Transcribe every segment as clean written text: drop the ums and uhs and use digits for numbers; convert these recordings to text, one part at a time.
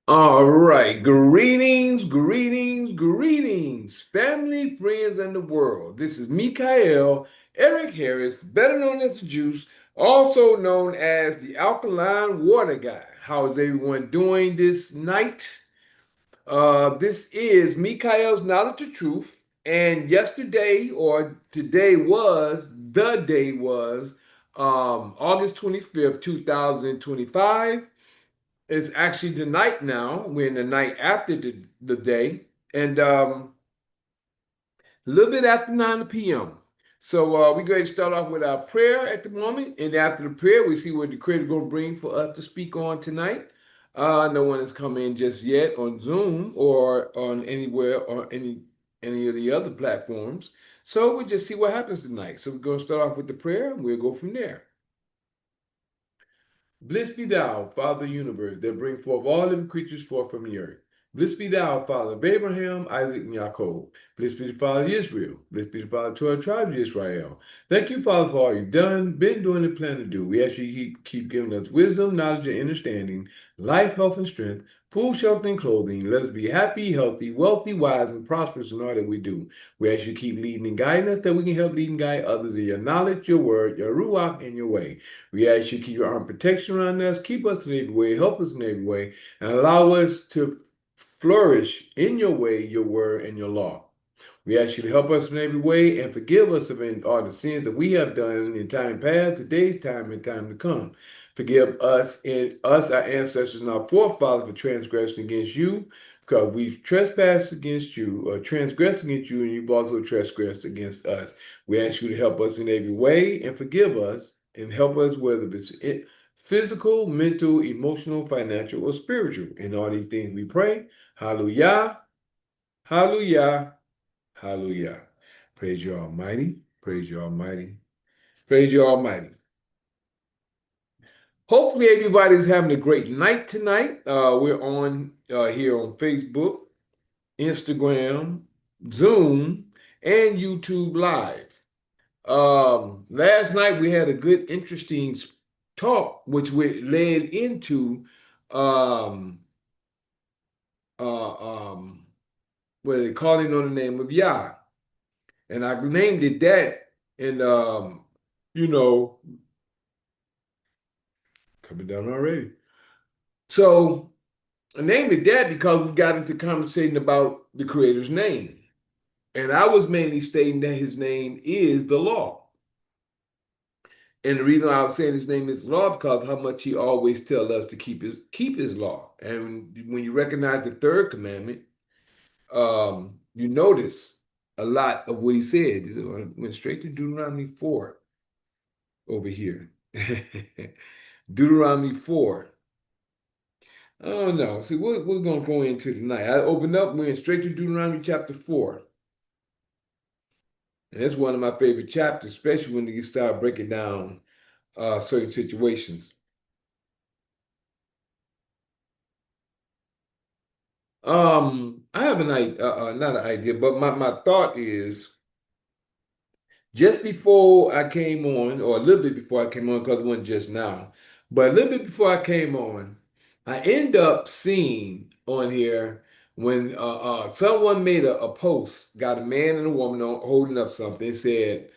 All right. Greetings, greetings, greetings, family, friends, and the world. This is Mikael Eric Harris, better known as the Juice, also known as the Alkaline Water Guy. How is everyone doing this night? This is Mikael's Knowledge of Truth. And yesterday or today was, the day was August 25th, 2025. It's actually the night now. We're in the night after the day, and a little bit after 9 p.m. So we're going to start off with our prayer at the moment, and after the prayer, we see what the Creator going to bring for us to speak on tonight. No one has come in just yet on Zoom or on anywhere or any of the other platforms. So we'll just see what happens tonight. So we're going to start off with the prayer, and we'll go from there. Blessed be thou, Father of the universe, that bring forth all living creatures forth from the earth. Blessed be thou, Father of Abraham, Isaac, and Jacob. Blessed be the Father of Israel. Blessed be the Father of the 12 tribes of Israel. Thank you, Father, for all you've done, been doing, and plan to do. We ask you to keep giving us wisdom, knowledge, and understanding, life, health, and strength, food, shelter, and clothing. Let us be happy, healthy, wealthy, wise, and prosperous in all that we do. We ask you to keep leading and guiding us that we can help lead and guide others in your knowledge, your word, your ruach, and your way. We ask you to keep your arm protection around us, keep us in every way, help us in every way, and allow us to flourish in your way, your word, and your law. We ask you to help us in every way and forgive us of all the sins that we have done in time past, today's time, and time to come. Forgive us and us, our ancestors, and our forefathers for transgressing against you, because we've trespassed against you or transgressed against you, and you've also trespassed against us. We ask you to help us in every way and forgive us and help us, whether it's physical, mental, emotional, financial, or spiritual. In all these things we pray. Hallelujah, hallelujah, hallelujah. Praise you Almighty, praise you Almighty, praise you Almighty. Hopefully everybody's having a great night tonight. We're on here on Facebook, Instagram, Zoom, and YouTube Live. Last night we had a good, interesting talk, which led into um, um, what they calling on the name of Yah, and I named it that. And you know, coming down already. So I named it that because we got into conversating about the Creator's name, and I was mainly stating that His name is the law. And the reason I was saying his name is law because how much he always tell us to keep his law. And when you recognize the third commandment, you notice a lot of what he said. He went straight to Deuteronomy 4 over here. Deuteronomy 4. Oh no. See, we're gonna go into tonight. I opened up, went straight to Deuteronomy chapter 4. And that's one of my favorite chapters, especially when you start breaking down certain situations. I have an idea, not an idea, but my thought is just before I came on, or a little bit before I came on, because it wasn't just now, but a little bit before I came on, I end up seeing on here when someone made a post, got a man and a woman holding up something, said,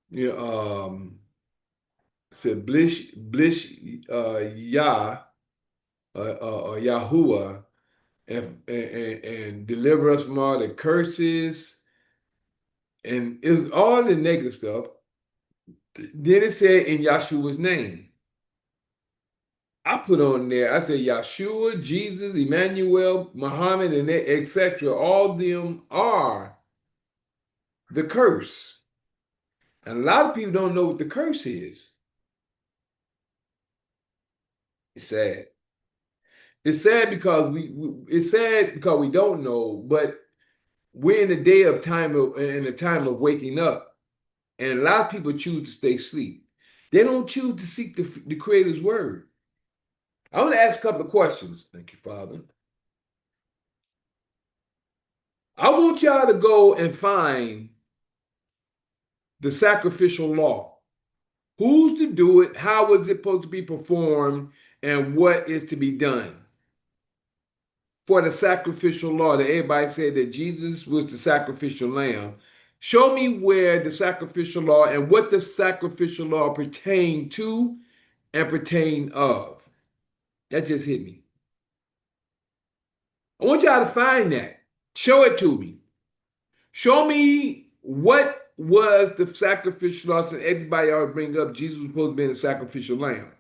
you know, said blish Yah Yahuwah and deliver us from all the curses, and it was all the negative stuff. Then it said in Yahshua's name. I put on there, I said Yahshua, Jesus, Emmanuel, Muhammad, and etc. All of them are the curse. And a lot of people don't know what the curse is. It's sad. It's sad because it's sad because we don't know, but we're in a day of time in a time of waking up. And a lot of people choose to stay asleep. They don't choose to seek the Creator's word. I want to ask a couple of questions. Thank you, Father. I want y'all to go and find the sacrificial law. Who's to do it? How is it supposed to be performed? And what is to be done? for the sacrificial law that everybody said that Jesus was the sacrificial lamb. Show me where the sacrificial law and what the sacrificial law pertain to and pertain of. That just hit me. I want y'all to find that. Show it to me. Show me what was the sacrificial law, since everybody always bring up Jesus was supposed to be the sacrificial lamb.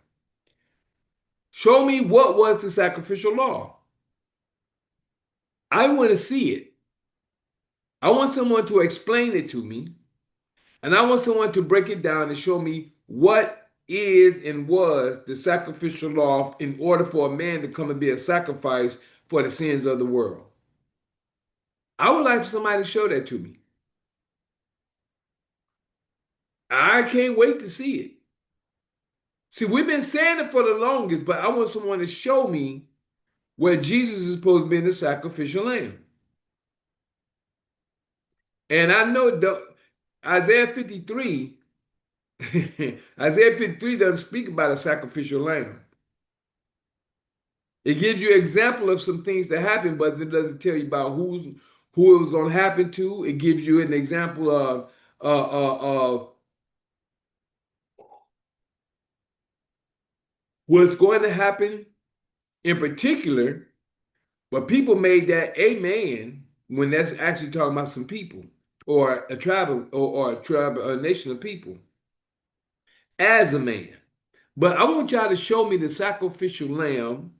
Show me what was the sacrificial law. I want to see it. I want someone to explain it to me, and I want someone to break it down and show me what is and was the sacrificial law in order for a man to come and be a sacrifice for the sins of the world. I would like for somebody to show that to me. I can't wait to see it. See, we've been saying it for the longest, but I want someone to show me where Jesus is supposed to be the sacrificial lamb. And I know Isaiah 53, Isaiah 53 doesn't speak about a sacrificial lamb. It gives you an example of some things that happen, but it doesn't tell you about who it was going to happen to. It gives you an example of what's going to happen in particular, but people made that a man when that's actually talking about some people or a tribe or a tribe or a nation of people as a man. But I want y'all to show me the sacrificial lamb.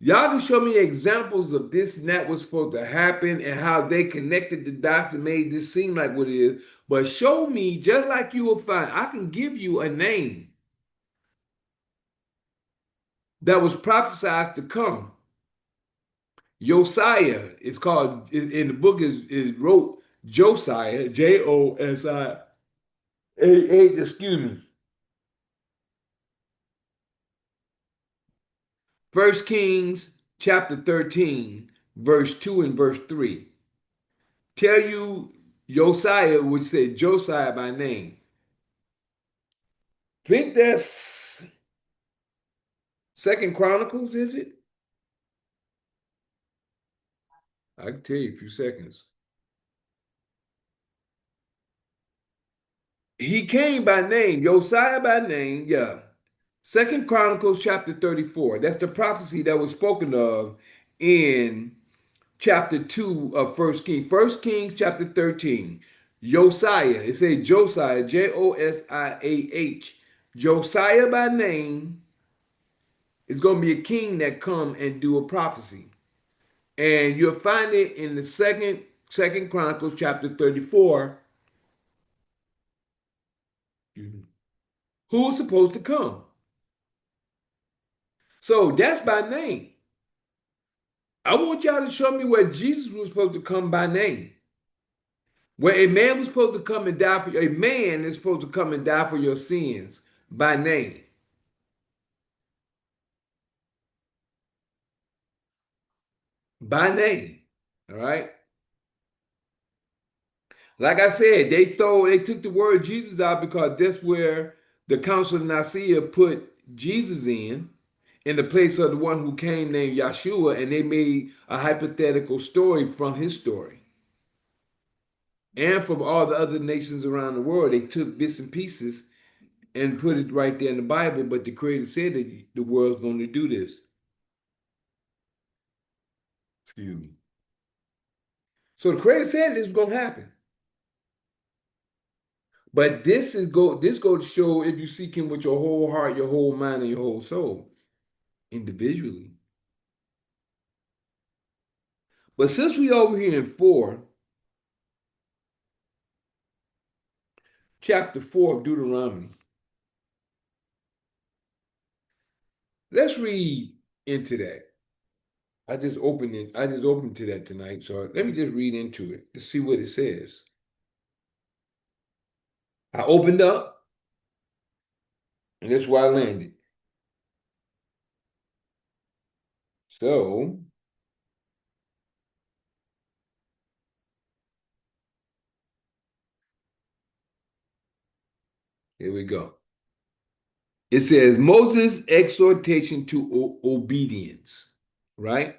Y'all can show me examples of this and that was supposed to happen and how they connected the dots and made this seem like what it is. But show me, just like you will find, I can give you a name that was prophesied to come. Josiah is called in the book is wrote Josiah, Josiah, excuse me. First Kings chapter 13, verse 2 and verse 3. Tell you Josiah would say Josiah by name. Think that's Second Chronicles, is it? I can tell you a few seconds. He came by name, Josiah by name, yeah. Second Chronicles chapter 34. That's the prophecy that was spoken of in chapter 2 of First Kings. First Kings chapter 13. Josiah. It says Josiah, Josiah. Josiah by name is going to be a king that come and do a prophecy. And you'll find it in the second Chronicles chapter 34. Who's supposed to come? So that's by name. I want y'all to show me where Jesus was supposed to come by name. Where a man was supposed to come and die for you. A man is supposed to come and die for your sins by name. By name. All right. Like I said, they took the word Jesus out because that's where the Council of Nicaea put Jesus in the place of the one who came named Yeshua, and they made a hypothetical story from his story. And from all the other nations around the world, they took bits and pieces and put it right there in the Bible, but the Creator said that the world's going to do this. Excuse me. So the Creator said this was going to happen. But this goes to show if you seek Him with your whole heart, your whole mind, and your whole soul, individually. But since we over here in chapter 4 of Deuteronomy, let's read into that. I just opened to that tonight. So let me just read into it to see what it says. I opened up, and that's where I landed. So here we go. It says Moses' exhortation to obedience, right?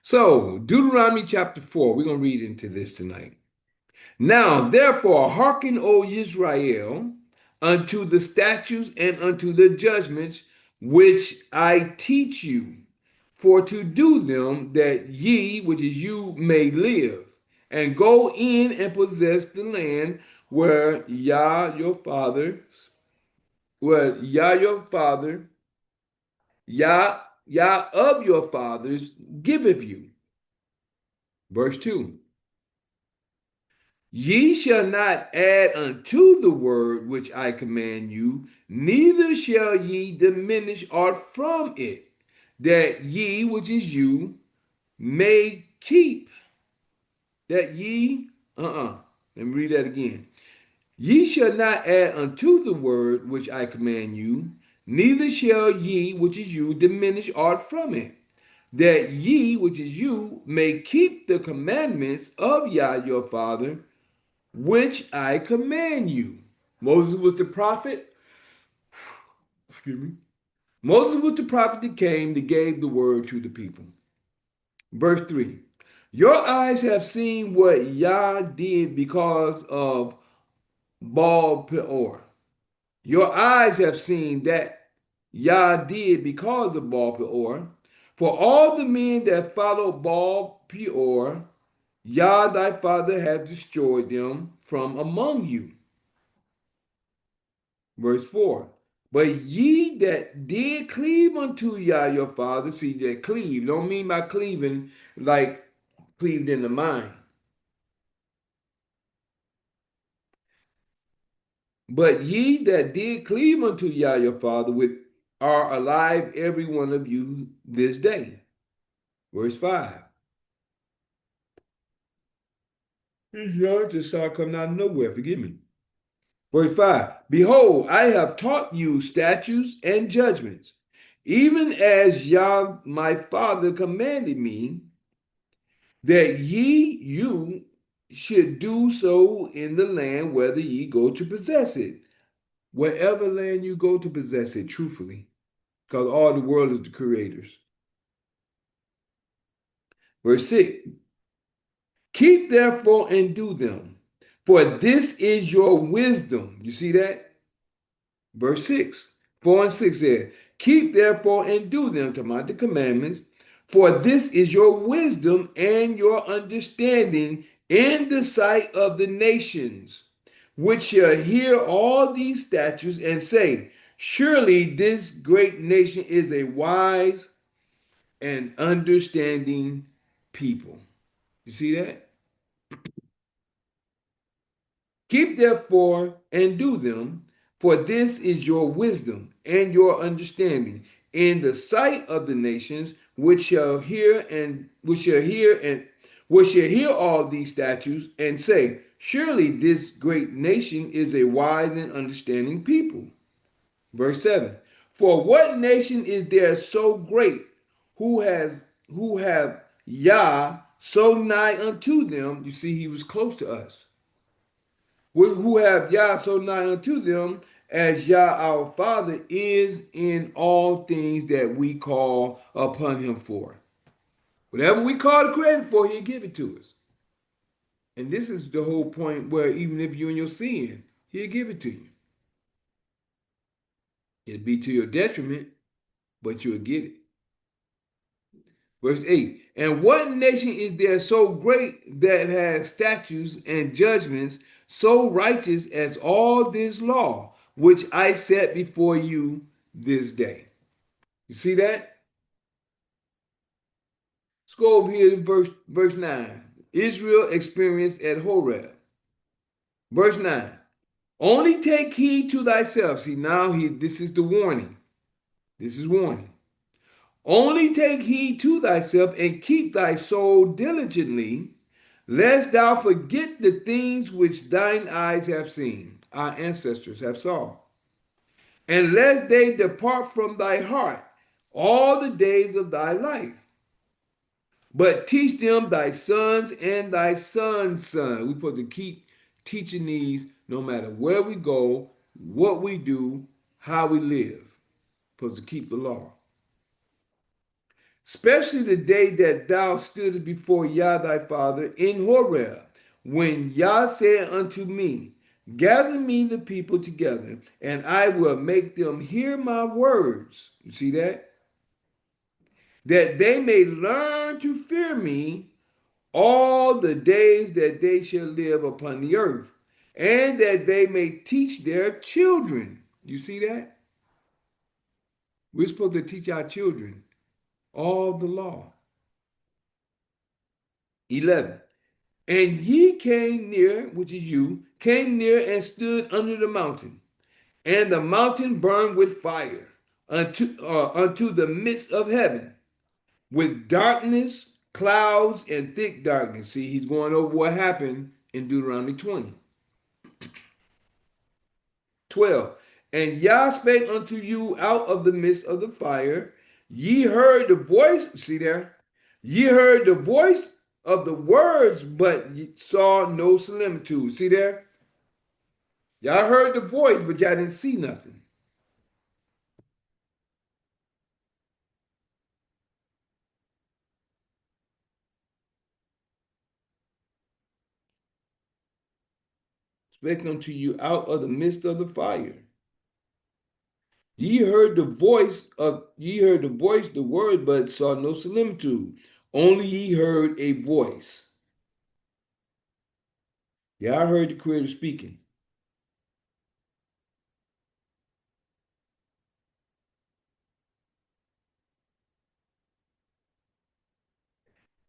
So, Deuteronomy chapter 4, we're going to read into this tonight. Now, therefore, hearken, O Israel, unto the statutes and unto the judgments which I teach you, for to do them, that ye, which is you, may live, and go in and possess the land where Yah your fathers, where Yah your father, Yah of your fathers giveth you. Verse 2. Ye shall not add unto the word which I command you, neither shall ye diminish aught from it, that ye, which is you, may keep, that ye, let me read that again. Ye shall not add unto the word which I command you, neither shall ye, which is you, diminish aught from it, that ye, which is you, may keep the commandments of Yah your Father, which I command you. Moses was the prophet. Excuse me. Moses was the prophet that came that gave the word to the people. Verse 3. Your eyes have seen what Yah did because of Baal Peor. Your eyes have seen that Yah did because of Baal Peor. For all the men that followed Baal Peor, Yah thy father hath destroyed them from among you. Verse 4. But ye that did cleave unto Yah your father, see that cleave, don't mean by cleaving like cleaved in the mind. But ye that did cleave unto Yah your father, which are alive every one of you this day. Verse 5. These yards just start coming out of nowhere, forgive me. Verse 5. Behold, I have taught you statutes and judgments, even as Yah my father commanded me, that you should do so in the land whether ye go to possess it. Wherever land you go to possess it, truthfully, because all the world is the creator's. Verse 6. Keep therefore and do them, for this is your wisdom. You see that? Verse 6. 4 and 6 says, keep therefore and do them, to mind the commandments, for this is your wisdom and your understanding in the sight of the nations, which shall hear all these statutes and say, surely this great nation is a wise and understanding people. You see that? Keep therefore and do them, for this is your wisdom and your understanding in the sight of the nations, which shall hear all these statutes and say, surely this great nation is a wise and understanding people. Verse 7. For what nation is there so great who have Yah so nigh unto them? You see, he was close to us, who have Yah so nigh unto them, as Yah our Father is in all things that we call upon him for. Whatever we call the Creator for, he'll give it to us. And this is the whole point where even if you're in your sin, he'll give it to you. It'll be to your detriment, but you'll get it. Verse 8. And what nation is there so great that has statutes and judgments so righteous as all this law, which I set before you this day? You see that? Let's go over here to verse 9. Israel experienced at Horeb. Verse 9. Only take heed to thyself. See, now this is the warning. This is warning. Only take heed to thyself and keep thy soul diligently, lest thou forget the things which thine eyes have seen, our ancestors have saw, and lest they depart from thy heart all the days of thy life. But teach them thy sons and thy sons' son. We're supposed to keep teaching these no matter where we go, what we do, how we live. We're supposed to keep the law. especially the day that thou stoodest before Yah thy father in Horeb, when Yah said unto me, gather me the people together, and I will make them hear my words. You see that? That they may learn to fear me all the days that they shall live upon the earth, and that they may teach their children. You see that? We're supposed to teach our children all the law. 11. And ye came near, which is you, came near and stood under the mountain, and the mountain burned with fire unto the midst of heaven, with darkness, clouds, and thick darkness. See, he's going over what happened in Deuteronomy 20. 12. And Yah spake unto you out of the midst of the fire. Ye heard the voice, see there? Ye heard the voice of the words, but ye saw no similitude. See there? Y'all heard the voice, but y'all didn't see nothing. Spake unto you out of the midst of the fire. Ye heard the voice, the word, but saw no similitude. Only ye heard a voice. Y'all heard the Creator speaking.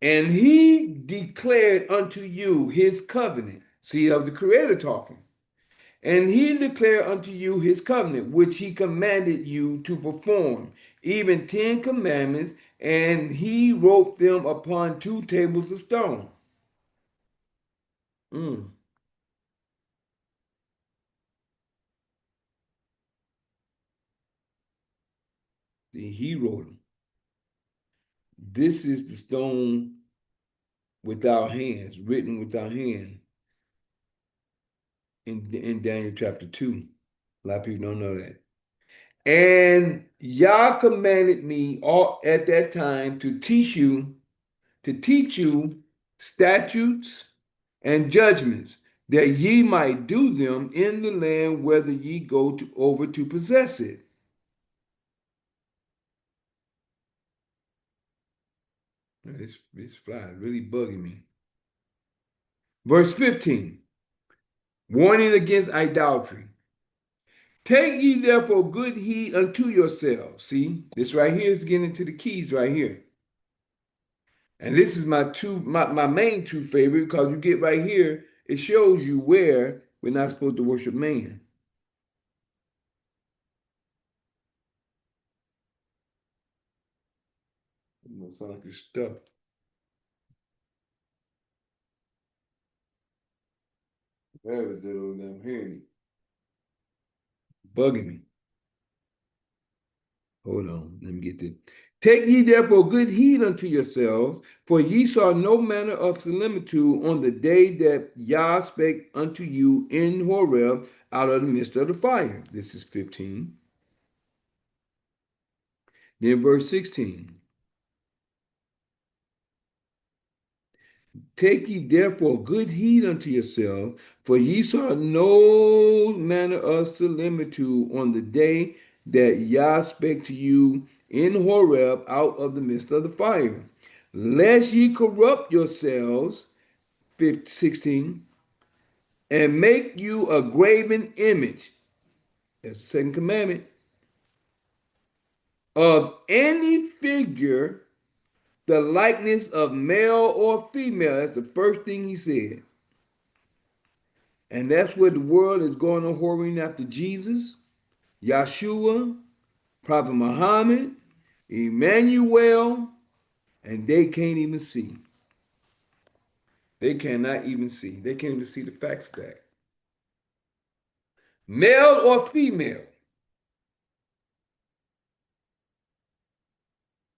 And he declared unto you his covenant. See, of the Creator talking. And he declared unto you his covenant, which he commanded you to perform, even 10 commandments, and he wrote them upon 2 tables of stone. Mm. See, he wrote them. This is the stone without hands, written without hand in Daniel chapter 2. A lot of people don't know that. And Yah commanded me all at that time to teach you statutes and judgments, that ye might do them in the land whether ye go over to possess it. This fly is really bugging me. Verse 15, warning against idolatry. Take ye therefore good heed unto yourselves. See, this right here is getting into the keys right here. And this is my main two favorite, because you get right here, it shows you where we're not supposed to worship man. It must sound like it's stuff. Where is it on them hearing it? Bugging me. Hold on, let me get this. Take ye therefore good heed unto yourselves, for ye saw no manner of similitude on the day that Yah spake unto you in Horeb out of the midst of the fire. This is 15. Then verse 16. Take ye therefore good heed unto yourselves, for ye saw no manner of similitude on the day that Yah spake to you in Horeb out of the midst of the fire, lest ye corrupt yourselves, 16, and make you a graven image. That's the second commandment. Of any figure, the likeness of male or female. That's the first thing he said. And that's where the world is going on whoring after Jesus, Yeshua, Prophet Muhammad, Emmanuel, and they can't even see. They cannot even see. They can't even see the facts back. Male or female,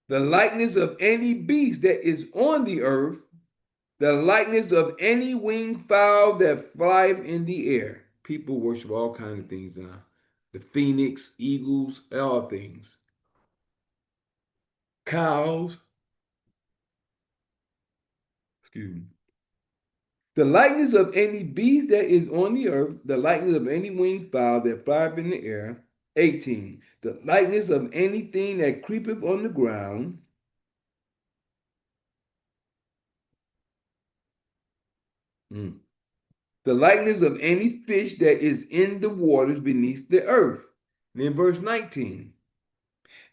the likeness of any beast that is on the earth, the likeness of any winged fowl that flieth in the air. People worship all kinds of things now. The phoenix, eagles, all things. Cows. Excuse me. The likeness of any beast that is on the earth, the likeness of any winged fowl that flieth in the air. 18. The likeness of anything that creepeth on the ground. Mm. The likeness of any fish that is in the waters beneath the earth. And then verse 19.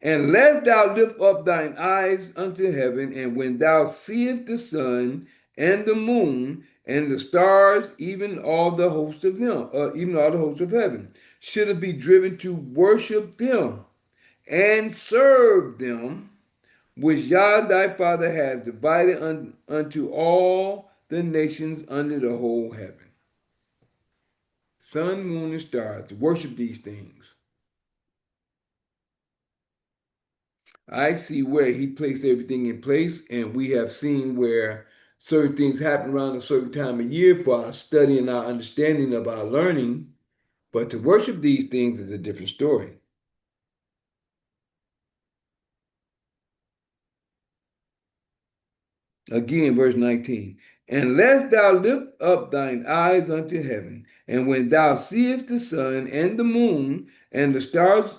And lest thou lift up thine eyes unto heaven, and when thou seest the sun and the moon and the stars, even all the hosts of them, even all the hosts of heaven, should it be driven to worship them and serve them, which Yah thy Father has divided unto all the nations under the whole heaven. Sun, moon, and stars, to worship these things. I see where he placed everything in place, and we have seen where certain things happen around a certain time of year for our study and our understanding of our learning. But to worship these things is a different story. Again, verse 19. And lest thou lift up thine eyes unto heaven, and when thou seest the sun and the moon and the stars,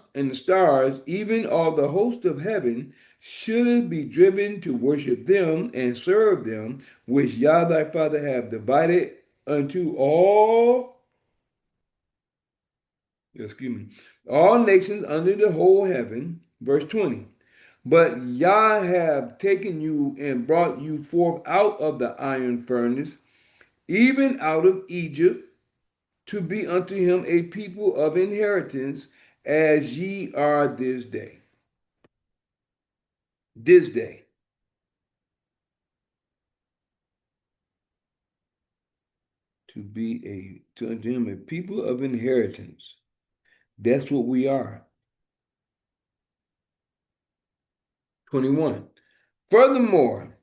even all the host of heaven, should be driven to worship them and serve them, which Yah thy Father have divided unto all nations under the whole heaven. Verse 20. But Yah have taken you and brought you forth out of the iron furnace, even out of Egypt, to be unto him a people of inheritance, as ye are this day. This day. To unto him a people of inheritance. That's what we are. 21. Furthermore,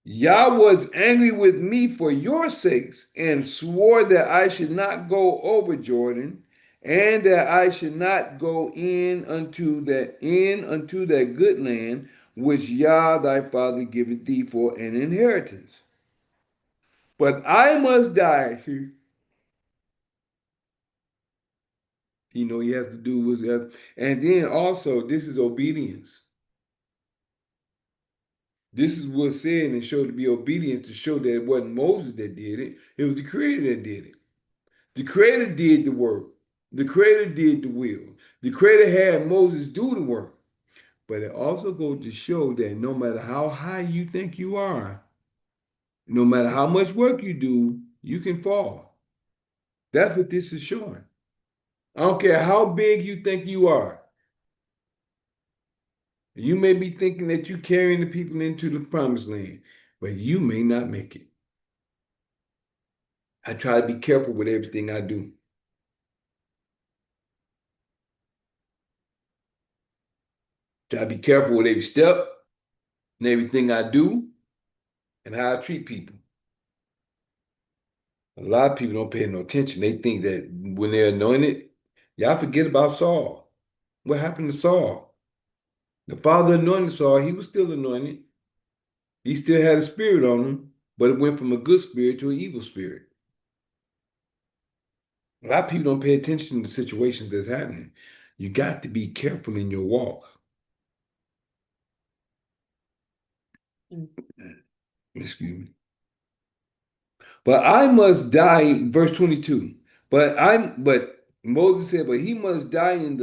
Yah was angry with me for your sakes, and swore that I should not go over Jordan, and that I should not go in unto that good land which Yah thy Father giveth thee for an inheritance. But I must die. See, he has to do with that. And then also, this is obedience. This is what's said and showed to be obedience, to show that it wasn't Moses that did it, it was the Creator that did it. The Creator did the work. The Creator did the will. The Creator had Moses do the work. But it also goes to show that no matter how high you think you are, no matter how much work you do, you can fall. That's what this is showing. I don't care how big you think you are. You may be thinking that you're carrying the people into the promised land, but you may not make it. I try to be careful with everything I do. Try to be careful with every step and everything I do and how I treat people. A lot of people don't pay no attention. They think that when they're anointed, y'all forget about Saul. What happened to Saul? The Father anointed Saul. He was still anointed. He still had a spirit on him, but it went from a good spirit to an evil spirit. A lot of people don't pay attention to the situations that's happening. You got to be careful in your walk. Excuse me. But I must die, verse 22. But Moses said, but he must die in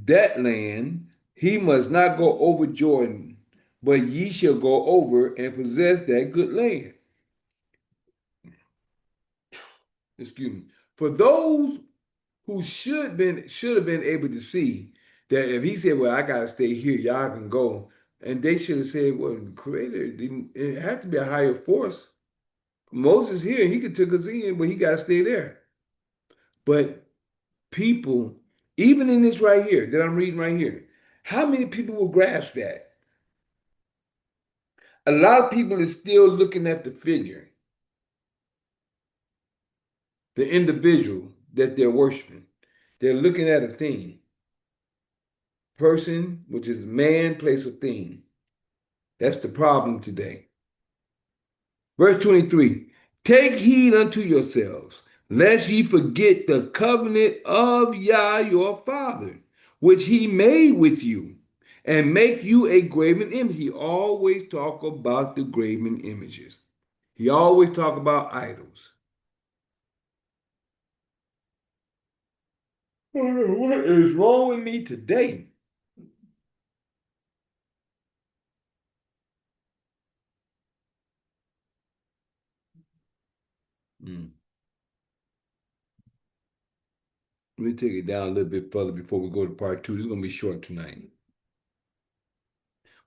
that land, he must not go over Jordan, but ye shall go over and possess that good land. Excuse me. For those who should have been able to see that if he said, well, I gotta stay here, y'all can go. And they should have said, well, the creator didn't, it had to be a higher force. Moses here, he could take us in, but he got to stay there. But people, even in this right here that I'm reading right here, how many people will grasp that? A lot of people is still looking at the figure, the individual that they're worshiping. They're looking at a thing. Person, which is man, place, or thing. That's the problem today. Verse 23. Take heed unto yourselves, lest ye forget the covenant of Yah your father, which he made with you, and make you a graven image. He always talk about the graven images. He always talk about idols. What is wrong with me today? Mm. Let me take it down a little bit further before we go to part two. This is going to be short tonight.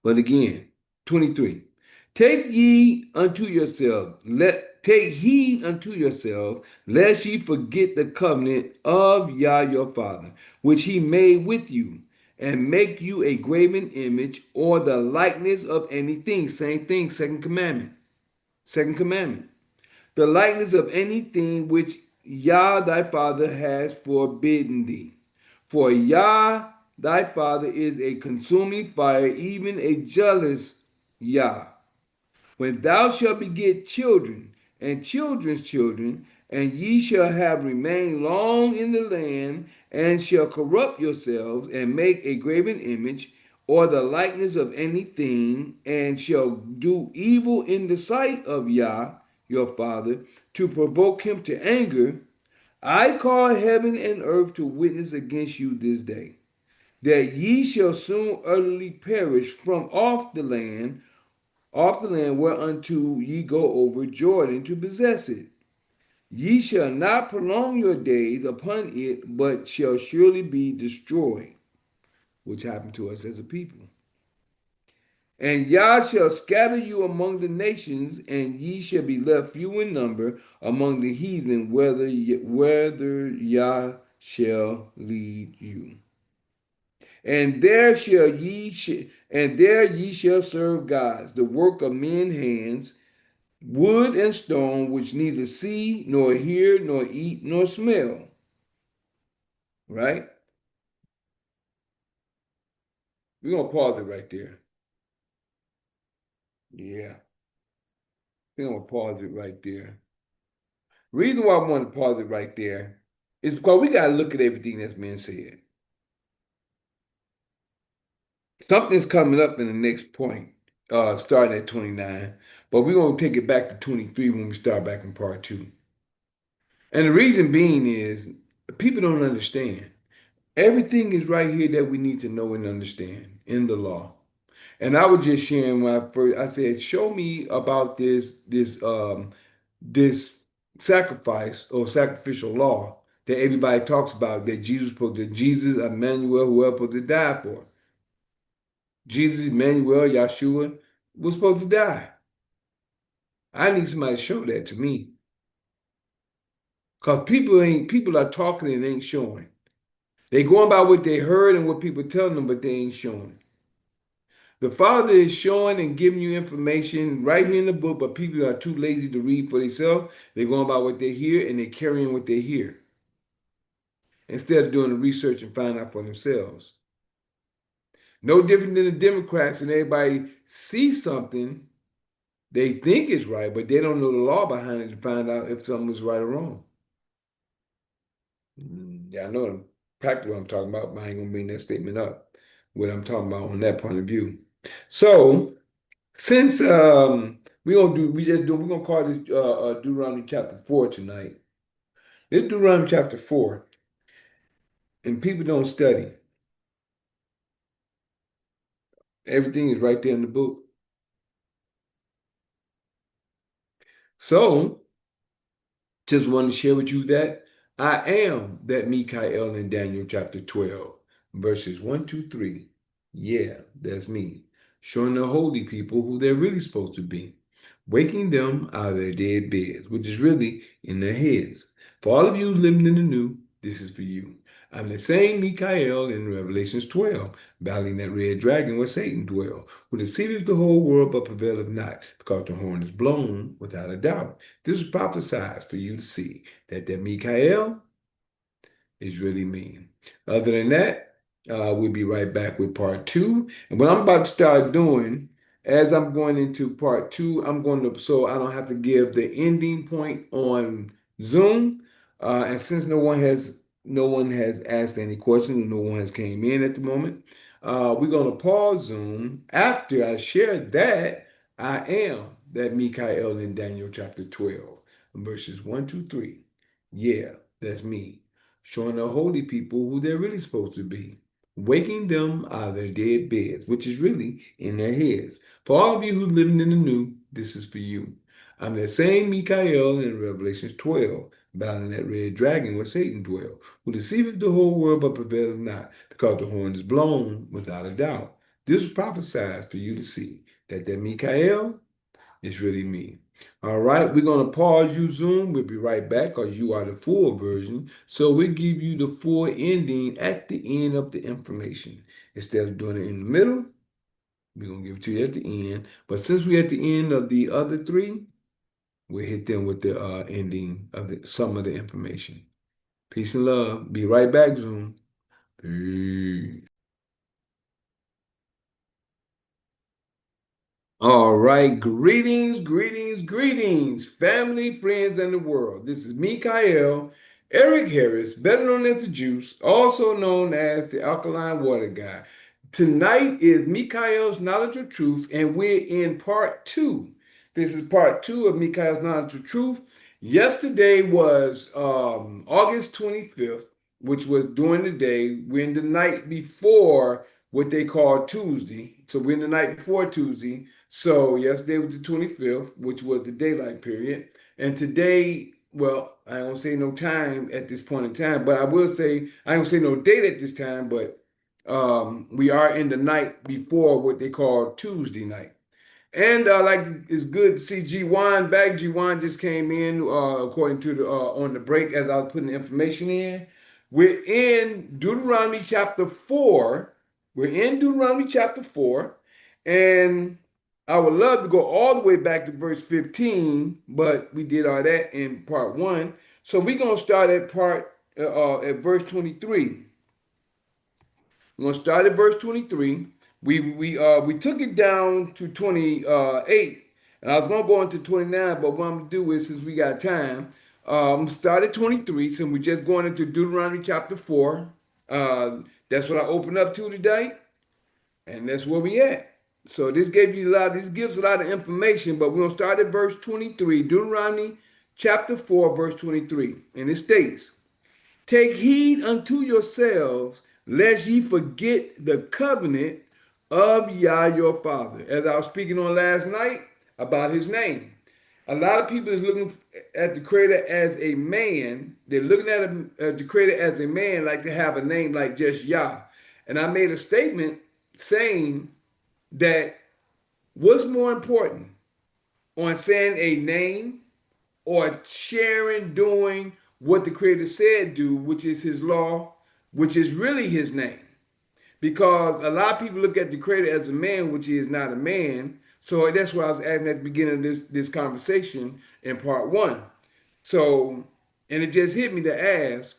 But again, 23. Take heed unto yourselves, lest ye forget the covenant of Yah your father, which he made with you, and make you a graven image or the likeness of anything. Same thing, second commandment. Second commandment. The likeness of anything which Yah thy father has forbidden thee. For Yah thy father is a consuming fire, even a jealous Yah. When thou shalt beget children and children's children, and ye shall have remained long in the land, and shall corrupt yourselves, and make a graven image, or the likeness of anything, and shall do evil in the sight of Yah your father, to provoke him to anger, I call heaven and earth to witness against you this day, that ye shall soon utterly perish from off the land whereunto ye go over Jordan to possess it. Ye shall not prolong your days upon it, but shall surely be destroyed, which happened to us as a people. And Yah shall scatter you among the nations, and ye shall be left few in number among the heathen, whether Yah shall lead you. And there ye shall serve gods, the work of men's hands, wood and stone, which neither see, nor hear, nor eat, nor smell. Right? We're going to pause it right there. Yeah. We're going to pause it right there. Reason why I want to pause it right there is because we got to look at everything that's being said. Something's coming up in the next point, starting at 29, but we're going to take it back to 23 when we start back in part two. And the reason being is people don't understand. Everything is right here that we need to know and understand in the law. And I was just sharing when I said, show me about this sacrifice or sacrificial law that everybody talks about that Jesus, Emmanuel, whoever supposed to die for. Jesus, Emmanuel, Yahshua was supposed to die. I need somebody to show that to me. Because people are talking and ain't showing. They going by what they heard and what people telling them, but they ain't showing. The Father is showing and giving you information right here in the book, but people are too lazy to read for themselves. They're going by what they hear and they're carrying what they hear instead of doing the research and finding out for themselves. No different than the Democrats, and everybody sees something they think is right, but they don't know the law behind it to find out if something is right or wrong. Yeah, I know practically what I'm talking about, but I ain't gonna bring that statement up. What I'm talking about on that point of view. So since we're gonna call this Deuteronomy chapter 4 tonight. This Deuteronomy chapter 4, and people don't study. Everything is right there in the book. So just want to share with you that I am that Mikael in Daniel chapter 12, verses 1, 2, 3. Yeah, that's me. Showing the holy people who they're really supposed to be. Waking them out of their dead beds, which is really in their heads. For all of you living in the new, this is for you. I'm the same Mikael in Revelations 12, battling that red dragon where Satan dwells, who deceiveth the whole world but prevaileth not, because the horn is blown without a doubt. This is prophesied for you to see that Mikael is really me. Other than that, we'll be right back with part two. And what I'm about to start doing, as I'm going into part two, I'm going to, so I don't have to give the ending point on Zoom. And since no one has asked any questions, and no one has came in at the moment, we're going to pause Zoom. After I share that, I am that Mikael in Daniel chapter 12, verses 1 to 3. Yeah, that's me, showing the holy people who they're really supposed to be, waking them out of their dead beds, which is really in their heads. For all of you who living in the new, this is for you. I'm that same Mikael in Revelations 12, battling that red dragon where Satan dwell, who deceiveth the whole world but prevaileth not, because the horn is blown without a doubt. This was prophesied for you to see that Mikael is really me. All right, we're going to pause you, Zoom. We'll be right back because you are the full version. So we give you the full ending at the end of the information. Instead of doing it in the middle, we're going to give it to you at the end. But since we're at the end of the other three, we'll hit them with the ending of some of the information. Peace and love. Be right back, Zoom. Peace. All right, greetings, family, friends, and the world. This is Mikael, Eric Harris, better known as the Juice, also known as the Alkaline Water Guy. Tonight is Mikael's Knowledge of Truth, and we're in part two. This is part two of Mikael's Knowledge of Truth. Yesterday was August 25th, which was during the day. We're in the night before what they call Tuesday. So we're in the night before Tuesday. So yesterday was the 25th, which was the daylight period. And today, well, I don't say no time at this point in time, but I will say, I don't say no date at this time, but we are in the night before what they call Tuesday night. And like it's good to see G1 back. G1 just came in according to the on the break as I was putting the information in. We're in Deuteronomy chapter 4. We're in Deuteronomy chapter 4. And I would love to go all the way back to verse 15, but we did all that in part one. So we're gonna start at verse 23. We're gonna start at verse 23. We took it down to 28, and I was gonna go into 29, but what I'm gonna do is since we got time, start at 23. So we're just going into Deuteronomy chapter 4. That's what I opened up to today, and that's where we at. So this gives a lot of information, but we're gonna start at verse 23, Deuteronomy chapter 4, verse 23, and it states. Take heed unto yourselves, lest ye forget the covenant of Yah your Father. As I was speaking on last night about his name. A lot of people is looking at the Creator as a man. They're looking at the Creator as a man, like to have a name like just Yah. And I made a statement saying that what's more important on saying a name or sharing, doing what the Creator said do, which is his law, which is really his name. Because a lot of people look at the Creator as a man, which he is not a man. So that's what I was asking at the beginning of this conversation in part one. So, and it just hit me to ask,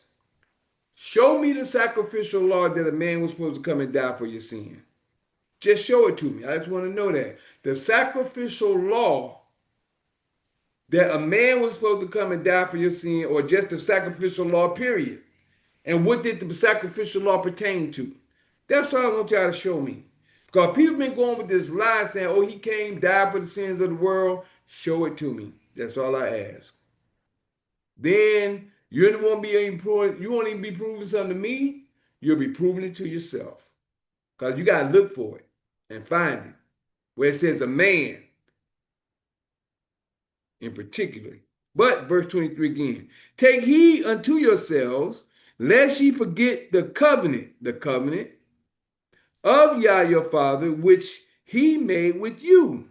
show me the sacrificial law that a man was supposed to come and die for your sin. Just show it to me. I just want to know that. The sacrificial law that a man was supposed to come and die for your sin, or just the sacrificial law, period. And what did the sacrificial law pertain to? That's all I want y'all to show me. Because people been going with this lie saying, oh, he came, died for the sins of the world. Show it to me. That's all I ask. Then you won't even be proving something to me. You'll be proving it to yourself. Because you got to look for it and find it. Where it says a man in particular. But verse 23 again, take heed unto yourselves, lest ye forget the covenant of Yah your Father, which he made with you,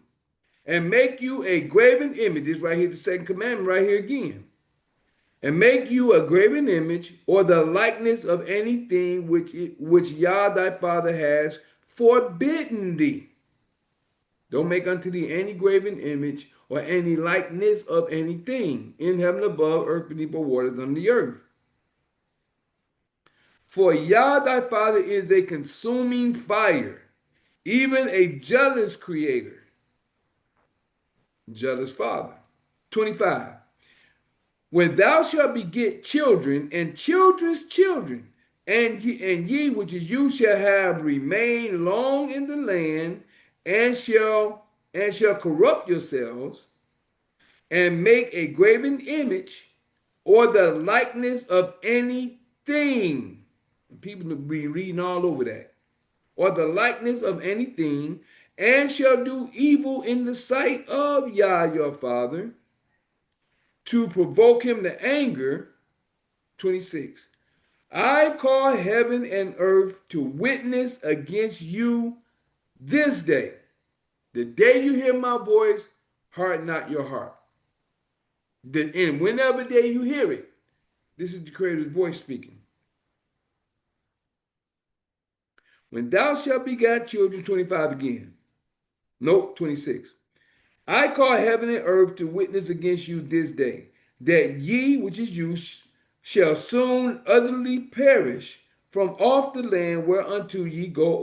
and make you a graven image. This right here, the second commandment right here again. And make you a graven image or the likeness of anything which Yah thy Father has forbidden thee. Don't make unto thee any graven image or any likeness of anything in heaven above, earth beneath, or waters under the earth. For Yah thy Father is a consuming fire, even a jealous creator. jealous father. 25. When thou shalt beget children and children's children, and ye which is you shall have remained long in the land, and shall corrupt yourselves, and make a graven image, or the likeness of anything. People will be reading all over that. Or the likeness of anything, and shall do evil in the sight of Yah your father, to provoke him to anger. 26. I call heaven and earth to witness against you this day. The day you hear my voice, harden not your heart. And whenever day you hear it, this is the Creator's voice speaking. When thou shalt begat children, 25 again. Nope, 26. I call heaven and earth to witness against you this day, that ye, which is you, shall soon utterly perish from off the land whereunto ye go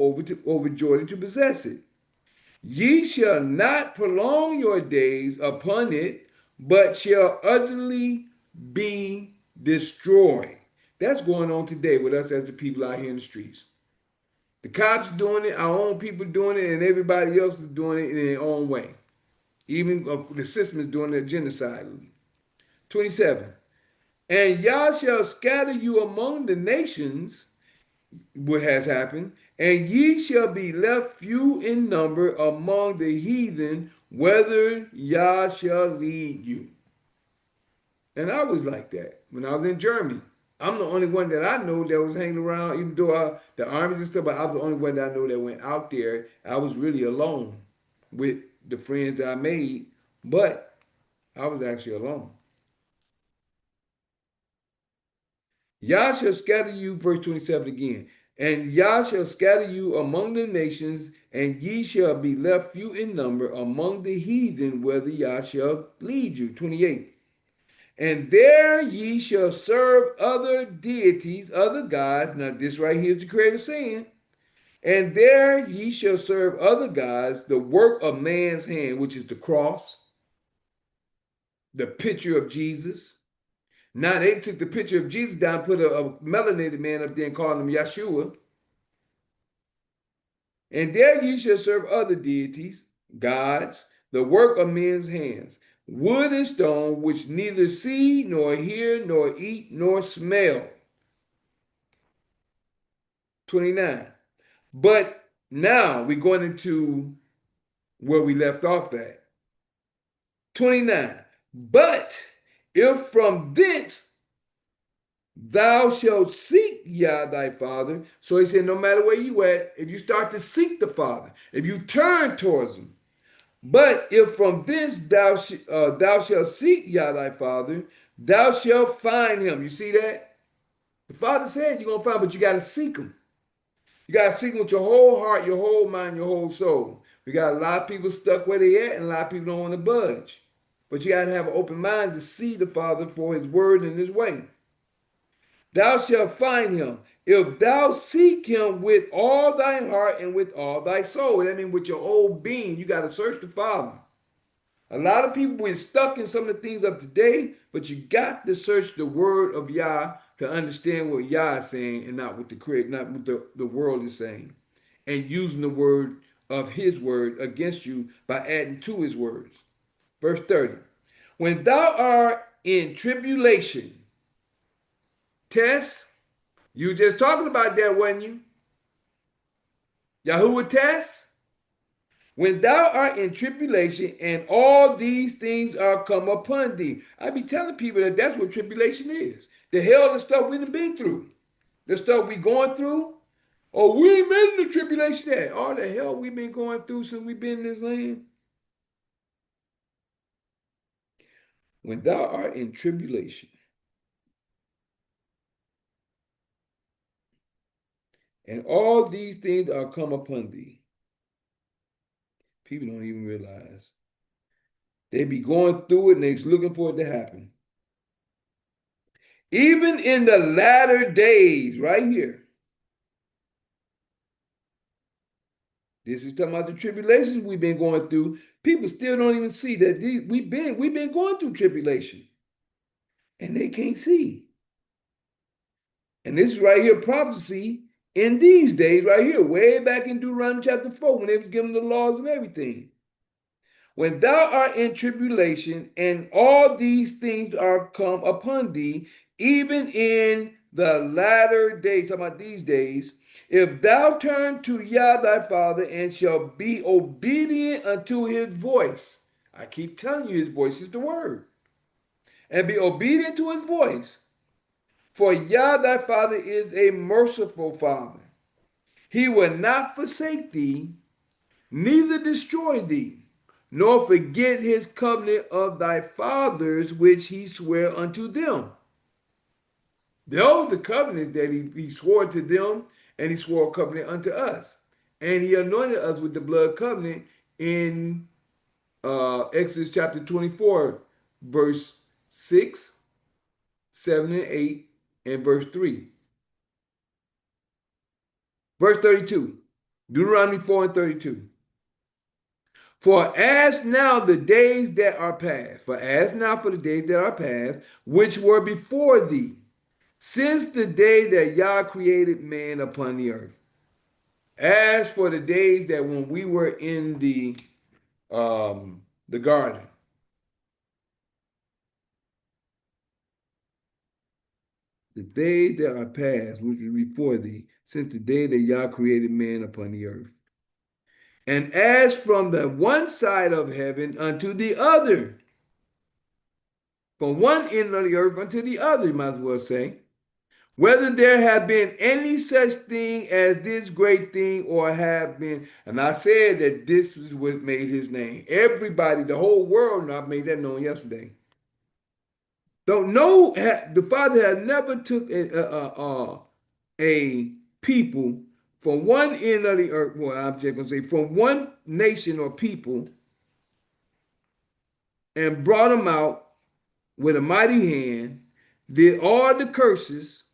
over Jordan to possess it. Ye shall not prolong your days upon it, but shall utterly be destroyed. That's going on today with us as the people out here in the streets. The cops doing it, our own people doing it, and everybody else is doing it in their own way. Even the system is doing it genocidally. 27. And Yah shall scatter you among the nations, what has happened, and ye shall be left few in number among the heathen, whither Yah shall lead you. And I was like that when I was in Germany. I'm the only one that I know that was hanging around, even though the armies and stuff, but I was the only one that I know that went out there. I was really alone with the friends that I made, but I was actually alone. Yah shall scatter you, verse 27 again. And Yah shall scatter you among the nations, and ye shall be left few in number among the heathen, whither Yah shall lead you. 28. And there ye shall serve other deities, other gods. Now, this right here is the Creator saying, and there ye shall serve other gods, the work of man's hand, which is the cross, the picture of Jesus. Now they took the picture of Jesus down, put a melanated man up there and called him Yeshua. And there ye shall serve other deities, gods, the work of men's hands, wood and stone, which neither see, nor hear, nor eat, nor smell. 29. But now we're going into where we left off at. 29. But if from thence thou shalt seek Yah thy Father. So he said, no matter where you at, if you start to seek the Father, if you turn towards him, but if from thence thou shalt seek Yah thy Father, thou shalt find him. You see that? The Father said you're going to find, but you got to seek him. You got to seek him with your whole heart, your whole mind, your whole soul. We got a lot of people stuck where they at, and a lot of people don't want to budge. But you got to have an open mind to see the Father for his word and his way. Thou shalt find him if thou seek him with all thy heart and with all thy soul. That means with your whole being. You got to search the Father. A lot of people are stuck in some of the things of today, but you got to search the word of Yah to understand what Yah is saying and not what the world is saying. And using the word of his word against you by adding to his words. Verse 30. When thou art in tribulation, test. You were just talking about that, wasn't you? Yahuwah test. When thou art in tribulation and all these things are come upon thee. I be telling people that that's what tribulation is. The hell, the stuff we've been through. The stuff we going through. Oh, we ain't been in the tribulation yet. All the hell we've been going through since we've been in this land. When thou art in tribulation and all these things are come upon thee. People don't even realize. They be going through it and they're looking for it to happen. Even in the latter days, right here, This is talking about the tribulations we've been going through. People still don't even see that we've been going through tribulation, and they can't see. And this is right here, prophecy in these days, right here, way back in Deuteronomy chapter 4, when they was given the laws and everything. When thou art in tribulation, and all these things are come upon thee, even in the latter days, talking about these days, if thou turn to Yah thy Father, and shall be obedient unto his voice. I keep telling you, his voice is the word. And be obedient to his voice. For Yah thy Father is a merciful Father. He will not forsake thee, neither destroy thee, nor forget his covenant of thy fathers, which he sware unto them. Those the covenant that he swore to them, and he swore a covenant unto us. And he anointed us with the blood covenant in Exodus chapter 24, verse 6, 7, and 8, and verse 3. Verse 32, Deuteronomy 4 and 32. For as now the days that are past, for as now for the days that are past, which were before thee, since the day that Yah created man upon the earth. As for the days that when we were in the garden, the days that are past, which were before thee, since the day that Yah created man upon the earth. And as from the one side of heaven unto the other, from one end of the earth unto the other, you might as well say, whether there have been any such thing as this great thing, or have been, and I said that this is what made his name. Everybody, the whole world, and I made that known yesterday. Don't know, the Father had never took a people from one end of the earth, well, I'm just going to say, from one nation or people, and brought them out with a mighty hand, did all the curses,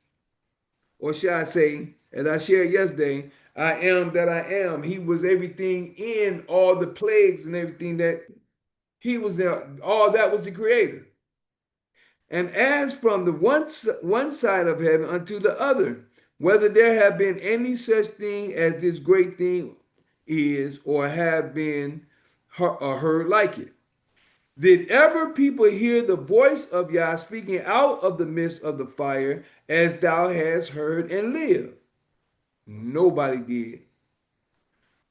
or shall I say, as I shared yesterday, I am that I am. He was everything in all the plagues and everything that he was there. All that was the creator. And as from the one side of heaven unto the other, whether there have been any such thing as this great thing is, or have been heard like it. Did ever people hear the voice of Yah speaking out of the midst of the fire, as thou hast heard and lived? Nobody did.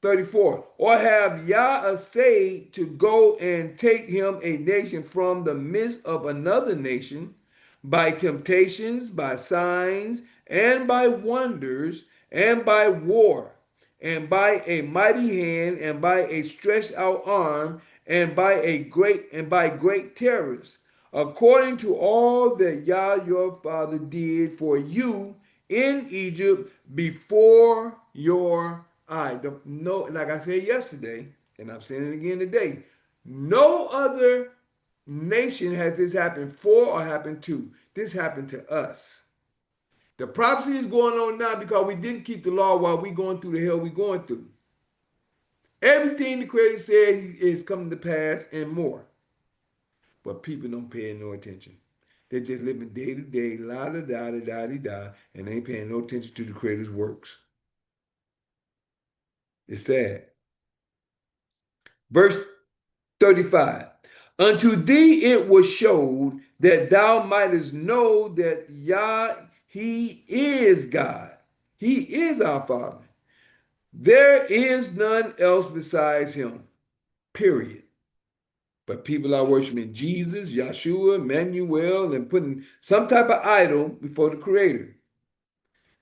34. Or have Yah essayed to go and take him a nation from the midst of another nation, by temptations, by signs, and by wonders, and by war, and by a mighty hand, and by a stretched out arm, and by great terrors, according to all that Yah your father did for you in Egypt before your eyes. No, like I said yesterday, and I'm saying it again today, no other nation has this happened for or happened to. This happened to us. The prophecy is going on now because we didn't keep the law while we going through the hell we going through. Everything the Creator said is coming to pass and more. But people don't pay no attention. They're just living day to day, la da da da da da da, and they ain't paying no attention to the Creator's works. It's sad. Verse 35. Unto thee it was showed that thou mightest know that Yah, he is God. He is our Father. There is none else besides him. Period. But people are worshiping Jesus, Yeshua, Emmanuel, and putting some type of idol before the Creator.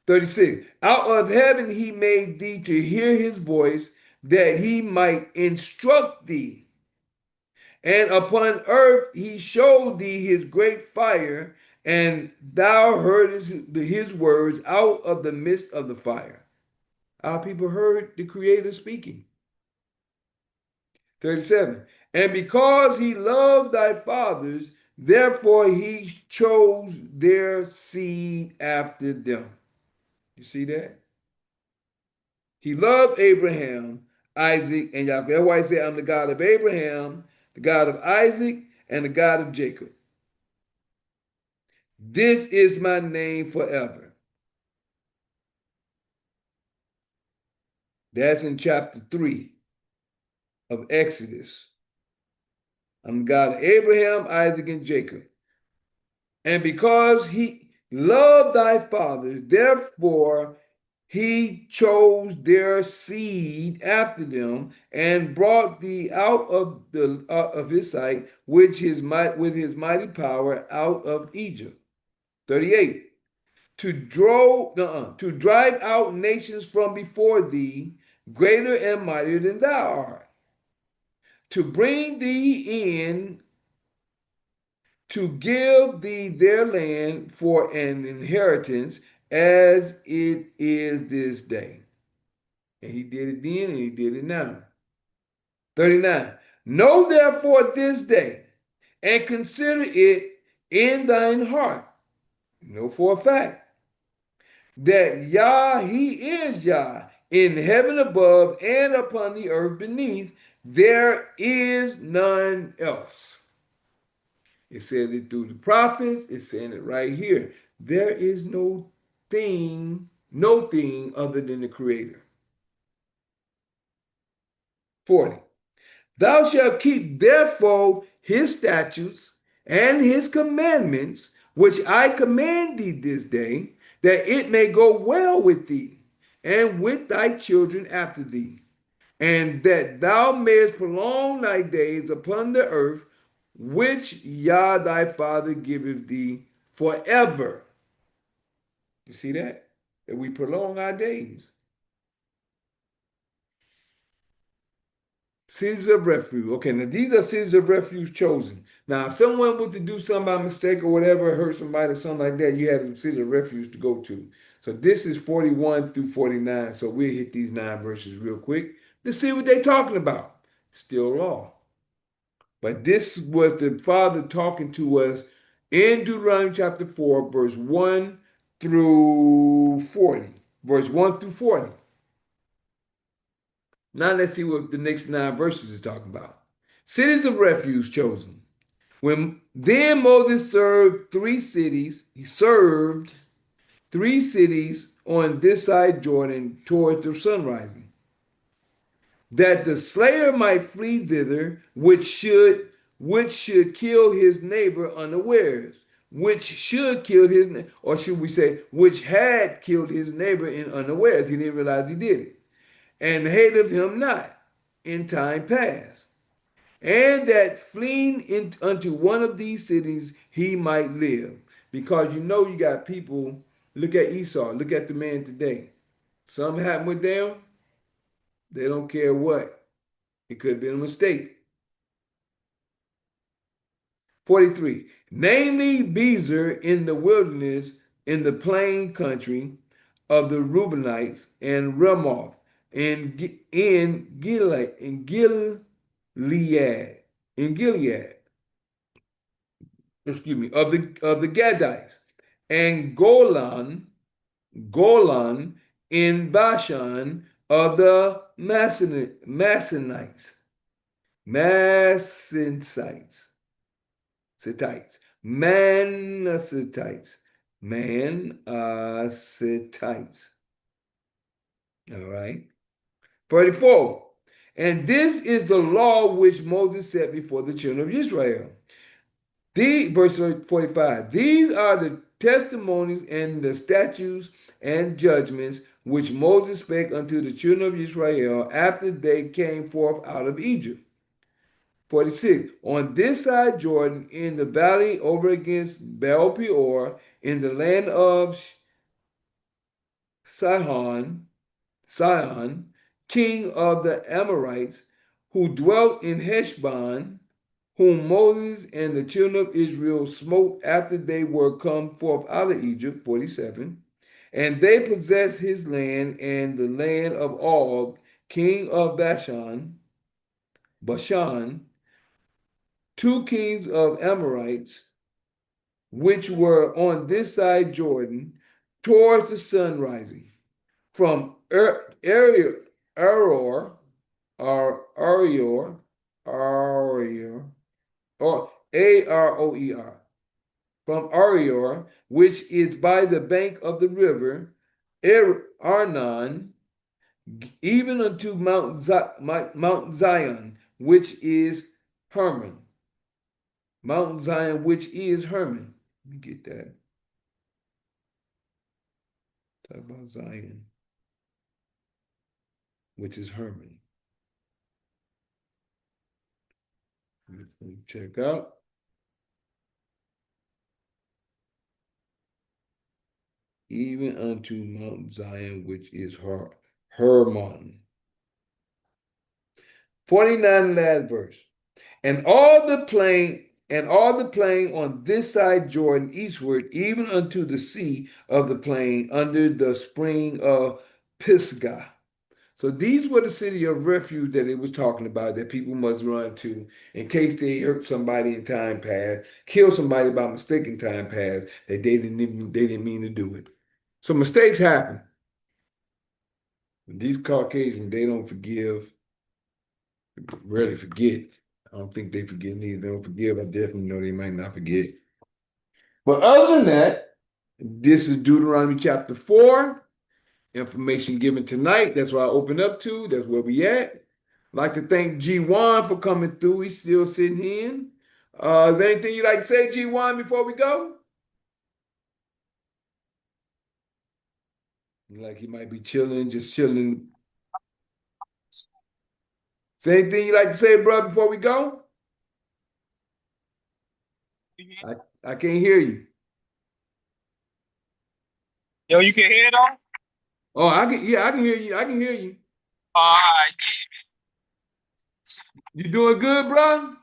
36. Out of heaven he made thee to hear his voice, that he might instruct thee. And upon earth he showed thee his great fire, and thou heardest his words out of the midst of the fire. Our people heard the Creator speaking. 37. And because he loved thy fathers, therefore he chose their seed after them. You see that? He loved Abraham, Isaac, and Jacob. That's why he said, I'm the God of Abraham, the God of Isaac, and the God of Jacob. This is my name forever. That's in chapter 3 of Exodus. I'm the God of Abraham, Isaac, and Jacob. And because he loved thy fathers, therefore he chose their seed after them and brought thee out of the of his sight, which his might with his mighty power out of Egypt. 38. To drive out nations from before thee, greater and mightier than thou art, to bring thee in, to give thee their land for an inheritance, as it is this day. And he did it then and he did it now. 39. Know therefore this day and consider it in thine heart. Know for a fact that Yah, he is Yah, in heaven above and upon the earth beneath. There is none else. It says it through the prophets. It's saying it right here. There is no thing other than the Creator. 40. Thou shalt keep therefore his statutes and his commandments, which I command thee this day, that it may go well with thee and with thy children after thee, and that thou mayest prolong thy days upon the earth, which Yah thy Father giveth thee forever. You see that? That we prolong our days. Cities of refuge. Okay, now these are cities of refuge chosen. Now, if someone was to do something by mistake or whatever, hurt somebody or something like that, you had some city of refuge to go to. So this is 41 through 49. So we'll hit these 9 verses real quick to see what they're talking about. Still law. But this was the Father talking to us in Deuteronomy chapter 4, verse 1 through 40. Verse 1 through 40. Now let's see what the next 9 verses is talking about. Cities of refuge chosen. When then Moses served 3 cities, he served 3 cities on this side Jordan toward the sun rising, that the slayer might flee thither, which should kill his neighbor unawares, which should kill his, or should we say, which had killed his neighbor in unawares. He didn't realize he did it, and hated him not in time past, and that fleeing unto one of these cities he might live. Because you got people, look at Esau, look at the man today. Something happened with them, they don't care what. It could have been a mistake. 43. Namely, Bezer in the wilderness, in the plain country of the Reubenites, and Ramoth in Gilead, of the Gadites, and Golan in Bashan of the Massonites, Manassetites. All right. 44. And this is the law which Moses set before the children of Israel. Verse 45. These are the testimonies and the statutes and judgments which Moses spake unto the children of Israel after they came forth out of Egypt. 46. On this side Jordan, in the valley over against Baal Peor, in the land of Sihon, king of the Amorites, who dwelt in Heshbon, whom Moses and the children of Israel smote after they were come forth out of Egypt. 47. And they possessed his land and the land of Og, king of Bashan, 2 kings of Amorites, which were on this side Jordan, towards the sun rising, from Aror Arior, Arior, or Aroer, from Arior, which is by the bank of the river Arnon, even unto Mount Zion, which is Hermon. Mount Zion, which is Hermon. Let me get that. Talk about Zion, which is Hermon. Let me check out. Even unto Mount Zion, which is Hermon. 49 last verse. And all the plain on this side Jordan eastward, even unto the sea of the plain under the spring of Pisgah. So these were the city of refuge that it was talking about that people must run to in case they hurt somebody in time past, kill somebody by mistake in time past that they didn't mean to do it. So mistakes happen. These Caucasians, they don't forgive, rarely forget. I don't think they forget neither. They don't forgive. I definitely know they might not forget. But other than that, this is Deuteronomy chapter 4. Information given tonight. That's what I opened up to. That's where we at. I'd like to thank G1 for coming through. He's still sitting in. Is there anything you'd like to say, G1, before we go? Like he might be chilling, just chilling. Is there anything you'd like to say, bro, before we go? I, I can't hear you. Yo, you can hear it on? Oh, I can hear you. I can hear you. All right. You doing good, bro?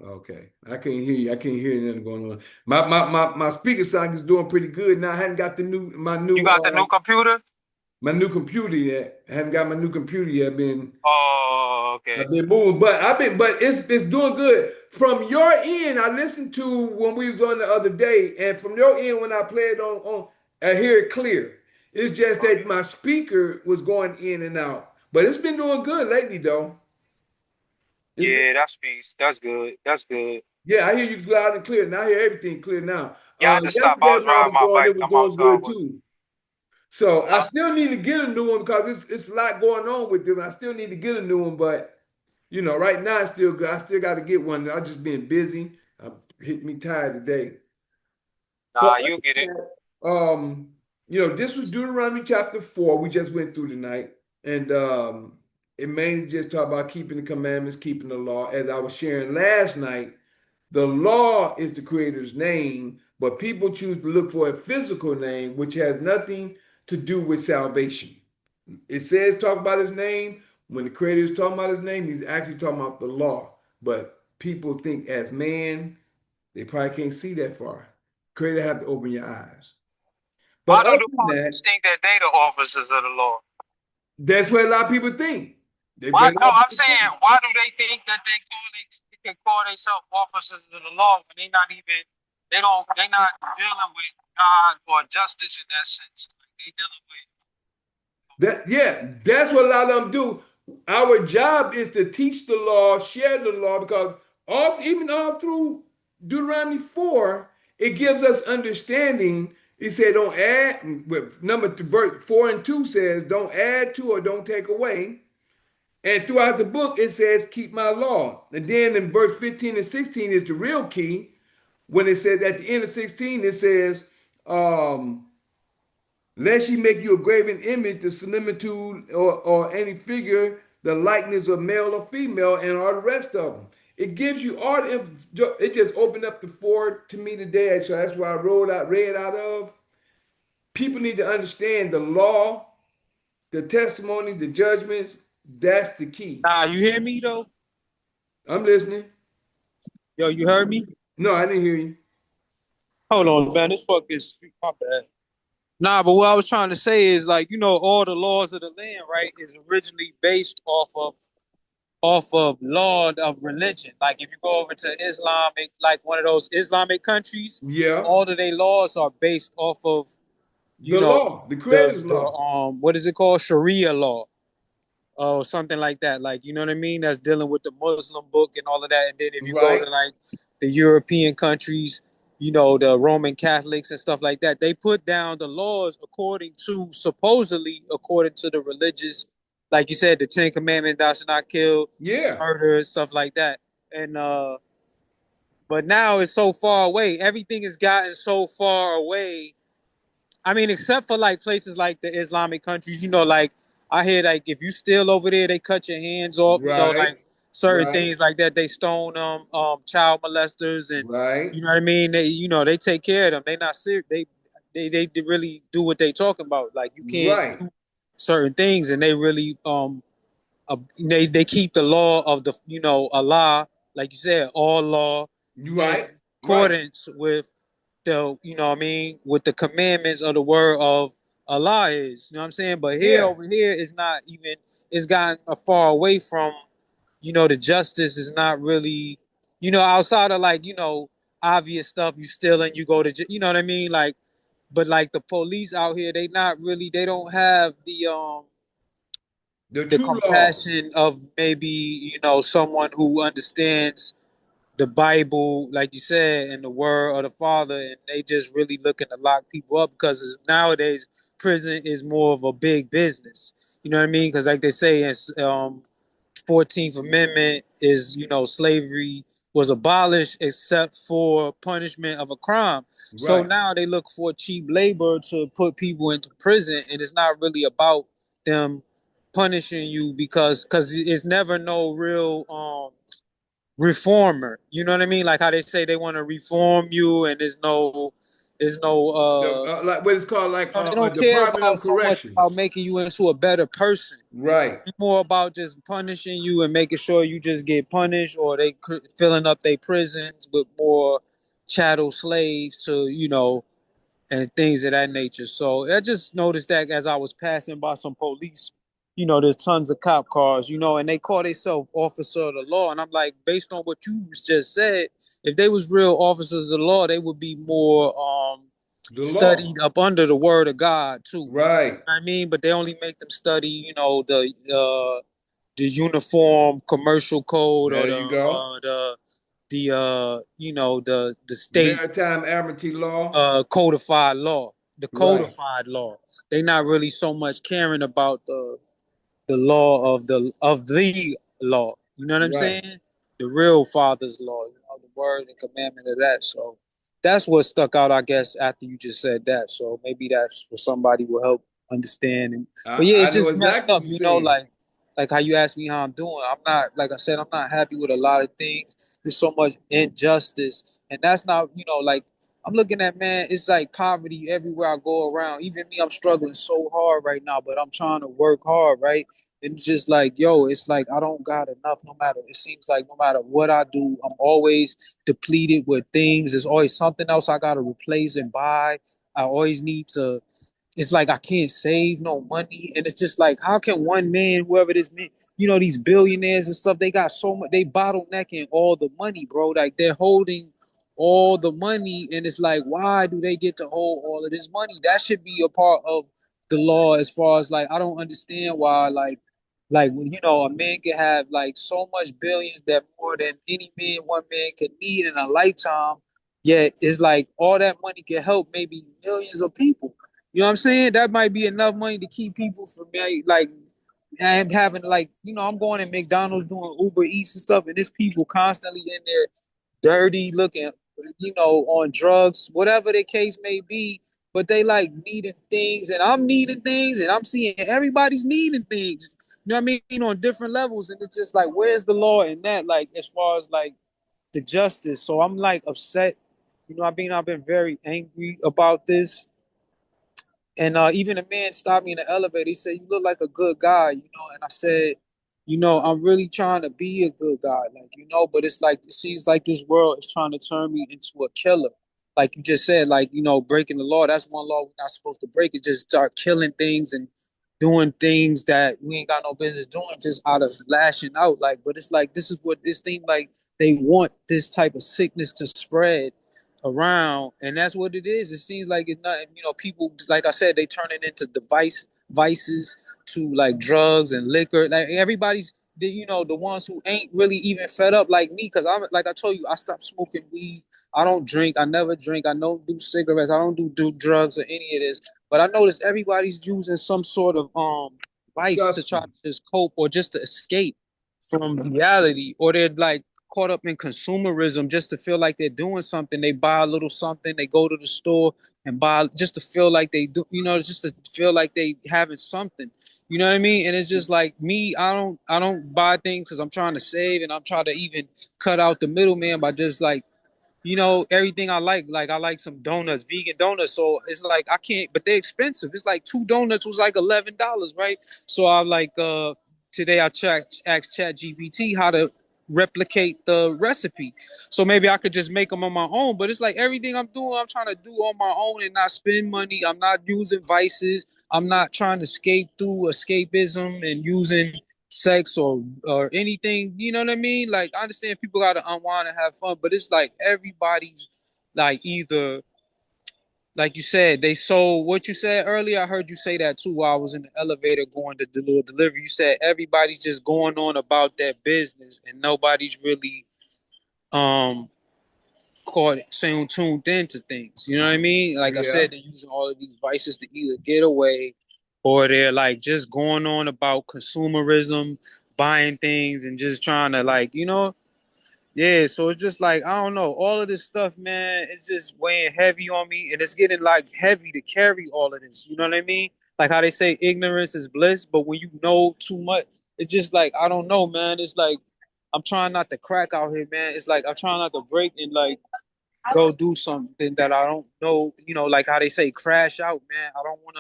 Okay. I can't hear you. I can't hear nothing going on. My speaker sound is doing pretty good now. I hadn't got the new You got the new computer? my new computer yet. I haven't got my new computer yet. Oh, okay. I've been moving, but it's doing good. From your end, I listened to when we was on the other day, and from your end when I played on I hear it clear. It's just that my speaker was going in and out. But it's been doing good lately though. It's been, Yeah, that's peace. That's good. That's good. yeah, I hear you loud and clear. Now I hear everything clear now. Yeah, I just stopped. I Yesterday was when I riding was my on, bike. it was I'm doing outside good with. too. So I Huh? still need to get a new one because it's a lot going on with them. I still need to get a new one, but right now it's still good. I still got to get one. I just been busy. Hit me tired today. But Nah, other you get it. than that, this was Deuteronomy chapter 4. We just went through tonight, and it mainly just talk about keeping the commandments, keeping the law. As I was sharing last night, the law is the Creator's name, but people choose to look for a physical name, which has nothing to do with salvation. It says talk about his name. When the creator is talking about his name, he's actually talking about the law. But people think as man, they probably can't see that far. Creator have to open your eyes. Why But do other the than police that, think that they the officers of the law? that's what a lot of people think. They Why? what a No, lot of I'm people saying, think. why do they think that they can call themselves officers of the law when they not even they not dealing with God or justice in that sense? Like they dealing with. That's what a lot of them do. Our job is to teach the law, share the law, because even all through Deuteronomy 4, it gives us understanding. He said, don't add, number verse 4 and 2 says, don't add to or don't take away. And throughout the book, it says, keep my law. And then in verse 15 and 16 is the real key. When it says at the end of 16, it says, um, lest ye make you a graven image, the similitude or any figure, the likeness of male or female, and all the rest of them. It gives you all the it just opened up the 4 to me today. So that's why I read out of. People need to understand the law, the testimony, the judgments. That's the key. Nah, you hear me though? I'm listening. Yo, you heard me? No, I didn't hear you. Hold on, man. This fuck is my bad. Nah, but what I was trying to say is like, all the laws of the land, right, is originally based off of law of religion. Like if you go over to Islamic, like one of those Islamic countries, Yeah. all of their laws are based off of you The know, law, the Creator's law. what is it called? Sharia law. Or something like that. Like, you know what I mean? That's dealing with the Muslim book and all of that. And then if you go to Right. like the European countries, you know, the Roman Catholics and stuff like that, they put down the laws according to, supposedly according to the religious, like you said, the 10 Commandments, thou shalt not kill, Yeah. murder, stuff like that. And but now it's so far away. Everything has gotten so far away. I mean, except for like places like the Islamic countries, you know, like I hear like if you steal over there, they cut your hands off. You know, Right. like certain Right. things like that, they stone them, child molesters, and Right. you know what I mean. They, you know, they take care of them. They not serious. They really do what they talking about. Like you can't Right. do certain things, and they really they keep the law of the, you know, Allah, like you said, all law You in right. Right. accordance with the, you know what I mean, with the commandments of the word of Allah is, you know what I'm saying? But here, Yeah. over here, it's not even, it's gotten far away from, you know, the justice is not really, you know, outside of like, you know, obvious stuff, you stealing, you go to, you know what I mean? Like, but like the police out here, they not really, they don't have The the true law. compassion of maybe, you know, someone who understands the Bible, like you said, and the word of the Father, and they just really looking to lock people up because nowadays prison is more of a big business. You know what I mean? Because like they say, it's 14th Amendment is, you know, slavery was abolished except for punishment of a crime. So Right. now they look for cheap labor to put people into prison, and it's not really about them punishing you because it's never no real reformer. You know what I mean? Like how they say they want to reform you, and there's no Like what it's called, like you know, they a don't care Department about of so much about Corrections. making you into a better person. Right. It's more about just punishing you and making sure you just get punished, or they filling up their prisons with more chattel slaves to, you know, and things of that nature. So I just noticed that as I was passing by some police, you know, there's tons of cop cars, you know, and they call themselves officer of the law. And I'm like, based on what you just said, if they was real officers of the law, they would be more The law. studied up under the word of God too. You Right. know what I mean? But they only make them study, you know, the uniform commercial code or There you go. the you know, the state Maritime amity law. codified law, the Right. codified law. They're not really so much caring about the law of the law. You know what I'm Right. saying? The real Father's law, you know, the word and commandment of that. So that's what stuck out, I guess, after you just said that. So maybe that's for somebody will help understand. And but yeah, I it's know just messed exactly what up, you're you know, saying. like how you asked me how I'm doing. I'm not, like I said, I'm not happy with a lot of things. There's so much injustice, and that's not, you know, like I'm looking at, man, it's like poverty everywhere I go around. Even me, I'm struggling so hard right now, but I'm trying to work hard, right? And it's just like, yo, it's like I don't got enough no matter. It seems like no matter what I do, I'm always depleted with things. There's always something else I gotta replace and buy. I always need to, it's like I can't save no money. And it's just like, how can one man, whoever this man, you know, these billionaires and stuff, they got so much, they bottlenecking all the money, bro. Like they're holding all the money, and it's like, why do they get to hold all of this money? That should be a part of the law. As far as like, I don't understand why, like you know, a man can have like so much billions that more than any man, one man could need in a lifetime. Yet it's like all that money can help maybe millions of people. You know what I'm saying? That might be enough money to keep people from like and having, like, you know, I'm going to McDonald's doing Uber Eats and stuff, and there's people constantly in there dirty looking, you know, on drugs, whatever the case may be. But they like needing things, and I'm needing things, and I'm seeing everybody's needing things. You know what I mean? On different levels, and it's just like, where's the law in that? Like, as far as like the justice. So I'm like upset. You know, I've been very angry about this, and even a man stopped me in the elevator. He said, "You look like a good guy," you know. And I said, "You know, I'm really trying to be a good guy, like, you know. But it's like it seems like this world is trying to turn me into a killer, like you just said, like, you know, breaking the law. That's one law we're not supposed to break. Is just start killing things and doing things that we ain't got no business doing, just out of lashing out. Like, but it's like this is what it seems like they want this type of sickness to spread." around, and that's what it is. It seems like it's not, people, like I said, they turn it into vices, to like drugs and liquor. Like everybody's the ones who ain't really even fed up like me, because I'm like I told you, I stopped smoking weed. I don't drink. I never drink. I don't do cigarettes. I don't do drugs or any of this. But I notice everybody's using some sort of vice to try to Substance. just cope or just to escape from reality, or they're like caught up in consumerism just to feel like they're doing something. They buy a little something, they go to the store and buy just to feel like they do, just to feel like they having something. You know what I mean? And it's just like me, I don't buy things because I'm trying to save, and I'm trying to even cut out the middleman by just like everything I like I like some donuts, vegan donuts. So it's like I can't, but they're expensive. It's like two donuts was like $11, right? So I like today I asked Chat GPT how to replicate the recipe. So maybe I could just make them on my own. But it's like everything I'm doing, I'm trying to do on my own and not spend money. I'm not using vices. I'm not trying to escape through escapism and using sex or anything. You know what I mean? Like I understand people gotta unwind and have fun, but it's like everybody's like either like you said, they sold what you said earlier. I heard you say that too while I was in the elevator going to deliver. You said everybody's just going on about their business and nobody's really um caught saying tuned into things. You know what I mean? Like I Yeah. said, they're using all of these vices to either get away or they're like just going on about consumerism, buying things and just trying to like, yeah, so it's just like I don't know. All of this stuff, man, it's just weighing heavy on me, and it's getting like heavy to carry all of this. You know what I mean? Like how they say ignorance is bliss, but when you know too much, it's just like I don't know, man. It's like I'm trying not to crack out here, man. It's like I'm trying not to break and like go do something that I don't know. Like how they say crash out, man. I don't want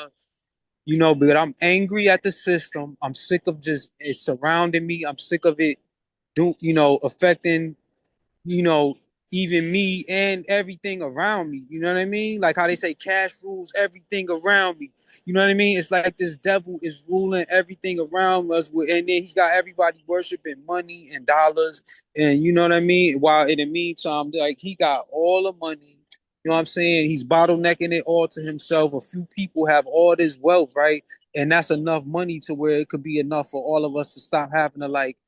to, but I'm angry at the system. I'm sick of just it surrounding me. I'm sick of it, affecting you know, even me and everything around me. You know what I mean? Like how they say cash rules everything around me. You know what I mean? It's like this devil is ruling everything around us, and then he's got everybody worshiping money and dollars, and you know what I mean? While in the meantime, like he got all the money. You know what I'm saying? He's bottlenecking it all to himself. A few people have all this wealth, right? And that's enough money to where it could be enough for all of us to stop having to like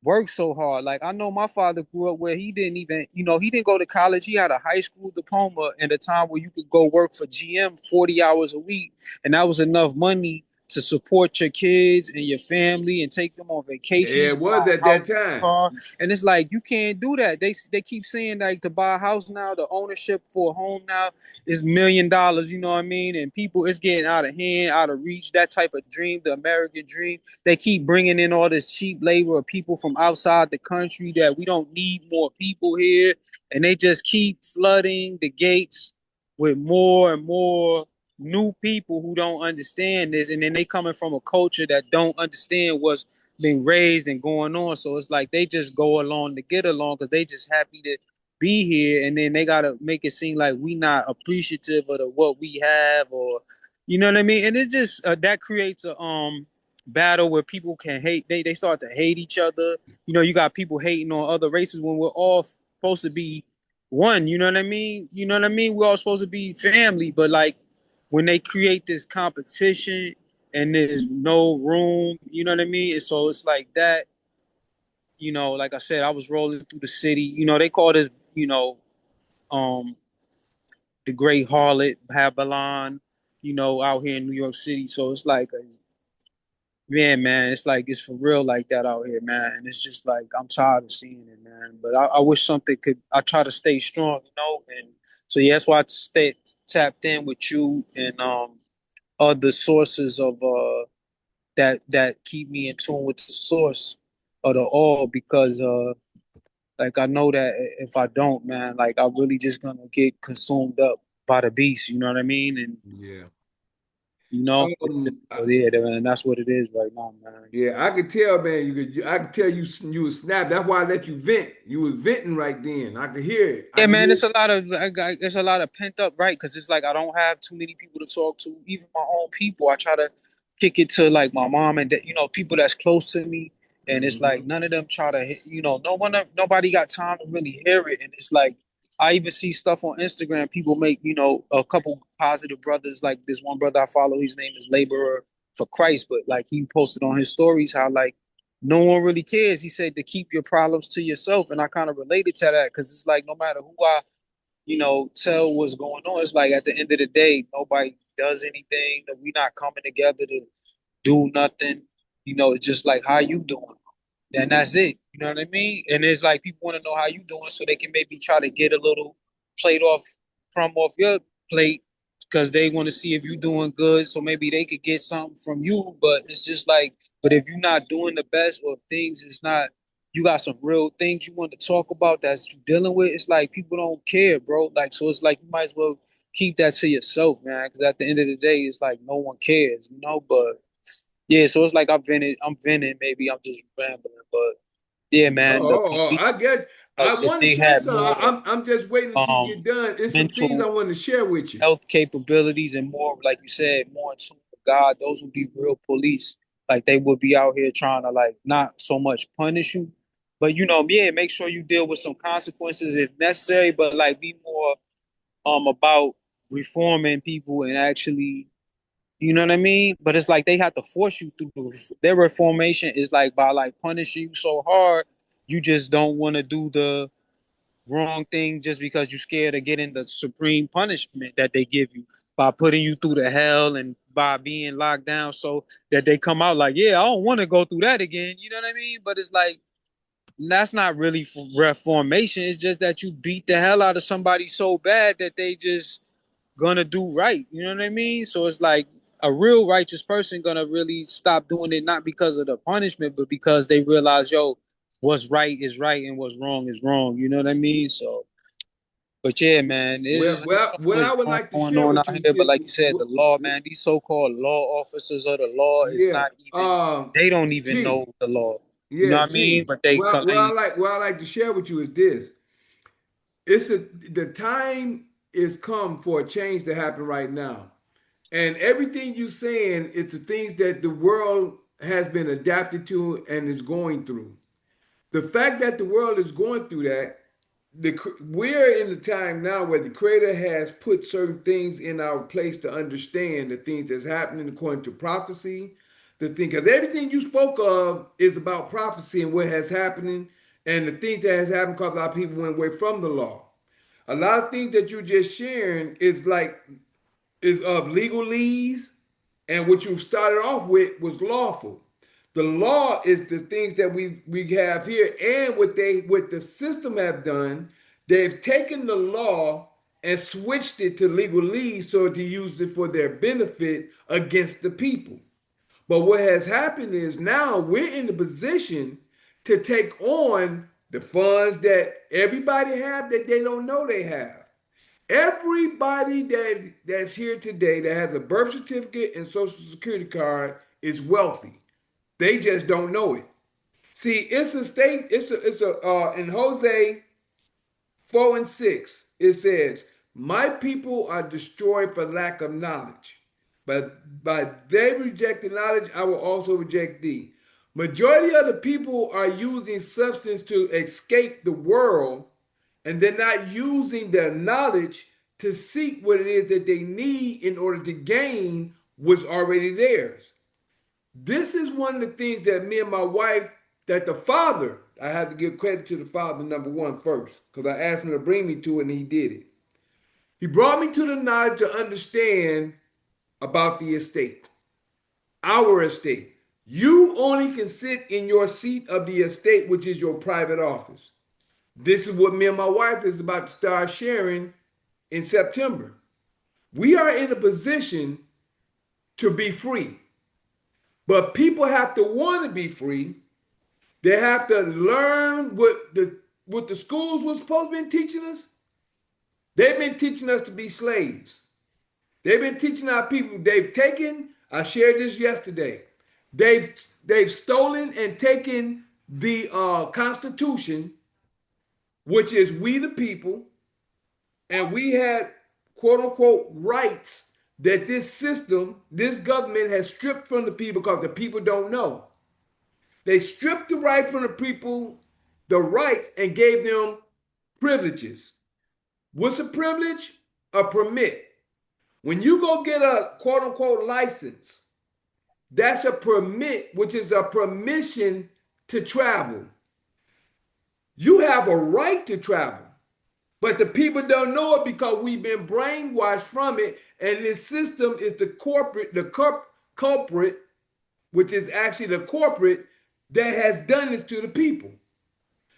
work so hard. Like I know my father grew up where he didn't even, he didn't go to college. He had a high school diploma in a time where you could go work for GM 40 hours a week, and that was enough money to support your kids and your family and take them on Yeah, vacations it and buy was at a house that and a time. car. And it's like you can't do that. They keep saying like to buy a house now, the ownership for a home now is $1 million. You know what I mean? And people, it's getting out of hand, out of reach. That type of dream, the American dream, they keep bringing in all this cheap labor of people from outside the country that we don't need more people here. And they just keep flooding the gates with more and more new people who don't understand this. And then they coming from a culture that don't understand what's been raised and going on. So it's like they just go along to get along because they just happy to be here. And then they got to make it seem like we not appreciative of what we have, or, you know what I mean? And it just, that creates a, battle where people can hate, they start to hate each other. You got people hating on other races when we're all supposed to be one. You know what I mean? We're all supposed to be family, but like when they create this competition and there's no room, you know what I mean? And so it's like that. Like I said, I was rolling through the city. They call this, um the great harlot Babylon, out here in New York City. So it's like yeah, man, it's like it's for real like that out here, man. And it's just like I'm tired of seeing it, man. But I wish something could. I try to stay strong, and so yeah, that's why I stay tapped in with you and other sources of that keep me in tune with the source of the all, because like I know that if I don't, man, like I'm really just gonna get consumed up by the beast. You know what I mean? And Yeah. it's, Um, I, yeah, man, that's what it is right now, man. yeah, I could tell, man. I could tell you was snapped. That's why I let you vent. You was venting right then. I could hear it. I Yeah, could man, hear. it's a lot of pent up, right? Because it's like I don't have too many people to talk to, even my own people. I try to kick it to like my mom and people that's close to me, and it's like Mhm. none of them try to, nobody got time to really hear it, and it's like I even see stuff on Instagram. People make, a couple positive brothers. Like this one brother I follow, his name is Laborer for Christ, but like he posted on his stories how like no one really cares. He said to keep your problems to yourself, and I kind of related to that because it's like no matter who I, tell what's going on, it's like at the end of the day, nobody does anything. We not coming together to do nothing. It's just like how you doing, and that's it. You know what I mean? And it's like people want to know how you doing so they can maybe try to get a little plate off from off your plate because they want to see if you're doing good. So maybe they could get something from you. But it's just like, but if you're not doing the best or if things is not, you got some real things you want to talk about that's you dealing with. It's like people don't care, bro. Like so, it's like you might as well keep that to yourself, man. Because at the end of the day, it's like no one cares. But yeah, so it's like I'm venting. Maybe I'm just rambling, but yeah, man, the police, I get. I like if want to they share had some. more I'm just waiting until you um get done. It's some things I mental want to share with you. health capabilities and more, like you said, more in tune with God, those would be real police. Like they would be out here trying to like not so much punish you, but yeah, make sure you deal with some consequences if necessary, but like be more about reforming people and actually. You know what I mean? But it's like they have to force you through their reformation is like by like punishing you so hard, you just don't want to do the wrong thing just because you're scared of getting the supreme punishment that they give you by putting you through the hell and by being locked down so that they come out like, yeah, I don't want to go through that again. You know what I mean? But it's like that's not really reformation. It's just that you beat the hell out of somebody so bad that they just gonna do right. You know what I mean? So it's like a real righteous person gonna really stop doing it not because of the punishment, but because they realize, yo, what's right is right and what's wrong is wrong. You know what I mean? So, but yeah, man, there's What much I would wrong like to going share on with out you here. But is, like you said, the law, man, these so-called law officers of the law is yeah, not even. They don't even G, know the law. You know yeah, what I mean? G. But they claim. What I like to share with you is this. The time is come for a change to happen right now. And everything you saying, it's the things that the world has been adapted to and is going through. The fact that the world is going through that, we're in the time now where the Creator has put certain things in our place to understand the things that's happening according to prophecy. The thing, because everything you spoke of is about prophecy and what has happening, and the things that has happened because our people went away from the law. A lot of things that you're just sharing is of legalese, and what you started off with was lawful. The law is the things that we have here, and what the system have done, they've taken the law and switched it to legalese so to use it for their benefit against the people. But what has happened is now we're in the position to take on the funds that everybody have that they don't know they have. Everybody that's here today that has a birth certificate and social security card is wealthy. They just don't know it. See, it's a state. It's a in Hosea 4:6. It says, "My people are destroyed for lack of knowledge, but by they rejected knowledge, I will also reject thee." Majority of the people are using substance to escape the world, and they're not using their knowledge to seek what it is that they need in order to gain what's already theirs. This is one of the things that me and my wife, that the father, I have to give credit to the father, number one, first, because I asked him to bring me to it and he did it. He brought me to the knowledge to understand about the estate, our estate. You only can sit in your seat of the estate, which is your private office. This is what me and my wife is about to start sharing in September. We are in a position to be free, but people have to want to be free. They have to learn what the schools were supposed to be teaching us. They've been teaching us to be slaves. They've been teaching our people. They've taken. I shared this yesterday. They've stolen and taken the Constitution, which is we the people, and we had quote unquote rights that this system, this government has stripped from the people because the people don't know. They stripped the right from the people, the rights, and gave them privileges. What's a privilege? A permit. When you go get a quote unquote license, that's a permit, which is a permission to travel. You have a right to travel, but the people don't know it because we've been brainwashed from it. And this system is culprit, which is actually the corporate that has done this to the people.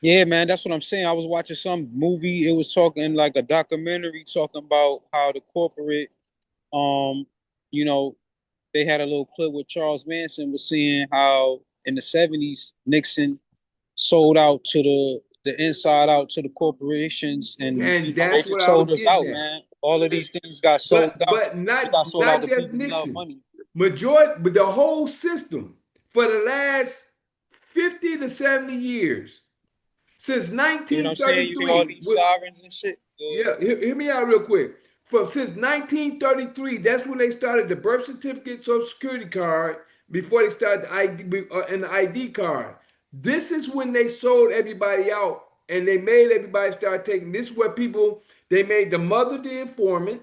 Yeah, man, that's what I'm saying. I was watching some movie. It was talking like a documentary talking about how the corporate, um, you know, they had a little clip with Charles Manson was seeing how in the 70s Nixon sold out to the inside out to the corporations, and And they that's what just I sold was us getting out, at. man. All of these things got sold But out. but They got sold out not to just people who love Nixon. money. Majority, but the whole system for the last 50 to 70 years, since You know what I'm saying? You hear all 1933, these sirens and shit. Yeah. yeah, hear me out real quick. Since 1933, that's when they started the birth certificate, social security card, before they started the ID and the ID card. This is when they sold everybody out and they made everybody start taking. This is where people they made the mother the informant.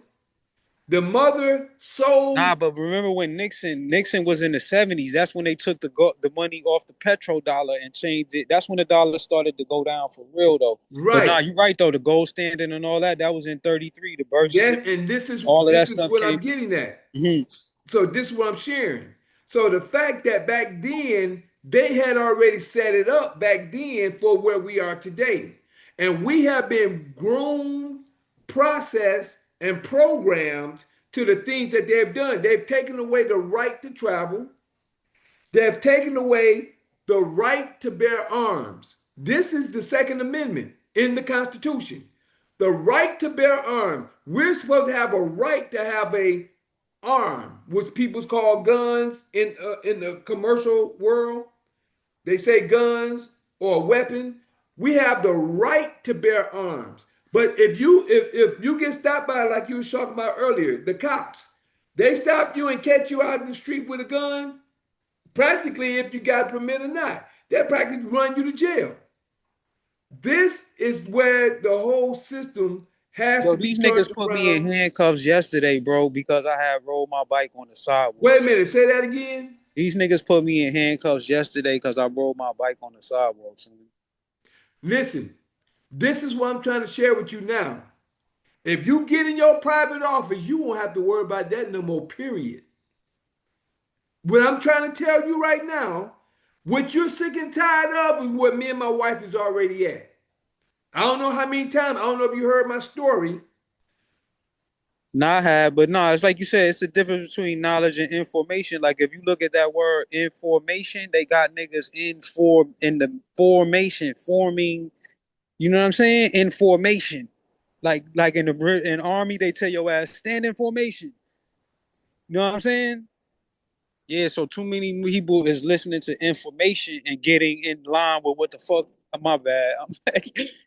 The mother Nah, sold. but remember when Nixon was in the 70s, that's when they took the money off the petrodollar and changed it. That's when the dollar started to go down for real though. But nah, Right. you're right though. The gold standing and all that, that was in 33. The birth That certificate, and all of that this is stuff what came. I'm getting at. Mhm. So this is what I'm sharing. So the fact that back then they had already set it up back then for where we are today. And we have been groomed, processed, and programmed to the things that they've done. They've taken away the right to travel. They've taken away the right to bear arms. This is the Second Amendment in the Constitution. The right to bear arms. We're supposed to have a right to have a arm, which people call guns in the commercial world. They say guns or a weapon. We have the right to bear arms. But if you get stopped by, like you were talking about earlier, the cops, they stop you and catch you out in the street with a gun, practically if you got a permit or not, they'll practically run you to jail. This is where the whole system has Yo, to be these turned niggas put me in around. handcuffs yesterday, bro, because I had rolled my bike on the sidewalk. Wait a minute, say that again. These niggas put me in handcuffs yesterday because I rode my bike on the sidewalk. Son. Listen, this is what I'm trying to share with you now. If you get in your private office, you won't have to worry about that no more, period. What I'm trying to tell you right now, what you're sick and tired of is what me and my wife is already at. I don't know how many times, I don't know if you heard my story. Nah, I had, but nah, it's like you said, it's the difference between knowledge and information. Like if you look at that word information, they got niggas in the formation, forming, you know what I'm saying? Information. Like in in army, they tell your ass stand in formation. You know what I'm saying? Yeah, so too many people is listening to information and getting in line with what the fuck. My bad.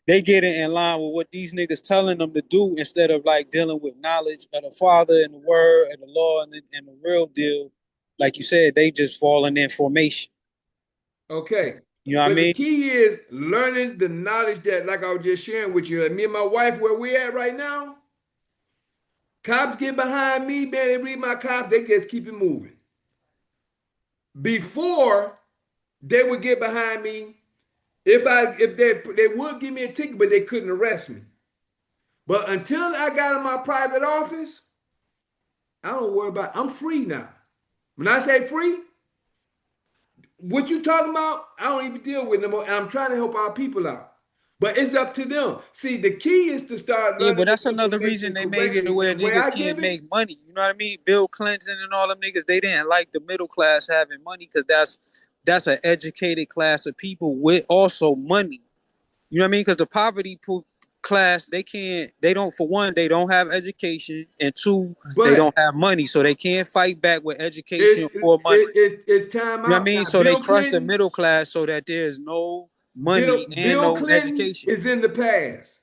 They getting in line with what these niggas telling them to do instead of like dealing with knowledge of the Father and the Word and the law and the real deal. Like you said, they just fall in information. Okay. You know what I But the mean? key is learning the knowledge that, like I was just sharing with you, and me and my wife, where we at right now, cops get behind me, man, they read my cops, they just keep it moving. Before they would get behind me, if they would give me a ticket, but they couldn't arrest me. But until I got in my private office, I don't worry about I'm free now. When I say free, what you talking about, I don't even deal with no more. And I'm trying to help our people out. But it's up to them. See, the key is to start Yeah, learning but that's this another reason information they made it correctly. where And where niggas I can't give it, make money. You know what I mean? Bill Clinton and all them niggas, they didn't like the middle class having money because that's an educated class of people with also money. You know what I mean? Because the class, they don't, for one, they don't have education, and two, they but don't have money, so they can't fight back with education it's or money. it's time You know what I out mean? now. So they crush the middle class so that there's no money and Bill no Clinton education. is in the past.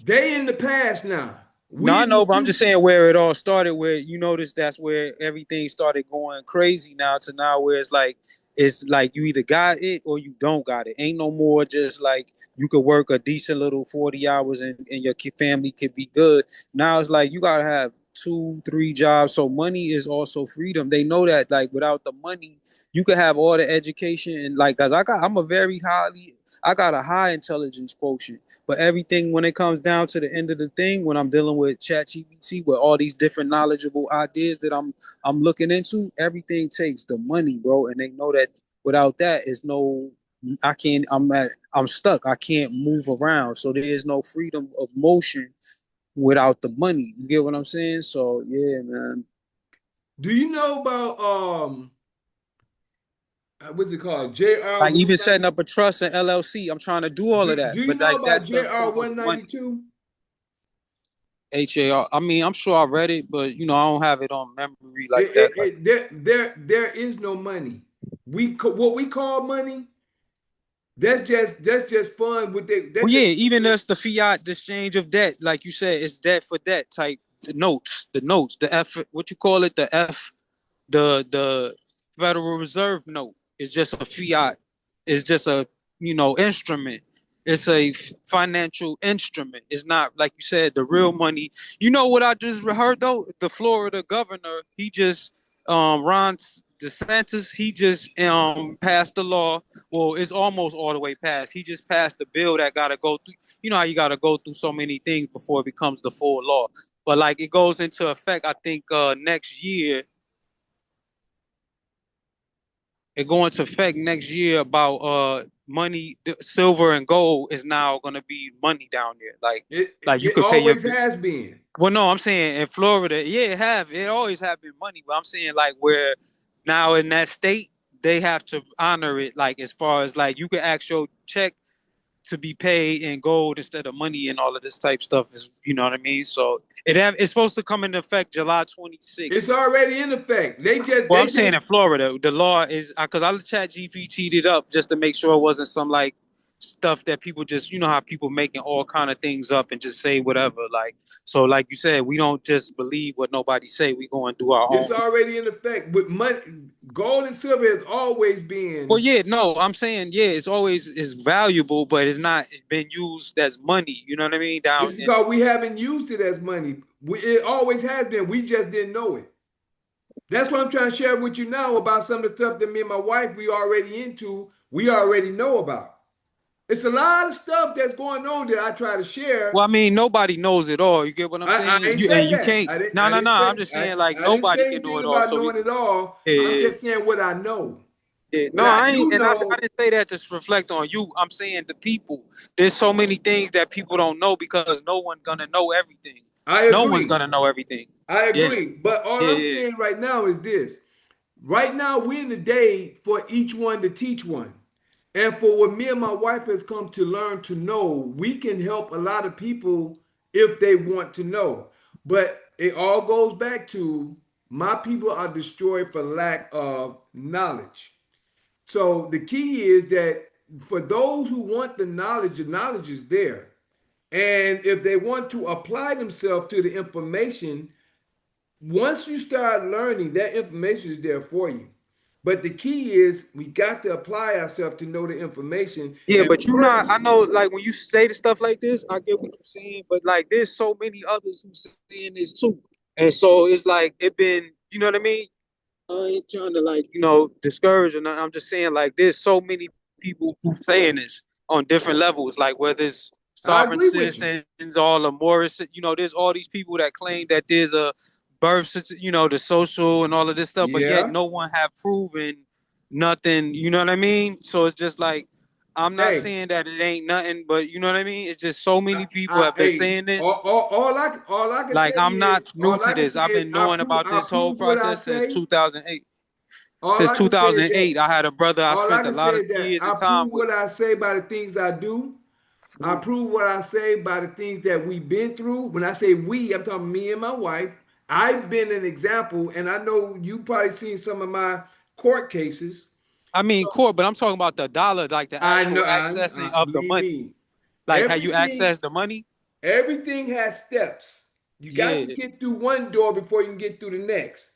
They in the past now. No, We I in the know, but I'm just future. saying where it all started. Where you notice that's where everything started going crazy now to now, where it's like it's like you either got it or you don't got it. Ain't no more just like you could work a decent little 40 hours and your family could be good. Now it's like you gotta have 2, 3 jobs. So money is also freedom. They know that like without the money, you could have all the education and like cause I got a high intelligence quotient. But everything when it comes down to the end of the thing, when I'm dealing with ChatGPT with all these different knowledgeable ideas that I'm looking into, everything takes the money, bro. And they know that without that is no I can't I'm stuck. I can't move around. So there is no freedom of motion without the money. You get what I'm saying? So yeah, man. Do you know about what's it called? JR Like even 190. setting up a trust and LLC, I'm trying to do all of Do that. you But know like that about stuff JR costs money. 192? HAR. I mean, I'm sure I read it, but I don't have it on memory like It, that. it, Like, it, there is no money. What we call money, that's just fun with it. well, yeah, even as the fiat the exchange of debt, like you said, it's debt for debt type. The F, what you call it, the F, the Federal Reserve note is just a fiat. It's just a instrument. It's a financial instrument. It's not like you said the real money. You know what I just heard though? The Florida governor, he just Ron DeSantis, he just passed the law. Well, it's almost all the way passed. He just passed the bill that got to go through. You know how you got to go through so many things before it becomes the full law. But like it goes into effect, I think next year it go into effect next year about money, silver and gold is now gonna be money down there. Like you it could pay your always has been. well, no, I'm saying in Florida, yeah, it always have been money, but I'm saying like where now in that state they have to honor it, like as far as like you can ask your check to be paid in gold instead of money and all of this type stuff is what I mean. So it's supposed to come into effect July It's 26th. already in effect. They just Well, they I'm just saying in Florida, the law is because I chat GPT'd it up just to make sure it wasn't some like stuff that people just how people making all kind of things up and just say whatever. Like so, like you said, we don't just believe what nobody say. We go and do our it's own. already in effect. With money, gold and silver has always Well, been. yeah, no, I'm saying yeah, it's always is valuable, but it's not been used as money. You know what I mean? Down It's in because we haven't used it as money. It always has been. We just didn't know it. That's what I'm trying to share with you now about some of the stuff that me and my wife we already into. We already know about. It's a lot of stuff that's going on that I try to well, share. I mean, nobody knows it all. You get what I'm I saying? ain't And say you that. can't. No, no, no. I'm just saying like I didn't nobody say can know anything it all. about So knowing it all. I'm yeah. just saying what I know. Yeah, no, What I I ain't, do and I know, didn't say that to reflect on you. I'm saying the people. There's so many things that people don't know because no one's gonna know everything. I No one's agree. gonna know everything. I Yeah, agree. But all yeah, I'm yeah. saying right now is this. Right now, we're in the day for each one to teach one. And for what me and my wife has come to learn to know, we can help a lot of people if they want to know. But it all goes back to my people are destroyed for lack of knowledge. So the key is that for those who want the knowledge is there. And if they want to apply themselves to the information, once you start learning, that information is there for you. But the key is we got to apply ourselves to know the information. Yeah, And but you not. first, I know, like when you say the stuff like this, I get what you're saying. But like, there's so many others who saying this too, and so it's like it been. You know what I mean? I ain't trying to like discourage, and I'm just saying like there's so many people who saying this on different levels, like whether it's I sovereign agree with you. citizens, all the Morris, there's all these people that claim that there's a the social and all of this stuff, but yet Yeah. no one have proven nothing. You know what I mean? So it's just like I'm not Hey, saying that it ain't nothing, but you know what I mean? It's just so many people have been hey, saying this. all I can say Like I'm is not new to this. I've been knowing about I this whole prove what I process since say. 2008. All Since I can say is that 2008, I had a brother I all I spent a can lot say of is that years I of time prove with. what I say by the things I do. I prove what I say by the things that we've been through. When I say we, I'm talking me and my wife. I've been an example, and I know you probably seen some of my court cases. I mean, court, but I'm talking about the dollar, like the I actual know, accessing of the believe money. me, Like how you everything access the money. everything has steps. You got to Yeah. get through one door before you can get through the next.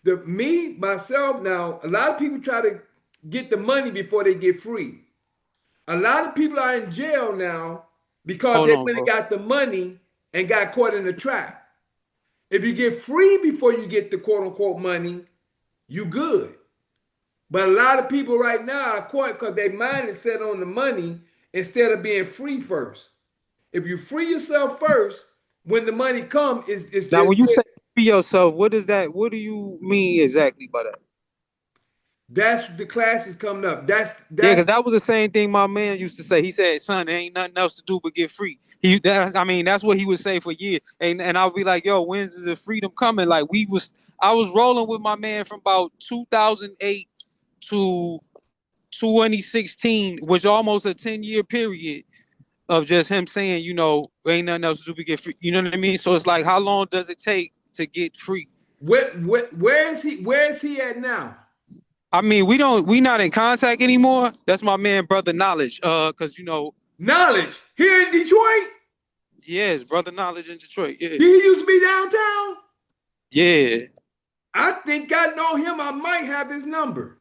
The me myself now, a lot of people try to get the money before they get free. A lot of people are in jail now because Hold they on, went and bro. got the money and got caught in the trap. If you get free before you get the quote unquote money, you good. But a lot of people right now are caught because their mind is set on the money instead of being free first. If you free yourself first, when the money comes, it's Now, just when you say free yourself, what is that? What do you mean exactly by that? that's the classes coming up. That's Yeah, because that's that was the same thing my man used to say. He said, "Son, there ain't nothing else to do but get free." I mean, that's what he would say for years. And I'll be like, "Yo, when's is the freedom coming?" Like I was rolling with my man from about 2008 to 2016, which almost a 10-year period of just him saying, ain't nothing else to do but get free. You know what I mean? So it's like, how long does it take to get free? where is he at now? I mean, we not in contact anymore. That's my man, brother Knowledge. Cause Knowledge here in Detroit. yes, brother Knowledge in Detroit. Yeah, Did he used to be downtown? yeah, I think I know him. I might have his number.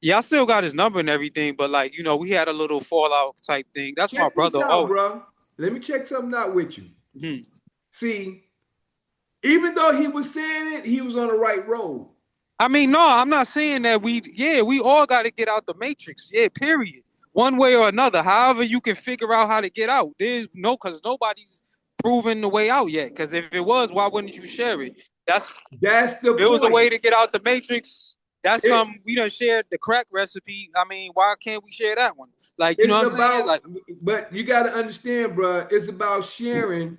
yeah. I still got his number and everything, but like, we had a little fallout type thing. That's my Check this brother. out, Oh, bro. Let me check something out with you. mhm. See, even though he was saying it, he was on the right road. I mean, no, I'm not saying that we all got to get out the matrix. Yeah, period. One way or another. However, you can figure out how to get out. Because nobody's proven the way out yet. Because if it was, why wouldn't you share it? If That's the it was a way point. to get out the matrix. That's It, something we done shared the crack recipe. I mean, why can't we share that one? Like, you know it's what I'm saying? about, Like, but you got to understand, bro. It's about sharing,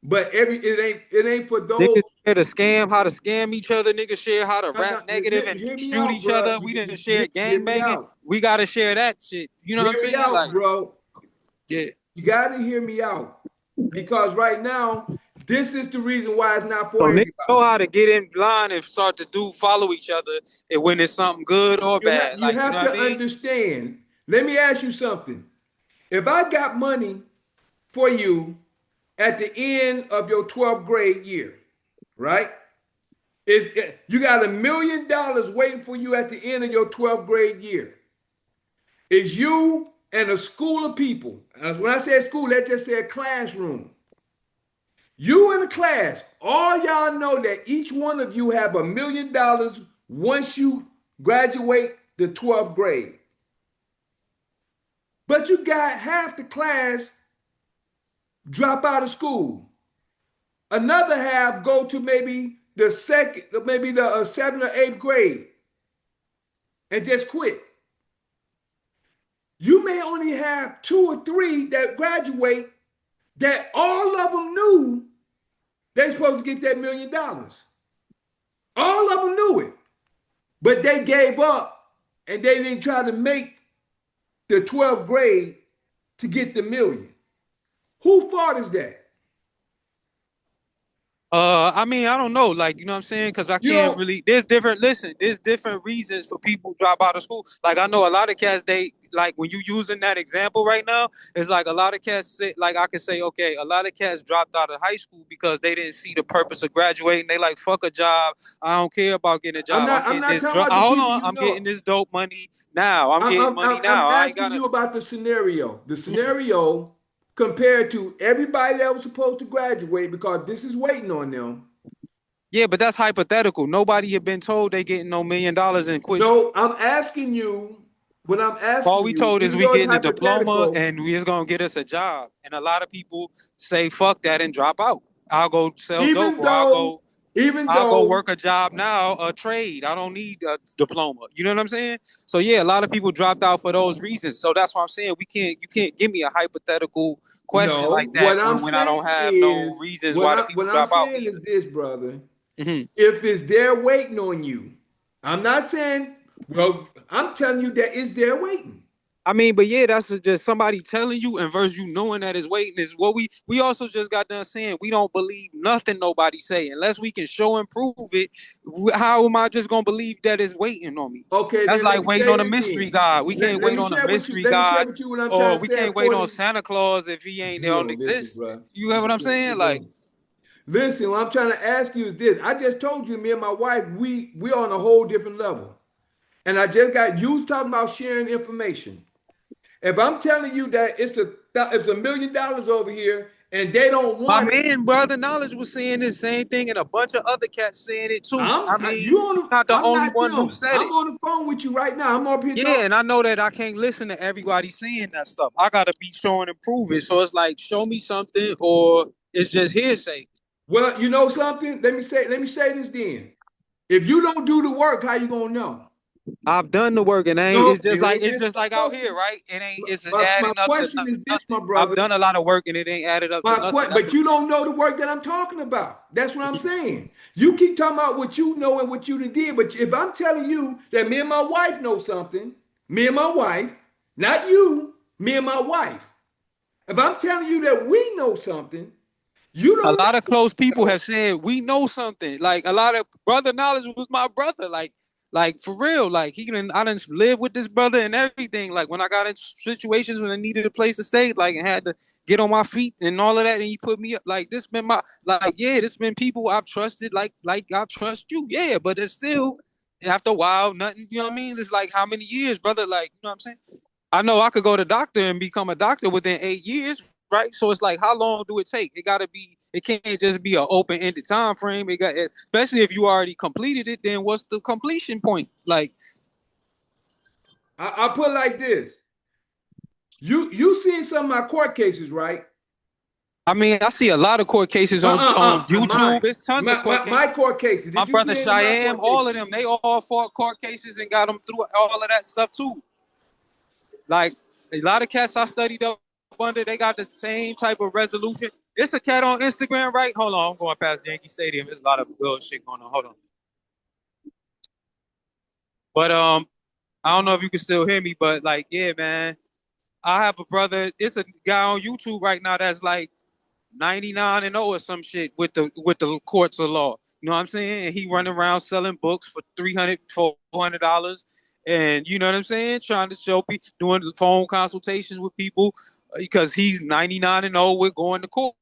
but it ain't for those. niggas share the scam, how to scam each other. Niggas share how to No, rap no, negative and hear me shoot out, each bro. other. We didn't share Hear gang me banging. out. We gotta share that shit. You know what I'm Hear me saying? out, Like, bro. yeah. You got to hear me out because right now, this is the reason why it's not So for niggas know everybody. how to get in line and start to follow each other, and when it's something good or You have bad. you Like, you know have what I to mean? understand. Let me ask you something. If I got money for you at the end of your 12th grade year, right? You got $1 million waiting for you at the end of your 12th grade year. Is you and a school of people. And when I say school, let's just say a classroom. You in the class, all y'all know that each one of you have $1 million once you graduate the 12th grade. But you got half the class drop out of school. Another half go to maybe the second, maybe the seventh or eighth grade and just quit. You may only have two or three that graduate that all of them knew they're supposed to get that $1 million. All of them knew it, but they gave up and they didn't try to make the 12th grade to get the million. Who fault is that? I mean, I don't know, like, you know what I'm saying? Because I You can't know, really. There's different reasons for people to drop out of school. Like, I know a lot of cats, they like when you using that example right now. It's like a lot of cats say, like, I can say, okay, a lot of cats dropped out of high school because they didn't see the purpose of graduating. They like, fuck a job. I don't care about getting a I'm job. I'm not. I'm getting not this. talking about the Hold people on, you I'm getting know. this dope money now. I'm I'm, getting I'm, money I'm, I'm now. I ain't asking gotta. you about the scenario. The scenario compared to everybody that was supposed to graduate because this is waiting on them. Yeah, but that's hypothetical. Nobody had been told they getting no $1 million and quit school. No, I'm asking you. When I'm All asking we you, told is even we though it's getting a diploma hypothetical, and we just gonna get us a job. And a lot of people say fuck that and drop out. I'll go sell dope even or I'll though, go even I'll go though, work a job now, a trade. I don't need a diploma. You know what I'm saying? So yeah, a lot of people dropped out for those reasons. So that's why I'm saying you can't give me a hypothetical question no. like that What I'm when I saying don't have no is, reasons what why the I people what I'm drop out saying is either. this, brother. Hmm. If it's there waiting on you, I'm not saying. Well, I'm telling you that it's there waiting. I mean, but yeah, that's just somebody telling you and versus you knowing that it's waiting is what we also just got done saying. We don't believe nothing nobody say unless we can show and prove it. How am I just gonna believe that it's waiting on me? Okay, That's then let like me waiting say on a this mystery then. God. We Let, can't let wait me on a share with you. mystery Let me share God, with you what I'm trying or to we say can't wait on according. Santa Claus if he ain't You don't don't listen, exist. bro. You get what I'm saying? Like, Listen, what I'm trying to ask you is this. I just told you, me and my wife, we on a whole different level. and I just got you talking about sharing information. If I'm telling you that it's $1 million over here and they don't My want it, man, brother, knowledge was saying the same thing, and a bunch of other cats saying it too. I mean, you're not the I'm only not one who them. said I'm it. on the phone with you right now. I'm up here Yeah, talking. and I know that I can't listen to everybody saying that stuff. I gotta be showing and proving. So it's like, show me something, or it's just hearsay. Well, you know something? Let me say this then. If you don't do the work, how you gonna know? I've done the work, and No, you ain't it's answering just my like out here, question. right? It ain't. It's My adding up to question is this, my nothing. I've brother. done a lot of work, and it ain't added up to nothing. That's But what you I'm saying. don't know the work that I'm talking about. That's what I'm saying. You keep talking about what you know and what you did, but if I'm telling you that me and my wife know something, me and my wife, not you, me and my wife. If I'm telling you that we know something, you A don't lot of close people know. have said we know something. Like a lot of brother knowledge was my brother. Like for real. Like I didn't live with this brother and everything. Like when I got in situations when I needed a place to stay, like and had to get on my feet and all of that, and he put me up. Like this been my this been people I've trusted. Like I trust you. Yeah, but it's still after a while, nothing. You know what I mean? It's like how many years, brother? Like you know what I'm saying? I know I could go to doctor and become a doctor within 8 years, right? So it's like, how long do it take? It got to be. It can't just be an open-ended time frame. Especially if you already completed it. Then what's the completion point? Like, I put it like this. You seen some of my court cases, right? I mean, I see a lot of court cases on Mine. YouTube. It's tons of court My cases. court cases. My Did you brother see any of my Cheyenne, court all cases? of them, they all fought court cases and got them through all of that stuff too. Like a lot of cats I studied up under, they got the same type of resolution. It's a cat on Instagram, right? Hold on, I'm going past Yankee Stadium. There's a lot of bullshit going on. Hold on. But I don't know if you can still hear me, but like, yeah, man. I have a brother. It's a guy on YouTube right now that's like 99 and 0 or some shit with the courts of law. You know what I'm saying? And he running around selling books for $300, $400, and you know what I'm saying? Trying to show people, doing the phone consultations with people because he's 99 and 0 with going to court,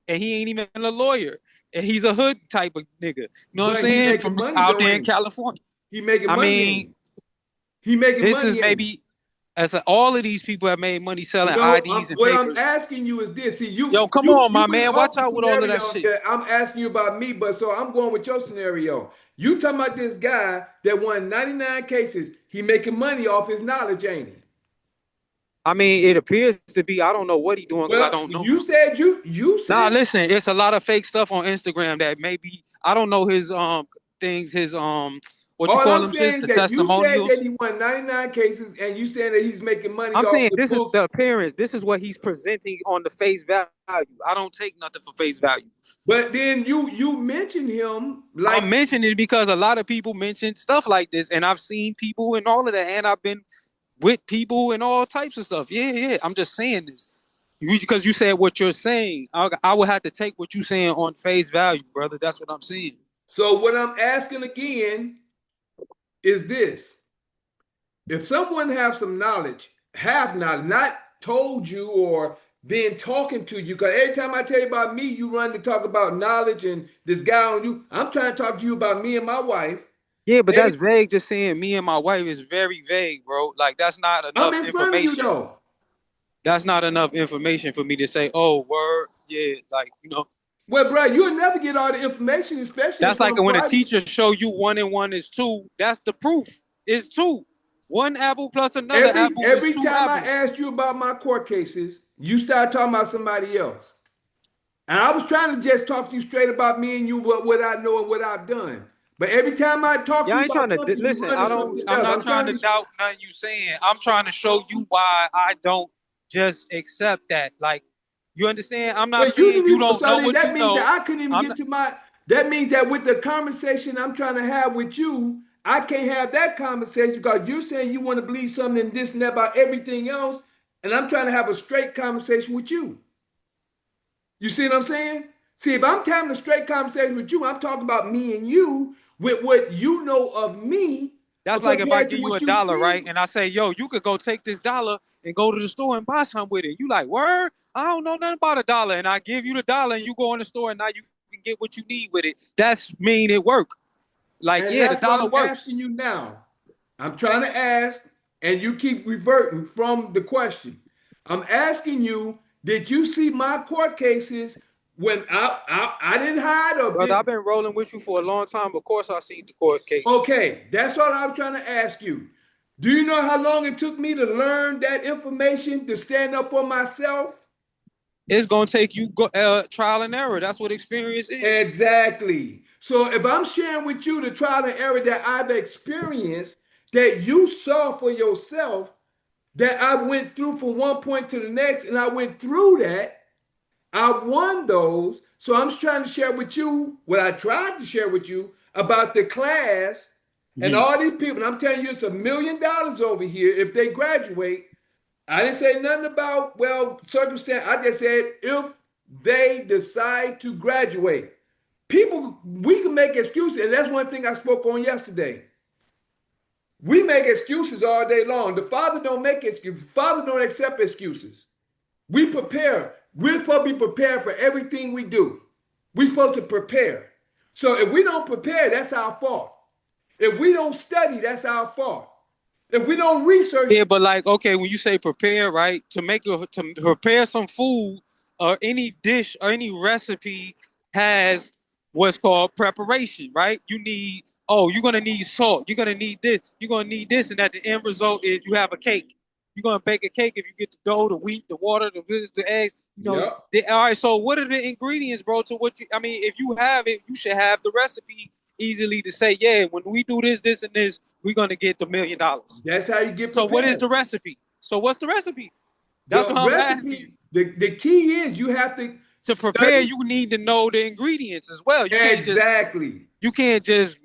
and he ain't even a lawyer, and he's a hood type of nigga. You know what I'm But he saying? making From money out though, there in ain't California. he? He making I money, ain't mean, he? He making this is money, ain't he? maybe all of these people have made money selling No, IDs and what I'm papers. asking you is this. See, Yo, come on, you my went man. off Watch the out with all of that scenario shit. that I'm asking you about me, but so I'm going with your scenario. You talking about this guy that won 99 cases. He making money off his knowledge, ain't he? I mean, it appears to be. I don't know what he doing because I Well, don't know you him. said you Nah, said listen, it's a lot of fake stuff on Instagram that maybe I don't know his things, his what you all call I'm them shits, saying the is that you said that testimonials. he won 99 cases, and you saying that he's making money I'm off saying the this is books. the appearance. This is what he's presenting on the face value. I don't take nothing for face value. But then you mentioned him I'm like, mentioning it because a lot of people mention stuff like this, and I've seen people and all of that, and I've been with people and all types of stuff. Yeah, yeah. I'm just saying this because you said what you're saying. I would have to take what you're saying on face value, brother. That's what I'm saying. so what I'm asking again is this. If someone have some knowledge, have not told you or been talking to you, because every time I tell you about me, you run to talk about knowledge and this guy on you. I'm trying to talk to you about me and my wife. Yeah, but And that's vague. Just saying me and my wife is very vague, bro. Like that's not I'm enough in front of you information. though. That's not enough information for me to say, oh, word, yeah, like Well, bro, you'll never get all the information, especially if That's like some when a private. teacher show you 1 and 1 is 2. That's the proof. It's 2. One apple plus another apple is Every two time I apples. asked you about my court cases, you start talking about somebody else. And I was trying to just talk to you straight about me and you, what I know and what I've done. But every time I talk to Yeah, I you ain't about trying to something, you listen. run to something I'm else. not I'm trying trying to to. doubt nothing you saying. I'm trying to show you why I don't just accept that. Like, you understand? I'm not Well, you saying didn't you even. don't So know then what that you means that know. I couldn't even I'm get not, to my. That means that with the conversation I'm trying to have with you, I can't have that conversation because you're saying you want to believe something in this and that about everything else, and I'm trying to have a straight conversation with you. You see what I'm saying? See, if I'm having a straight conversation with you, I'm talking about me and you with what you know of me that's like if I compared to give you what a you dollar, see. right? And I say, yo, you could go take this dollar and go to the store and buy something with it. You like, word? I don't know nothing about a dollar. And I give you the dollar and you go in the store and now you can get what you need with it. That's mean it work. Like, And yeah, the that's what dollar I'm works. asking you now. I'm trying to ask, and you keep reverting from the question. I'm asking you, did you see my court cases when I didn't hide or Brother, I've did? been rolling with you for a long time. Of course, I see the court cases. Okay, that's all I was trying to ask you. Do you know how long it took me to learn that information to stand up for myself? It's gonna take you trial and error. That's what experience is. Exactly. So if I'm sharing with you the trial and error that I've experienced, that you saw for yourself, that I went through from one point to the next, and I went through that, I won those. So I'm trying to share with you what I tried to share with you about the class and Mhm. all these people. And I'm telling you, it's $1 million over here if they graduate. I didn't say nothing about, well, circumstance. I just said if they decide to graduate. People, we can make excuses, and that's one thing I spoke on yesterday. We make excuses all day long. The Father don't make excuses. The Father don't accept excuses. We prepare. We're supposed to be prepared for everything we do. We're supposed to prepare. So if we don't prepare, that's our fault. If we don't study, that's our fault. If we don't research, Yeah, but like, okay, when you say prepare, right, to prepare some food or any dish or any recipe has what's called preparation, right? You need, oh, you're gonna need salt, you're gonna need this, you're gonna need this, and at the end result is you have a cake. You're gonna bake a cake if you get the dough, the wheat, the water, the eggs. yep, All right. So what are the ingredients, bro? To what you? I mean, if you have it, you should have the recipe easily to say, yeah, when we do this, this, and this, we're gonna get the $1 million. that's how you get So what is prepared. the recipe? So what's the recipe? That's The what I'm asking you. recipe, the key is you have to To prepare, study you need to know the ingredients as well. exactly. You can't just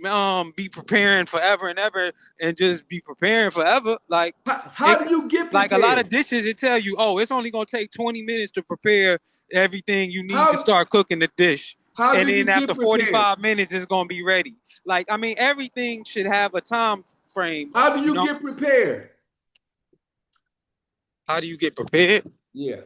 be preparing forever and ever and just be preparing forever. How It do you get like a lot of prepared? dishes, it tell you, oh, it's only gonna take 20 minutes to prepare everything you need to How start cooking the dish. how And do you then get after prepared? 45 minutes, it's gonna be ready. Like, I mean, everything should have a time frame, How do you you know. get prepared? How do you get prepared? Yeah,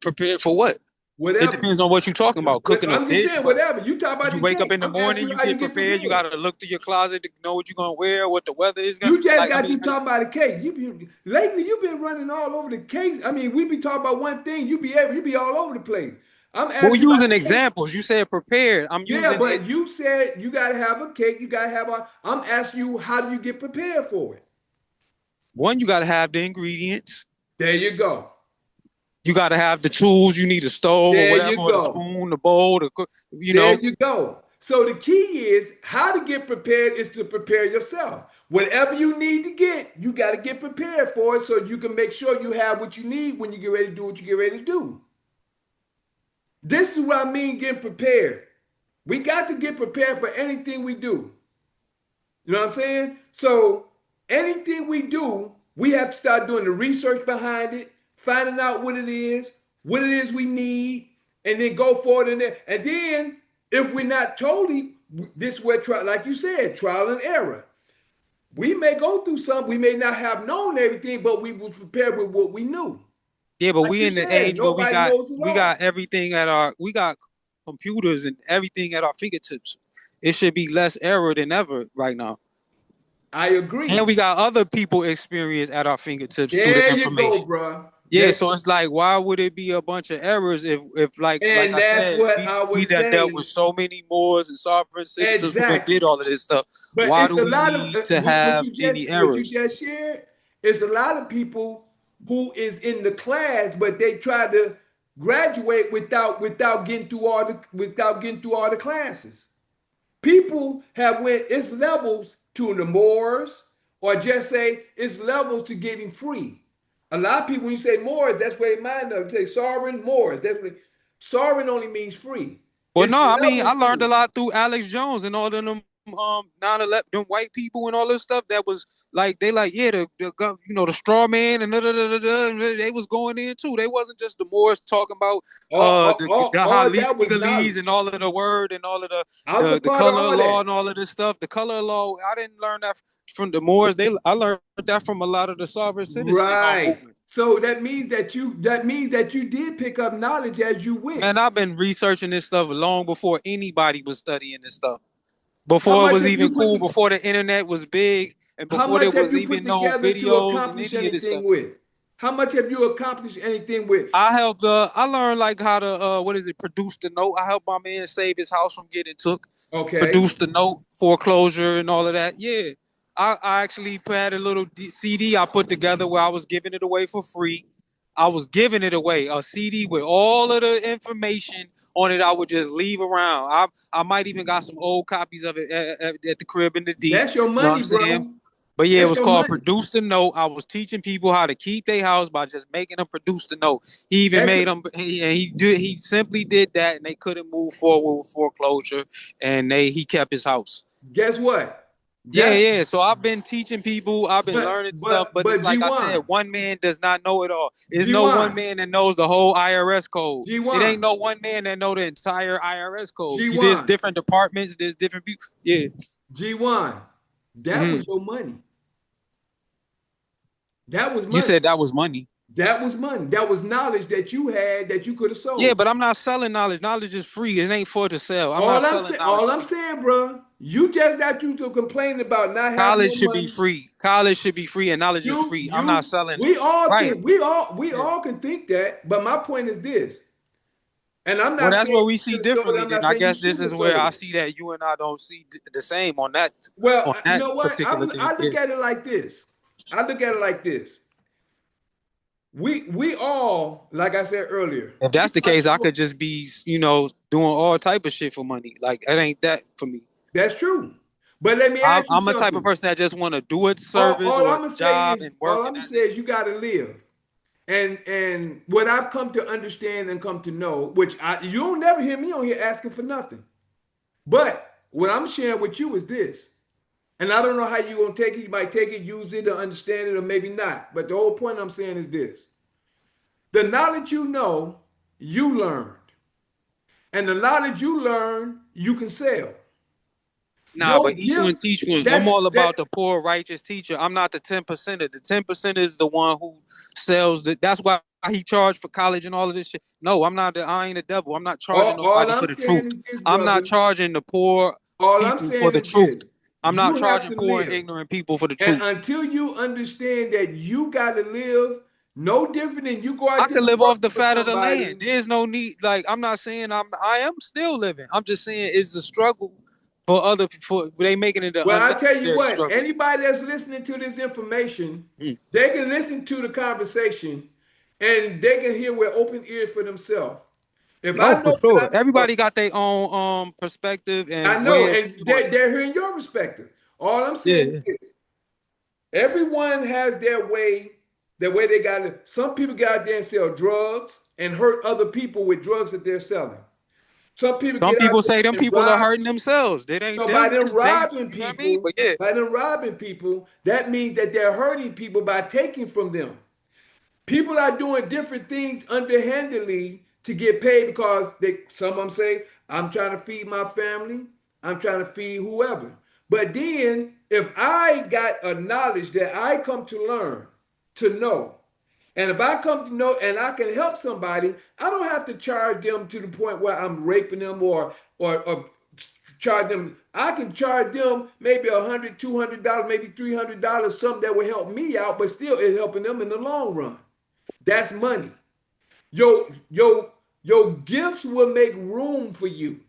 Prepared for what? It whatever. depends on what you're talking about. Cooking a I'm just dish. saying, whatever. You talk about You the wake up cake. in the I'm morning, asking you you how you get get prepared. You prepared. gotta look through your closet to know what you're gonna wear, what the weather is gonna You just like. I got mean, through talking about the cake. Lately, you've been running all over the cake. I mean, we be talking about one thing, you be all over the place. I'm we're asking you about using the cake. examples. You said prepared. I'm Yeah, using it. but you said you gotta have a cake, you gotta have a I'm asking you, how do you get prepared for it? One, you gotta have the ingredients. There you go. You gotta have the tools. You need a stove or There whatever, you or the go. spoon, the bowl, the cook. You There know. you go. So the key is how to get prepared is to prepare yourself. Whatever you need to get, you got to get prepared for it so you can make sure you have what you need when you get ready to do what you get ready to do. This is what I mean getting prepared. We got to get prepared for anything we do. You know what I'm saying? So anything we do, we have to start doing the research behind it, finding out what it is we need, and then go forward in there. And then if we're not totally, this is where like you said, trial and error. We may go through some, we may not have known everything, but we was prepared with what we knew. Yeah, but Like we you in the said, age where nobody knows it we got all. everything at our we got computers and everything at our fingertips. It should be less error than ever right now. I And agree. we got other people experience at our fingertips through the There you go, information. bruh. Yeah, so it's like, why would it be a bunch of errors if like And I that's said, what I we was done dealt with saying. so many Moors and sovereign citizens who done did Exactly. all of this stuff. But Why it's do a we lot of need to have any what you errors? just shared. It's a lot of people who is in the class, but they try to graduate without getting through all the classes. People have went it's levels to the Moors, or just say it's levels to getting free. A lot of people, when you say Moors, that's where they mind of. Say sovereign Moors. That's what sovereign only means free. Well, It's no, I mean, I levels learned to a it. lot through Alex Jones and all of them 9/11 them white people and all this stuff that was like they like yeah the straw man and and they was going in too. They wasn't just the Moors talking about how All that was legalese and knowledge. all of the word and all of I was a the part of color all law that. and all of this stuff. The color law, I didn't learn that from the Moors. I learned that from a lot of the sovereign citizen Right. movement. So that means that you did pick up knowledge as you went. Man, I've been researching this stuff long before anybody was studying this stuff. How Before it much was have even you put cool, the before the internet was big, and How before there much have was you put even no together to videos and accomplish any of this stuff. anything with? How much have you accomplished anything with? I helped. I learned like how to produce the note. I helped my man save his house from getting took. Okay. Produce the note, foreclosure, and all of that. Yeah, I actually had a little CD I put together where I was giving it away for free. I was giving it away, a CD with all of the information on it. I would just leave around. I might even got some old copies of it at the crib in the D. That's your You know what I'm money, saying? bro. But yeah, it That's was your called money. Produce the Note. I was teaching people how to keep their house by just making them produce the note. He even That's made your, them. He simply did that, and they couldn't move forward with foreclosure, and he kept his house. guess what? Yeah, That's yeah. So I've been teaching people. I've been but learning stuff, but but it's but like I said, G1. one man does not know it all. There's no one G1. man that knows the whole IRS code. It ain't G1. no one man that know the entire IRS code. There's G1. different departments. There's different people. Yeah. G1. That Hmm. was your money. That was You money. said that was money. That was money. That was knowledge that you had that you could have Yeah, sold. but I'm not selling knowledge. Knowledge is free. It ain't for to sell. I'm not All I'm selling saying, knowledge all to I'm people. saying, bro, you just got you to complain about not having College no should be money. free. College should be free, and knowledge is You, free. I'm not you, selling. we all Right. think we Yeah. all can think that, but my point is this, and I'm Well, not that's saying where you we see should have sold it. differently. I'm Then not I saying you guess this shouldn't is have where sold I it. see that you and I don't see the same on Well, you that know what? particular thing. I Yeah. look at it like this. I look at it like this. We all, like I said earlier, If we that's the are case, I doing, could just be, doing all type of shit for money. Like it ain't that for me. that's true. But let me I'm, ask you I'm a type of something. person that just want to do a service All or a I'm gonna say job is, and work, and that's it. you got to live. And what I've come to understand and come to know, which you don't never hear me on here asking for nothing. But what I'm sharing with you is this. And I don't know how you're gonna take it. You might take it, use it, or understand it, or maybe not. But the whole point I'm saying is this: the knowledge you know, you learned. And the knowledge you learn, you can sell. Nah, Your but each one gifts, teach one. I'm that's all that about the poor righteous teacher. I'm not the 10%er. The 10% is the one who sells the. That's why he charged for college and all of this shit. No, I'm not. I ain't the devil. I'm not charging all nobody for I'm the saying truth. is this, I'm not brother. charging the poor All I'm people for saying the is truth. this. I'm not You have charging to poor and live. ignorant people for the And truth. until you understand that you got to live, no different than you go I out there can and live work off the for fat of the land. somebody. There's no need. Like I'm not saying I am still living. I'm just saying it's a struggle for other people. They making it an Well, I tell you unnecessary what, struggle. anybody that's listening to this information, Mm. they can listen to the conversation and they can hear with open ears for themselves. If I Oh, know for that sure. Everybody got their own perspective I and know, way of and doing it. they're hearing your perspective. All I'm saying is Yeah. this. Everyone has their way they got it. Some people get out there and sell drugs and hurt other people with drugs that they're selling. Some people Some get out people say them there and people are rob hurting people. themselves. It ain't So by them. them It's they. robbing You know what I mean? people, But yeah. that means that they're hurting people by taking from them. People are doing different things underhandedly to get paid because some of them say, I'm trying to feed my family, I'm trying to feed whoever. But then if I got a knowledge that I come to learn, to know, and if I come to know and I can help somebody, I don't have to charge them to the point where I'm raping them or charge them. I can charge them maybe $100, $200, maybe $300, something that will help me out, but still it's helping them in the long run. That's money. Your your your gifts will make room for you.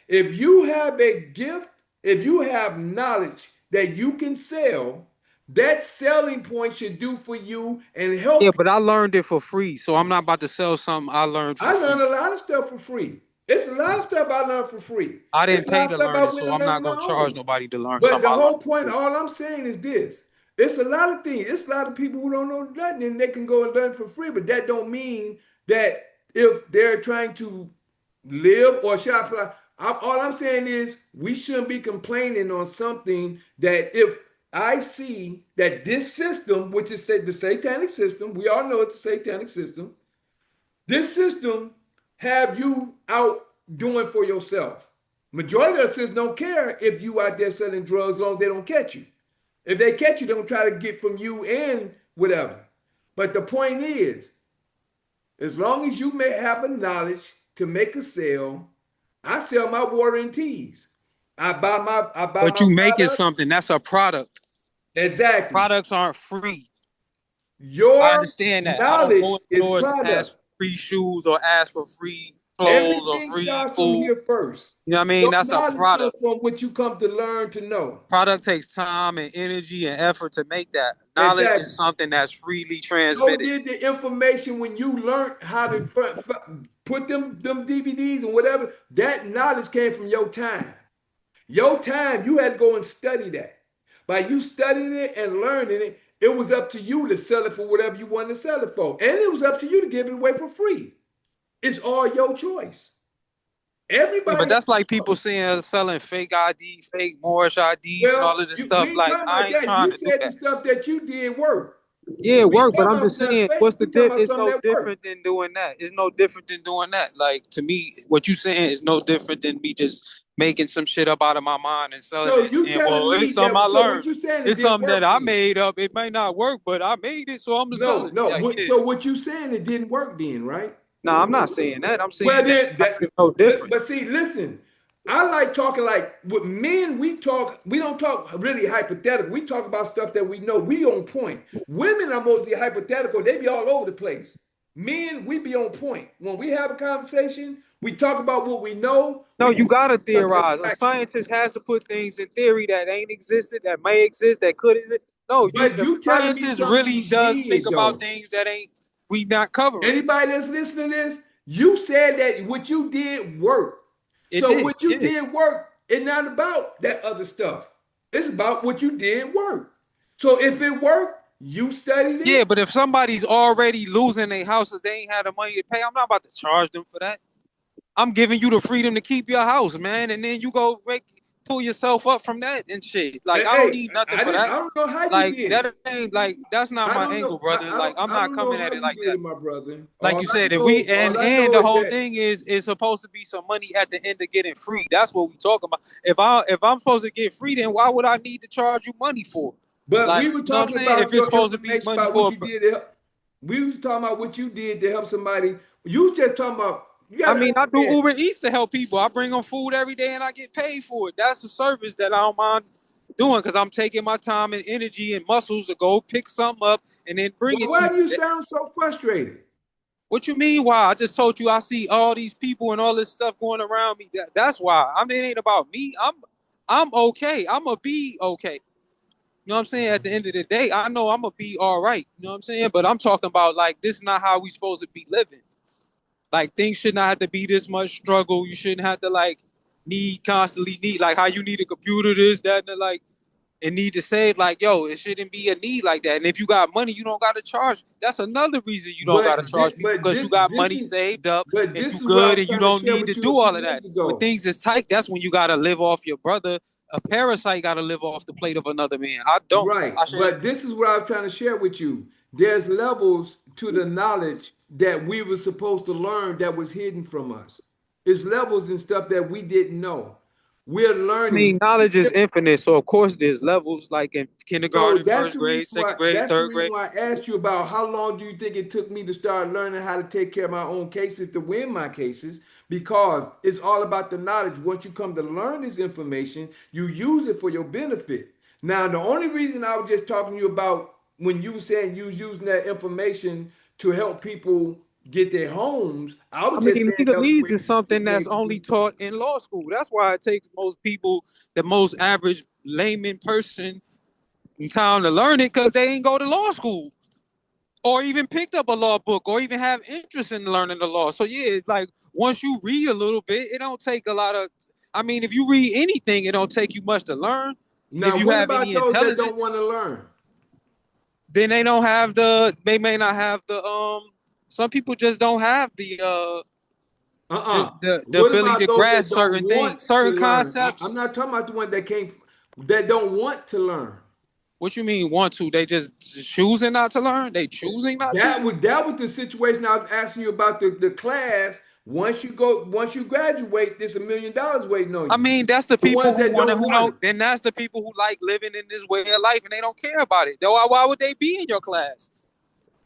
If you have a gift, if you have knowledge that you can sell, that selling point should do for you and Yeah, help you. but I learned it for free. So I'm not about to sell something I learned for I learned free. a lot of stuff for free. It's a lot of stuff I learned for free. I It's didn't a pay lot of to stuff learn I it, went so and I'm learned not on my gonna charge own. nobody to learn But something the I learned whole for point, free. all I'm saying is this. It's a lot of things. It's a lot of people who don't know nothing and they can go and learn for free. But that don't mean that if they're trying to live or shop, all I'm saying is we shouldn't be complaining on something that if I see that this system, which is the satanic system, we all know it's a satanic system, this system have you out doing for yourself. Majority of the systems don't care if you out there selling drugs as long as they don't catch you. If they catch you, they're gonna try to get from you and whatever. But the point is, as long as you may have a knowledge to make a sale, I sell my water and teas. I buy But my you making product. something, that's a product. Exactly. Products aren't free. I Your understand that. I don't go knowledge in is stores and ask product. for free shoes or ask for free clothes or Everything free starts from food. here first. You know what I mean? Your That's a knowledge comes product. from what you come to learn to know. Product takes time and energy and effort to make that. Knowledge is Exactly. something that's freely So transmitted. did the information when you learned how to put them DVDs and whatever. That knowledge came from your time. Your time, you had to go and study that. By you studying it and learning it, it was up to you to sell it for whatever you wanted to sell it for. And it was up to you to give it away for free. It's all your choice. Yeah, but Everybody, that's like people saying selling fake ID, fake Moorish IDs, and all well, of this we stuff. ain't Like talking I about ain't that. trying You to do said the that. stuff that you did work. Yeah, it We ain't work, but talking I'm about just nothing saying, fake. what's the We talking about it's something no that different worked. than doing that. It's no different than doing that. Like to me, what you saying is no different than me just making some shit up out of my mind and selling it So and you saying, telling well, it's me something I that? So learned. what you saying it It's didn't something that work I then? made up. It may not work, but I made it, so I'm gonna sell No, it. no. Like, yeah. So what you saying it didn't work then, right? No, I'm not saying that. I'm Well, saying that then like, it's no different. but see, listen. I like talking like with men. We talk. We don't talk really hypothetical. We talk about stuff that we know. We on point. Women are mostly hypothetical. They be all over the place. Men, we be on point. When we have a conversation, we talk about what we know. No, We you talk gotta about stuff that's theorize. A factual. scientist has to put things in theory that ain't existed, that may exist, that could exist. No, you But the you telling me scientist something really you does think did about though. things that ain't we not covering. Anybody that's listening to this, you said that what you did worked. It So did, what you yeah. did work. It's not about that other stuff. It's about what you did work. So if it worked, you studied Yeah, it. but if somebody's already losing their houses, they ain't had the money to pay, I'm not about to charge them for that. I'm giving you the freedom to keep your house, man, and then you go pull yourself up from that and shit. Like Hey, I don't hey, need nothing I for didn't. that. I don't know how you Like did it. that ain't like that's not I my don't angle, know. brother. Like I'm I not don't know coming how at it you like did that. it, my brother. Like you said, if we All I and know the is whole that. thing is supposed to be some money at the end of getting free. That's what we talking about. If I'm supposed to get free, then why would I need to charge you money for? But Like, we you were know what I'm talking saying? If about it's your supposed to be information money about what for, you did to help. We was talking about what you did to help somebody. You was just talking about. You got I to mean, I do understand. Uber Eats to help people. I bring them food every day and I get paid for it. That's a service that I don't mind doing because I'm taking my time and energy and muscles to go pick something up and then bring But it to why you. do you sound so frustrated? What you mean? Why? I just told you I see all these people and all this stuff going around me. That's why. I mean, it ain't about me. I'm okay. I'm gonna be okay. You know what I'm saying? At the end of the day, I know I'm gonna be all right. You know what I'm saying? But I'm talking about like this is not how we supposed to be living. Like things should not have to be this much struggle. You shouldn't have to like constantly need like how you need a computer, this, that, and like and need to save. Like, yo, it shouldn't be a need like that. And if you got money, you don't gotta charge. That's another reason you don't gotta charge people because you got money saved up and this you is what I good was and you trying to don't share need with to you a do few all of that. minutes When ago. things is tight, that's when you gotta live off your brother. A parasite gotta live off the plate of another man. I don't. Right. I should. But this is what I was trying to share with you. There's levels to the knowledge that we were supposed to learn that was hidden from us. It's levels and stuff that we didn't know. We're I mean, learning. knowledge is infinite, so of course there's levels like in So kindergarten, that's first the reason grade, second why grade, that's the third reason grade. why I asked you about how long do you think it took me to start learning how to take care of my own cases to win my cases because it's all about the knowledge. Once you come to learn this information, you use it for your benefit. Now, the only reason I was just talking to you about when you were saying you was using that information to help people get their homes, I I was just mean, saying that was a legalese way is for you to something get that's paid for only doing. taught in law school. That's why it takes most people, the most average layman person, in time to learn it because they ain't go to law school or even picked up a law book or even have interest in learning the law. So yeah, it's like once you read a little bit, it don't take a lot of. I mean, if you read anything, it don't take you much to learn. If Now, you what have about any those that don't intelligence, want to learn? then they don't have the. They may not have the. Some people just don't have Uh-uh. the What ability about to those that grasp don't certain want things, to certain learn? I'm concepts. not talking about the one that can't, that don't want to learn. What you mean want to? They just choosing not to learn? They choosing not to? That was the situation I was asking you about the class. Once you graduate, there's $1 million waiting on I you. mean, that's the The people ones who that want to, don't who want know, it. then that's the people who like living in this way of life and they don't care about it. Though, why would they be in your class?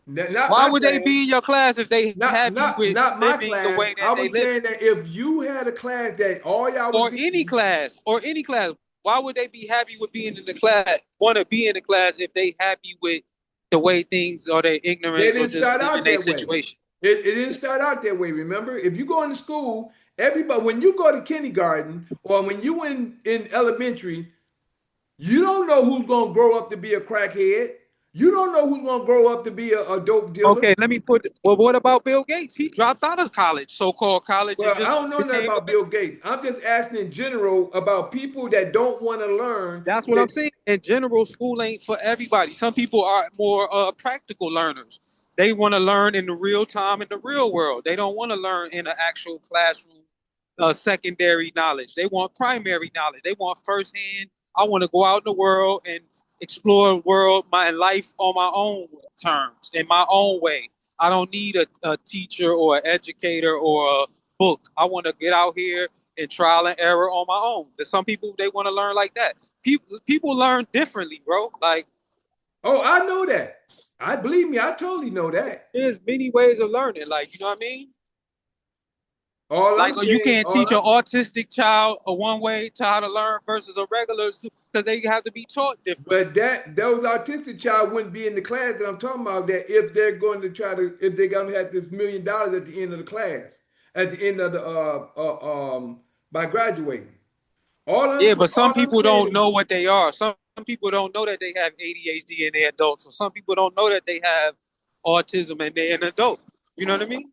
Not Why my would they class. be in your class if they Not happy not with not my living the class. way that I they was live? saying that if you had a class that all y'all was Or any in, class, or any class. Why would they be happy with being in the class? Want to be in the class if they happy with the way things or their They ignorance or didn't just start living out their that way. situation? It didn't start out that way. Remember, if you go into school, everybody, when you go to kindergarten or when you in elementary, you don't know who's going to grow up to be a crackhead. You don't know who's going to grow up to be a dope dealer. Okay, let me put. Well, what about Bill Gates? He dropped out of college, so-called college, and Well, I just don't know nothing became about Bill Gates. I'm just asking in general about people that don't want to learn. That's what I'm saying. In general, school ain't for everybody. Some people are more practical learners. They want to learn in the real time in the real world. They don't want to learn in an actual classroom, secondary knowledge. They want primary knowledge. They want firsthand. I want to go out in the world and explore the world, my life on my own terms, in my own way. I don't need a teacher or an educator or a book. I want to get out here and trial and error on my own. There's some people they want to learn like that. People learn differently, bro. Like, Oh, I know that. I believe me, I totally know that. there's many ways of learning. Like, you know what I mean? All I'm Like, you saying, can't teach an autistic child a one way to how to learn versus a regular, because they have to be taught differently. but those autistic child wouldn't be in the class that I'm talking about. That if they're going to if they're going to have this $1 million at the end of the class, at the end of the by graduating. Yeah, but some All I'm people saying don't is know what they are. Some people don't know that they have ADHD and they're adults, or some people don't know that they have autism and they're an adult. You know what I mean?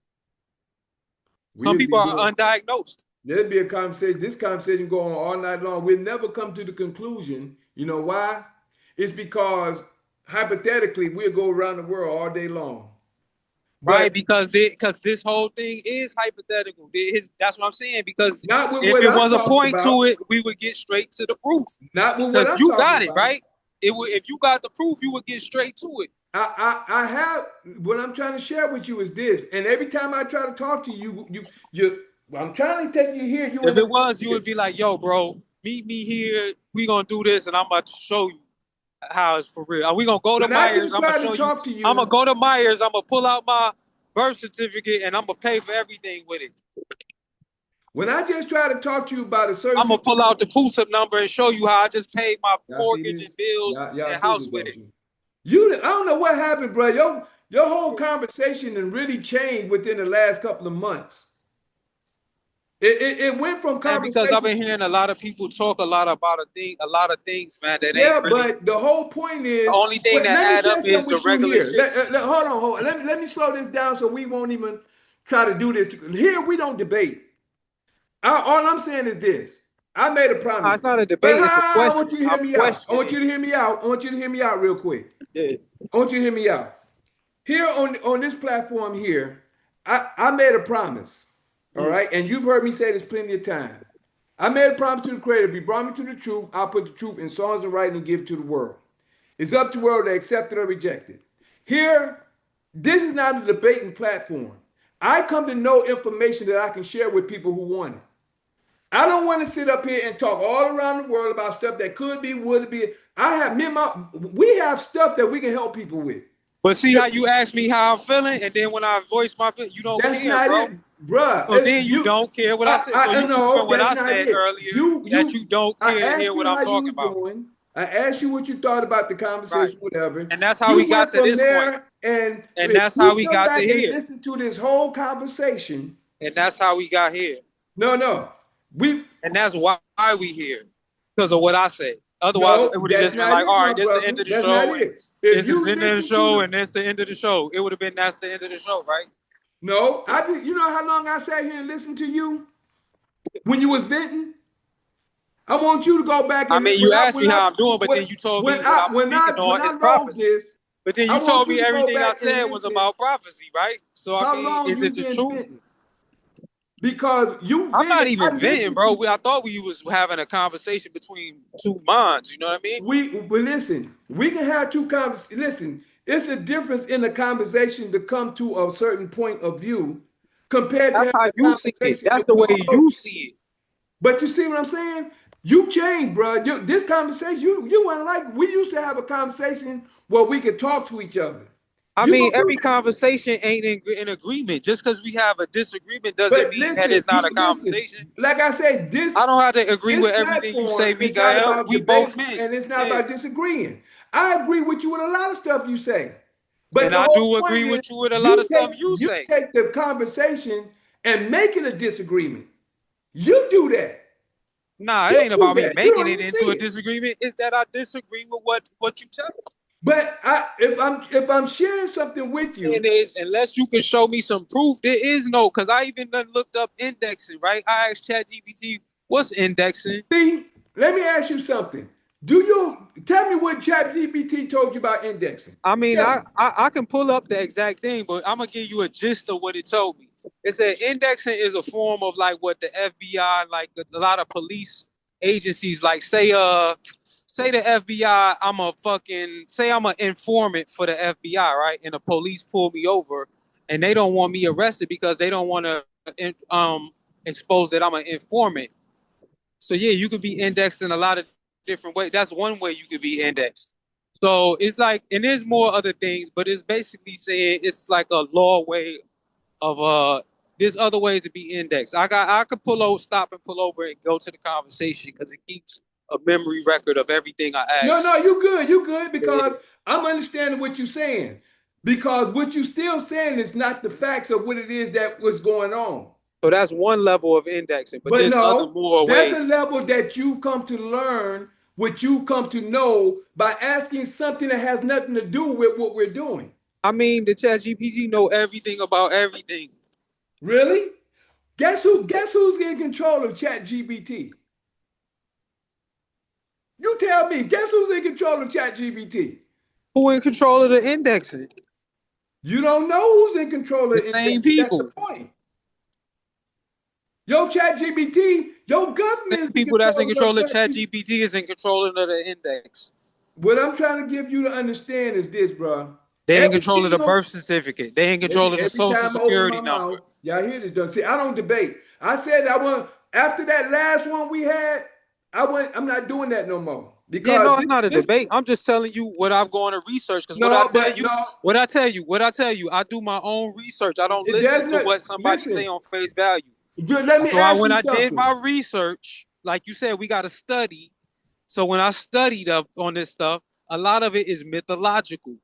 Some we'll people be are doing. undiagnosed. There'll be a conversation. This conversation go on all night long. We'll never come to the conclusion. You know why? It's because hypothetically we'll go around the world all day long. Right, But because this whole thing is hypothetical. That's what I'm saying. Because not with if what it I'm was a talking point to about. it, we would get straight to the proof. Not with what Because I'm you talking got it about. right. If you got the proof, you would get straight to it. I have what I'm trying to share with you is this, and every time I try to talk to you, I'm trying to take you here. You If in it the was, you would be like, "Yo, bro, meet me here. We gonna do this, and I'm about to show you how it's for real. We gonna go to when I Myers. just I'm gonna try to show you. talk to I'm gonna you, go to Myers. I'm gonna pull out my birth certificate, and I'm gonna pay for everything with it. when I just try to talk to you about a certain I'm gonna pull situation, out the CUSIP number and show you how I just paid my y'all see mortgage and this? bills Y'all and see this, house with don't it. you? I don't know what happened, bro. Your whole conversation and really changed within the last couple of months. It went from And because I've conversation. been hearing a lot of people talk a lot about a lot of things, man, that ain't Yeah, really. but the whole point The is, only thing that let me add up share is something the with you regular here. shit. Hold on. Let me slow this down so we won't even try to do this. Here we don't debate. All I'm saying is this. I made a Nah, promise. it's not a But debate, it's a I want question. you to hear I'm me out. I want you questioning. to hear me out. I want you to hear me out real quick. Yeah. I want you to hear me out. Here on this platform here, I made a promise. All Mm. right. And you've heard me say this plenty of times. I made a promise to the Creator. If He brought me to the truth, I'll put the truth in songs and writing and give it to the world. It's up to the world to accept it or reject it. Here, this is not a debating platform. I come to know information that I can share with people who want it. I don't want to sit up here and talk all around the world about stuff that could be, would be. We have stuff that we can help people with. But see how you ask me how I'm feeling, and then when I voice my feeling, you don't That's care, not bro. it, bruh. So then you don't care what I said. So you No, proving what that's I not said it. earlier that you don't I care to hear asked what you I'm how you talking was about. doing. I asked you what you thought about the Right. conversation, whatever. And that's how we You got went to from this point. there, and And if that's how you we come got to back and here. listen to this whole conversation, And that's how we got here. no, we And that's why we here. Because of what I said. Otherwise, no, it would have that's just been not like, it, all my right, this is the brother. end of the That's not show, and it. If this is you the end of the listen to show, the and this the end of the show. It would have been that's the end of the show, right? no, you know how long I sat here and listened to you when you was venting. I want you to go back I and mean, you asked me how I'm doing, but then you told me what I'm speaking on when is I wrote prophecy. this, But then I you want told me you to go everything I back and said was listen about prophecy, right? So I how mean, long is it you've the been truth? venting. Because you I'm not vented, even I venting, listened bro. to I thought we was having a conversation between two minds. You know what I mean? but listen, we can have two conversations. Listen, it's a difference in the conversation to come to a certain point of view compared to That's having how a you see it. conversation That's and the we way all. you see it. But you see what I'm saying? You changed, bro. This conversation, you weren't like we used to have a conversation where we could talk to each other. I You mean, gonna do every that. conversation ain't in agreement. Just because we have a disagreement doesn't But mean that listen, it's not a conversation. like I said, I don't have to agree this with everything you say, platform is not Mikael. about We both debate men. and it's not Yeah. about disagreeing. I agree with you with a lot of stuff you say. But And the I whole do point agree is with you with a lot of stuff you you say. take the conversation and make it a disagreement. You do that. Nah, it You ain't do about me that. You making don't it even into see a it. disagreement. It's that I disagree with what you tell me. But if I'm sharing something with And you, is unless you can show me some proof, there is no. Because I even done looked up indexing. Right? I asked ChatGPT, "What's indexing?" see, let me ask you something. Do you tell me what ChatGPT told you about indexing? I mean, Tell I, me. I I can pull up the exact thing, but I'm gonna give you a gist of what it told me. It said indexing is a form of like what the FBI, like a lot of police agencies, like say the FBI, I'm an informant for the FBI, right? And the police pull me over, and they don't want me arrested because they don't want to expose that I'm an informant. So yeah, you could be indexed in a lot of different ways. That's one way you could be indexed. So it's like, and there's more other things, but it's basically saying it's like a law way of there's other ways to be indexed. I could stop and pull over and go to the conversation because it keeps a memory record of everything I No, ask. no, you good. You good Yeah. because I'm understanding what you're saying. Because what you're still saying is not the facts of what it is that was going on. So that's one level of indexing, but But there's other no, more that's a ways. level that you've come to learn, what you've come to know by asking something that has nothing to do with what we're doing. I mean, the ChatGPT know everything about everything. Really? Guess who's in control of ChatGPT? You tell me, guess who's in control of ChatGPT? Who in control of the indexing? You don't know who's in control The of same indexing. That's the people. point. Your ChatGPT, your government is Same in people that's in control of control of ChatGPT. ChatGPT is in control of the index. What I'm trying to give you to understand is this, bro. They in Every control of the single birth certificate. They in control of the every social time I open my security number. mouth, y'all hear this, don't see? I don't debate. I said I want after that last one we had. I'm not doing that no more Yeah, because no, it's not a this debate. I'm just telling you what I've gone to research. Because what I no, tell but you, no, I do my own research. I don't listen there's to not. what somebody say Listen, on face value. let me So ask when you I did something. my research, like you said, we got to study. So when I studied up on this stuff, a lot of it is mythological.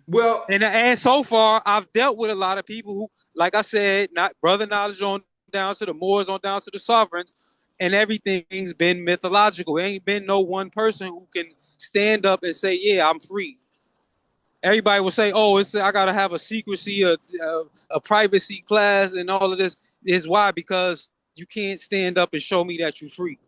Well, And so far, I've dealt with a lot of people who, like I said, not brother knowledge on down to the Moors, on down to the sovereigns, and everything's been mythological. There ain't been no one person who can stand up and say, "Yeah, I'm free." Everybody will say, "Oh, I gotta have a secrecy, a privacy class, and all of this." Is why because you can't stand up and show me that you're free.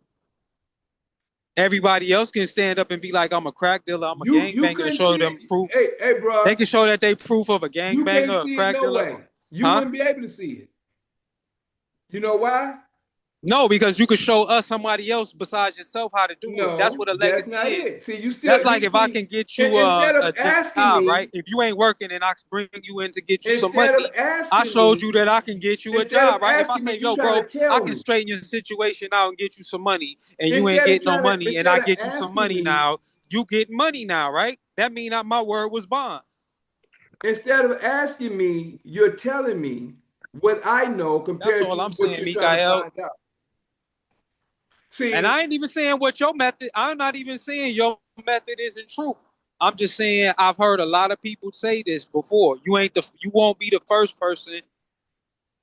Everybody else can stand up and be like, "I'm a crack dealer, I'm a you gangbanger," and couldn't show see it. them proof. Hey, They bro, can show that they proof of a you can't gangbanger, a see it crack no dealer, way. You huh? wouldn't be able to see it. You know why? No, because you could show us somebody else besides yourself how to do it. That's No, what a that's legacy not is. it. See, you That's still like you if I see can get you instead of a asking job, right? me, If you ain't working and I bring you in to get you some instead of money, I asking showed me, you that I can get you a instead of job, right? If I asking me, say, you yo, trying bro, to I tell can me. straighten your situation out and get you some money, and you ain't getting no money, and I Instead of get you some asking money me, now, you get money now, right? That mean that my word was bond. instead of asking me, you're telling me what I know That's compared all to I'm what saying, you're trying to Mikael. find out. And See, I ain't even saying what your method. I'm not even saying your method isn't true. I'm just saying I've heard a lot of people say this before. You won't be the first person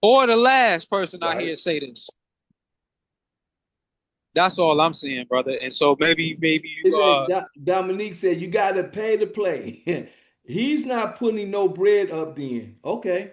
or the last person I right. hear say this. That's all I'm saying, brother. And so maybe It you said Dominique said you got to pay to play. He's not putting no bread up then. Okay.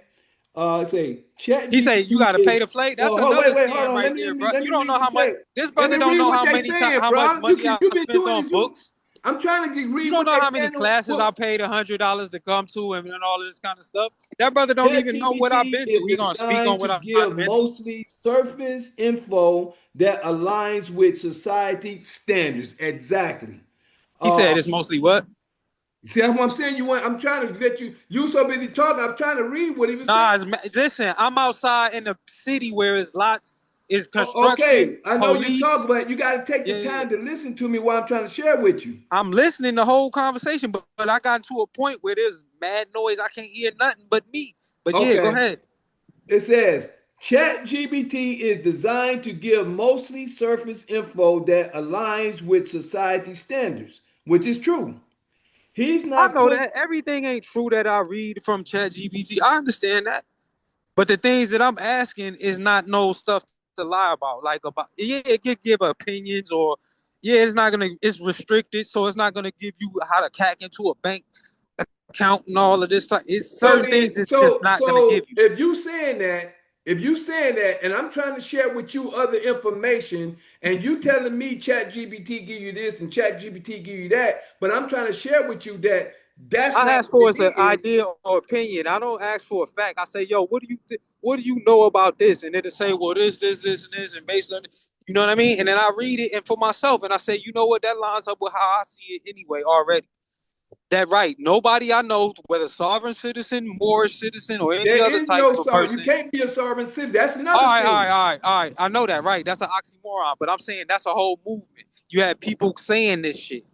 Say Chat he say you GPT gotta pay is to play. That's well, another wait, hold scam on. right there, bro. Let You me don't read know what how they much say. this Let brother me don't read know what how they many saying, how much bro. money I You've been spent doing on this. books. I'm trying to You read don't what know they how many saying. classes I paid $100 to come to and all of this kind of stuff. That brother don't even know what I've ChatGPT been through. is He gonna speak on designed to what I've give been through. mostly surface info that aligns with society standards. Exactly. He Uh, said it's mostly what? See, that's what I'm saying. You want? I'm trying to let you. You so busy talking. I'm trying to read what he was saying. Nah, listen, I'm outside in the city where it's lots. Is construction Okay, I know you talk, police? but you got to take the Yeah, yeah. time to listen to me while I'm trying to share with you. I'm listening the whole conversation, but I got to a point where there's mad noise. I can't hear nothing but me. But yeah, go Okay, ahead. it says ChatGPT is designed to give mostly surface info that aligns with society standards, which is true. He's I not know put. that everything ain't true that I read from ChatGPT. I understand that. But the things that I'm asking is not no stuff to lie about. Like about yeah, it could give opinions or yeah, it's not gonna it's restricted, so it's not gonna give you how to hack into a bank account and all of this stuff. It's So certain then, things it's just so not gonna give so you. if you saying that, and I'm trying to share with you other information, and you telling me Chat GPT give you this and Chat GPT give you that, but I'm trying to share with you that that's I not ask what for it is an is. idea or opinion. I don't ask for a fact. I say, yo, what do you know about this? And it'll say, well, this, and this, and based on it, you know what I mean? And then I read it and for myself, and I say, you know what, that lines up with how I see it anyway already. That right. Nobody I know, whether sovereign citizen, Moorish citizen, or any There other is type no of sorry. You person. can't be a sovereign citizen. That's All another right, all right, thing. all right, all right. I know that, right? That's an oxymoron, but I'm saying that's a whole movement. You have people saying this shit,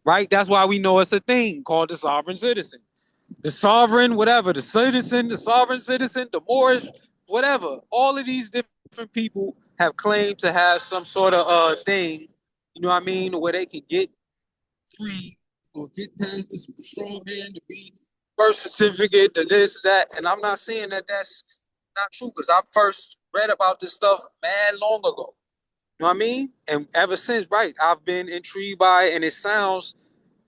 right? That's why we know it's a thing called the sovereign citizen. The sovereign, whatever, the citizen, the sovereign citizen, the Moorish, whatever. All of these different people have claimed to have some sort of thing, you know what I mean, where they can get free or get past this strong man to be birth certificate to this, that. And I'm not saying that that's not true because I first read about this stuff mad long ago. You know what I mean? And ever since, right, I've been intrigued by it and it sounds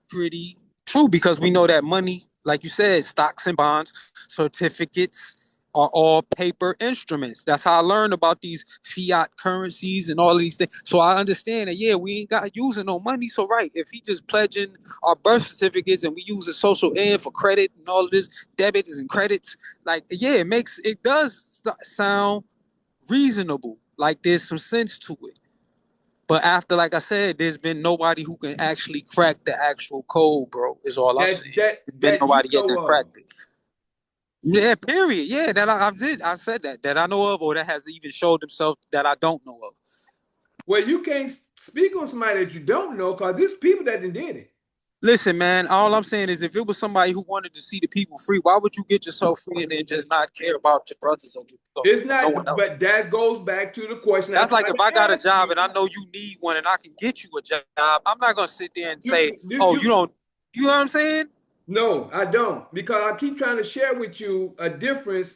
pretty true because we know that money, like you said, stocks and bonds, certificates are all paper instruments. That's how I learned about these fiat currencies and all of these things. So I understand that, yeah, we ain't got using no money. So, right, if he just pledging our birth certificates and we use a social end for credit and all of this debits and credits, like, yeah, it does sound reasonable. Like there's some sense to it. But after, like I said, there's been nobody who can actually crack the actual code, bro. Is all I'm That saying. that There's been that you nobody yet know that of. cracked it. Yeah, period. Yeah, that I did. I said that I know of, or that has even showed themselves that I don't know of. Well, you can't speak on somebody that you don't know because it's people that did it. Listen, man. All I'm saying is, if it was somebody who wanted to see the people free, why would you get yourself free and then just not care about your brothers It's or no one not, else? but that goes back to the question I That's like tried if I to got a ask job you. and I know you need one and I can get you a job. I'm not gonna sit there and You, say, you, "Oh, you you, don't." You know what I'm saying? no, I don't, because I keep trying to share with you a difference,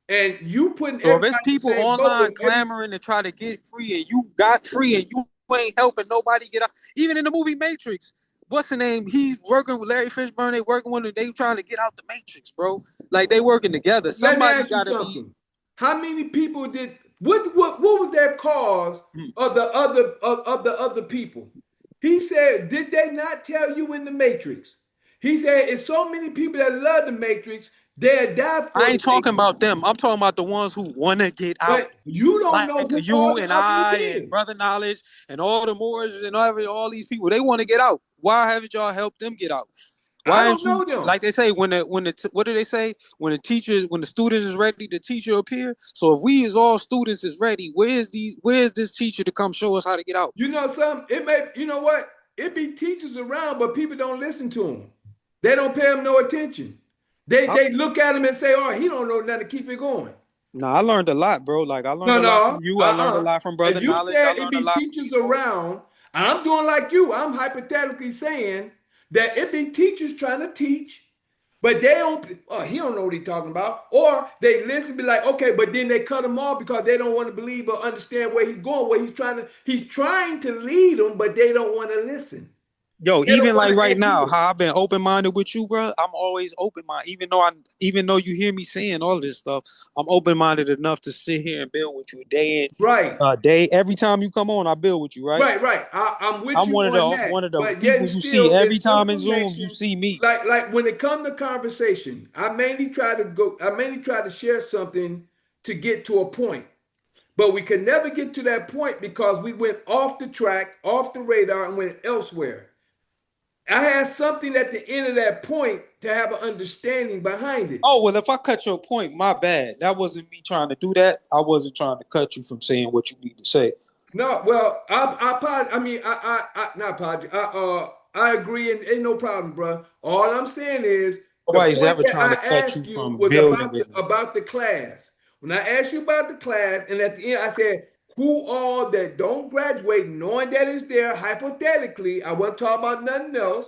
and you putting So if everybody it's in the people same boat. online clamoring to try to get free and you got free and you ain't helping nobody get out, even in the movie Matrix, what's the name? He's working with Larry Fishburne. They working with him. They trying to get out the Matrix, bro. Like they working together. Let me Somebody ask you got to be. something. How many people did what was their cause of the other people? He said, did they not tell you in the Matrix? He said, it's so many people that love the Matrix, they'll die I for the ain't talking Matrix. about them. I'm talking about the ones who want to get out. But you don't know Like who you all the and others I and is. Brother Knowledge and all the Moors and all these people. They want to get out. Why haven't y'all helped them get out? I Why don't aren't you know them. like they say what do they say when the student is ready, the teacher appear? So if we as all students is ready, where's this teacher to come show us how to get out? You know something? It may, you know what? It be teachers around, but people don't listen to them. They don't pay them no attention. They look at him and say, "Oh, he don't know nothing to keep it going." No, I learned a lot, bro. Like I learned No, a lot from no, you. I learned a lot from Brother If you Knowledge. I said it learned a be lot from teachers these boys. around, I'm doing like you. I'm hypothetically saying that it be teachers trying to teach, but they don't. Oh, he don't know what he's talking about. Or they listen, be like, okay, but then they cut him off because they don't want to believe or understand where he's going, where he's trying to. He's trying to lead them, but they don't want to listen. Yo, They don't even want like to right now, adhere. how I've been open minded with you, bro. I'm always open minded, even though you hear me saying all of this stuff, I'm open minded enough to sit here and build with you day in, Right. day. Every time you come on, I build with you, right? Right. I'm with I'm you one of the on that, one of the but yet people and you see still, every it's time in Zoom. You information. see me. Like when it comes to conversation, I mainly try to go. I mainly try to share something to get to a point, but we can never get to that point because we went off the track, off the radar, and went elsewhere. I had something at the end of that point to have an understanding behind it. Oh, well, if I cut your point, my bad. That wasn't me trying to do that. I wasn't trying to cut you from saying what you need to say. No, well, I mean, I not apologize. I agree, and ain't no problem, bro. All I'm saying is the Nobody's point ever that trying I to cut you asked you from was building with me. about the class. When I asked you about the class, and at the end I said, "Who all that don't graduate, knowing that it's there hypothetically?" I wasn't talking about nothing else.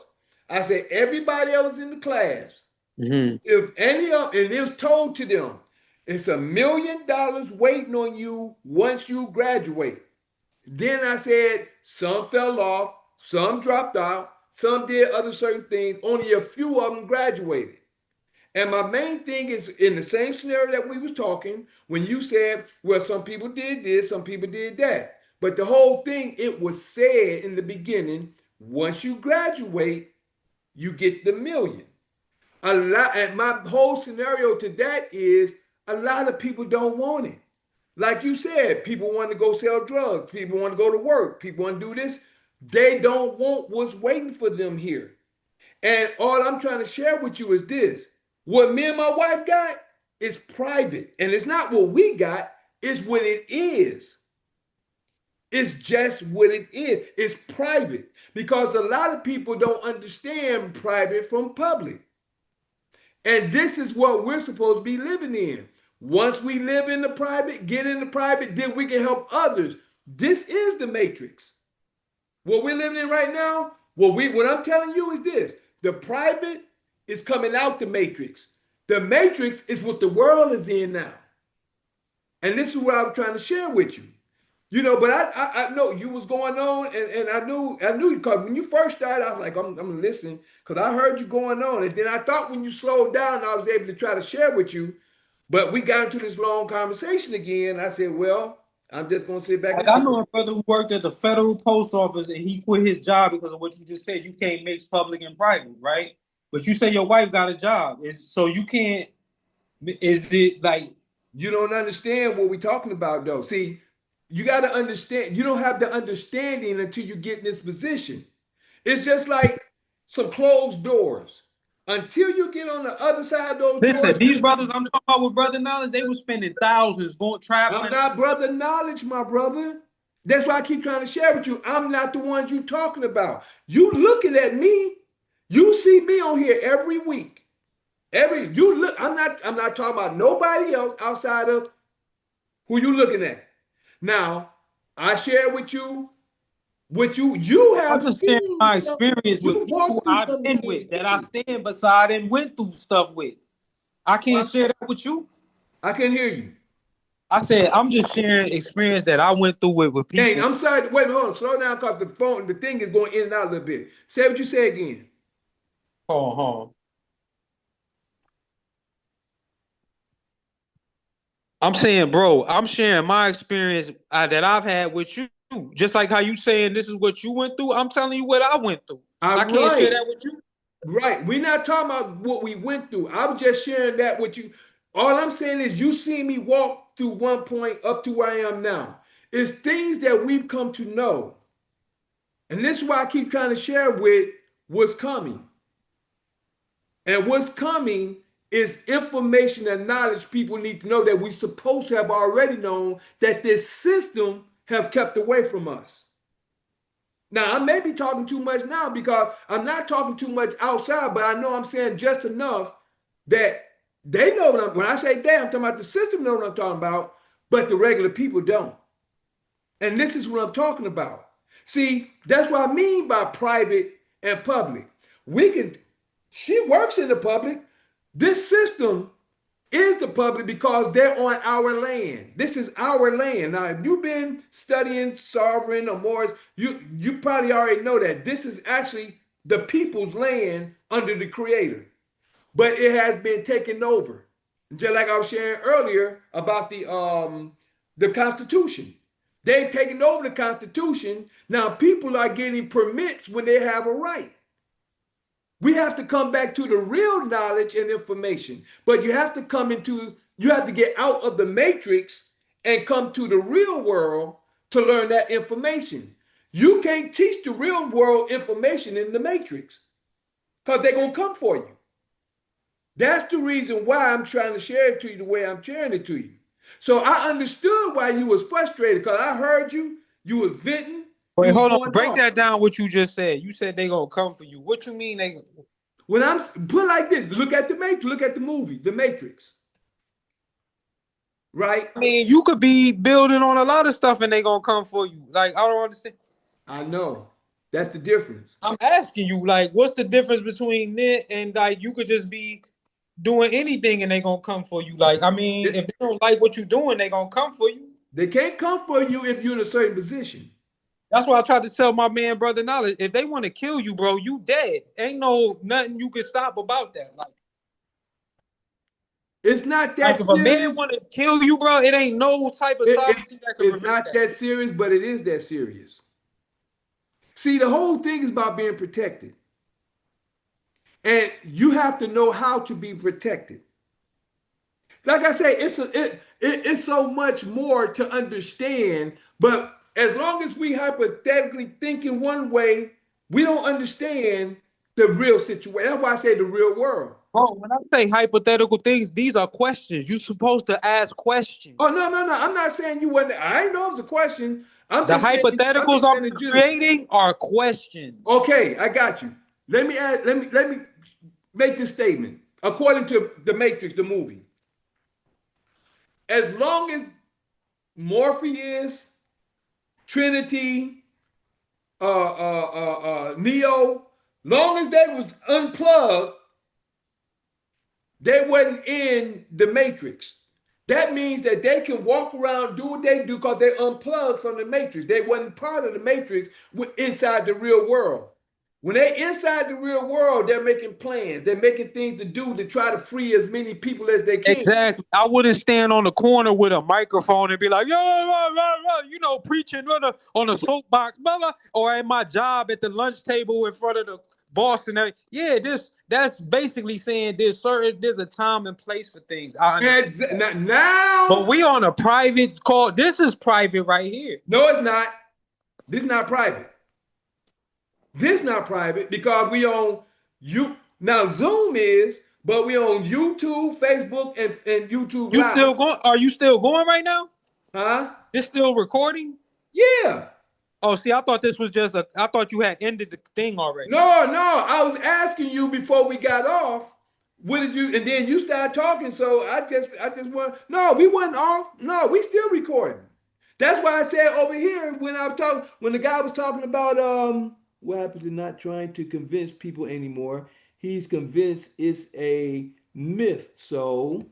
I said everybody else in the class. Mm-hmm. If any of, and it was told to them, it's $1 million waiting on you once you graduate. Then I said some fell off, some dropped out, some did other certain things. Only a few of them graduated. And my main thing is in the same scenario that we was talking when you said, well, some people did this, some people did that. But the whole thing, it was said in the beginning, once you graduate, you get the million. A lot, and my whole scenario to that is a lot of people don't want it. Like you said, people want to go sell drugs, people want to go to work, people want to do this. They don't want what's waiting for them here. And all I'm trying to share with you is this: what me and my wife got is private, and it's not what we got, it's what it is. It's just what it is. It's private because a lot of people don't understand private from public. And this is what we're supposed to be living in. Once we live in the private, get in the private, then we can help others. This is the matrix. What we're living in right now, what I'm telling you is this: the private is coming out the matrix. The matrix is what the world is in now. And this is what I was trying to share with you. You know, but I know you was going on, and I knew because when you first started, I was like, I'm gonna listen because I heard you going on, and then I thought when you slowed down, I was able to try to share with you, but we got into this long conversation again. I said, well, I'm just gonna sit back Like and I chill. know a brother who worked at the federal post office and he quit his job because of what you just said. You can't mix public and private, right? But you say your wife got a job. So you can't, is it like You don't understand what we're talking about, though. See, you got to understand. You don't have the understanding until you get in this position. It's just like some closed doors. Until you get on the other side of those listen, doors, these brothers I'm talking about with brother knowledge, they were spending thousands going I'm traveling. not brother knowledge, my brother. That's why I keep trying to share with you. I'm not the ones you talking about. You looking at me. You see me on here every week. Every you look. I'm not talking about nobody else outside of who you looking at. Now, I share with you what you I'm have just sharing seen my some. experience with You people walked through I've some been things with, that I too. stand beside and went through stuff with. I can't share that with you. I can hear you. I said I'm just sharing experience that I went through with Dang, people. I'm sorry. Wait, hold on. Slow down because the thing is going in and out a little bit. Say what you say again. Hold on. I'm saying, bro, I'm sharing my experience that I've had with you. Just like how you saying this is what you went through. I'm telling you what I went through. I I'm can't share right. that with you. Right. We're not talking about what we went through. I was just sharing that with you. All I'm saying is you see me walk through one point up to where I am now. It's things that we've come to know. And this is why I keep trying to share with what's coming. And what's coming is information and knowledge people need to know that we're supposed to have already known that this system have kept away from us. Now, I may be talking too much now because I'm not talking too much outside, but I know I'm saying just enough that they know when I say they, I'm talking about the system know what I'm talking about, but the regular people don't. And this is what I'm talking about. See, that's what I mean by private and public. We can, she works in the public. This system is the public because they're on our land. This is our land. Now, if you've been studying sovereign or more, you probably already know that this is actually the people's land under the creator. But it has been taken over. Just like I was sharing earlier about the Constitution. They've taken over the Constitution. Now people are getting permits when they have a right. We have to come back to the real knowledge and information. But you have to get out of the matrix and come to the real world to learn that information. You can't teach the real world information in the matrix. because they're going to come for you. That's the reason why I'm trying to share it to you the way I'm sharing it to you. So I understood why you was frustrated, because I heard you. You was venting. Wait, You was hold on. going Break off. that down. What you just said. You said they gonna come for you. What you mean they? When I'm put like this, look at the Matrix. Look at the movie, The Matrix. Right? I mean, you could be building on a lot of stuff and they gonna come for you. Like, I don't understand. I know. That's the difference. I'm asking you, like, what's the difference between it and like you could just be doing anything and they gonna come for you? Like, I mean, if they don't like what you're doing, they gonna come for you. They can't come for you if you're in a certain position. That's why I tried to tell my man, brother Knowledge. If they want to kill you, bro, you dead. Ain't no nothing you can stop about that. It's not Like that if a man serious. want to kill you, bro, it ain't no type of sovereignty that can It's prevent not that. that serious, but it is that serious. See, the whole thing is about being protected. And you have to know how to be protected. Like I say, it's so much more to understand, but as long as we hypothetically think in one way, we don't understand the real situation. That's why I say the real world. Bro, when I say hypothetical things, these are questions. You're supposed to ask Oh, questions. no. I'm not saying you wasn't. I ain't know it was a question. The I'm hypotheticals just saying I'm in general. creating are questions. Okay, I got you. Let me make this statement. According to the Matrix, the movie, as long as Morpheus, Trinity, Neo, long as they was unplugged, they wasn't in the Matrix. That means that they can walk around, do what they do, because they're unplugged from the Matrix. They wasn't part of the Matrix inside the real world. When they're inside the real world, they're making plans. They're making things to do to try to free as many people as they can. Exactly. I wouldn't stand on the corner with a microphone and be like, preaching on a soapbox, blah, blah, or at my job at the lunch table in front of the boss and everything. Yeah, that's basically saying there's a time and place for things. I understand that. Now, But we on a private call. This is private right here. no, it's not. This is not private. This is not private because we on you now. Zoom is, but we on YouTube, Facebook, and YouTube You Live. still going? Are you still going right now? Huh? This still recording? Yeah. Oh, see, I thought this was just I thought you had ended the thing already. No. I was asking you before we got off. What did you? And then you started talking. So I just want. No, we wasn't off. No, we still recording. That's why I said over here when I was talking, when the guy was talking about what happens to not trying to convince people anymore. He's convinced it's a myth. So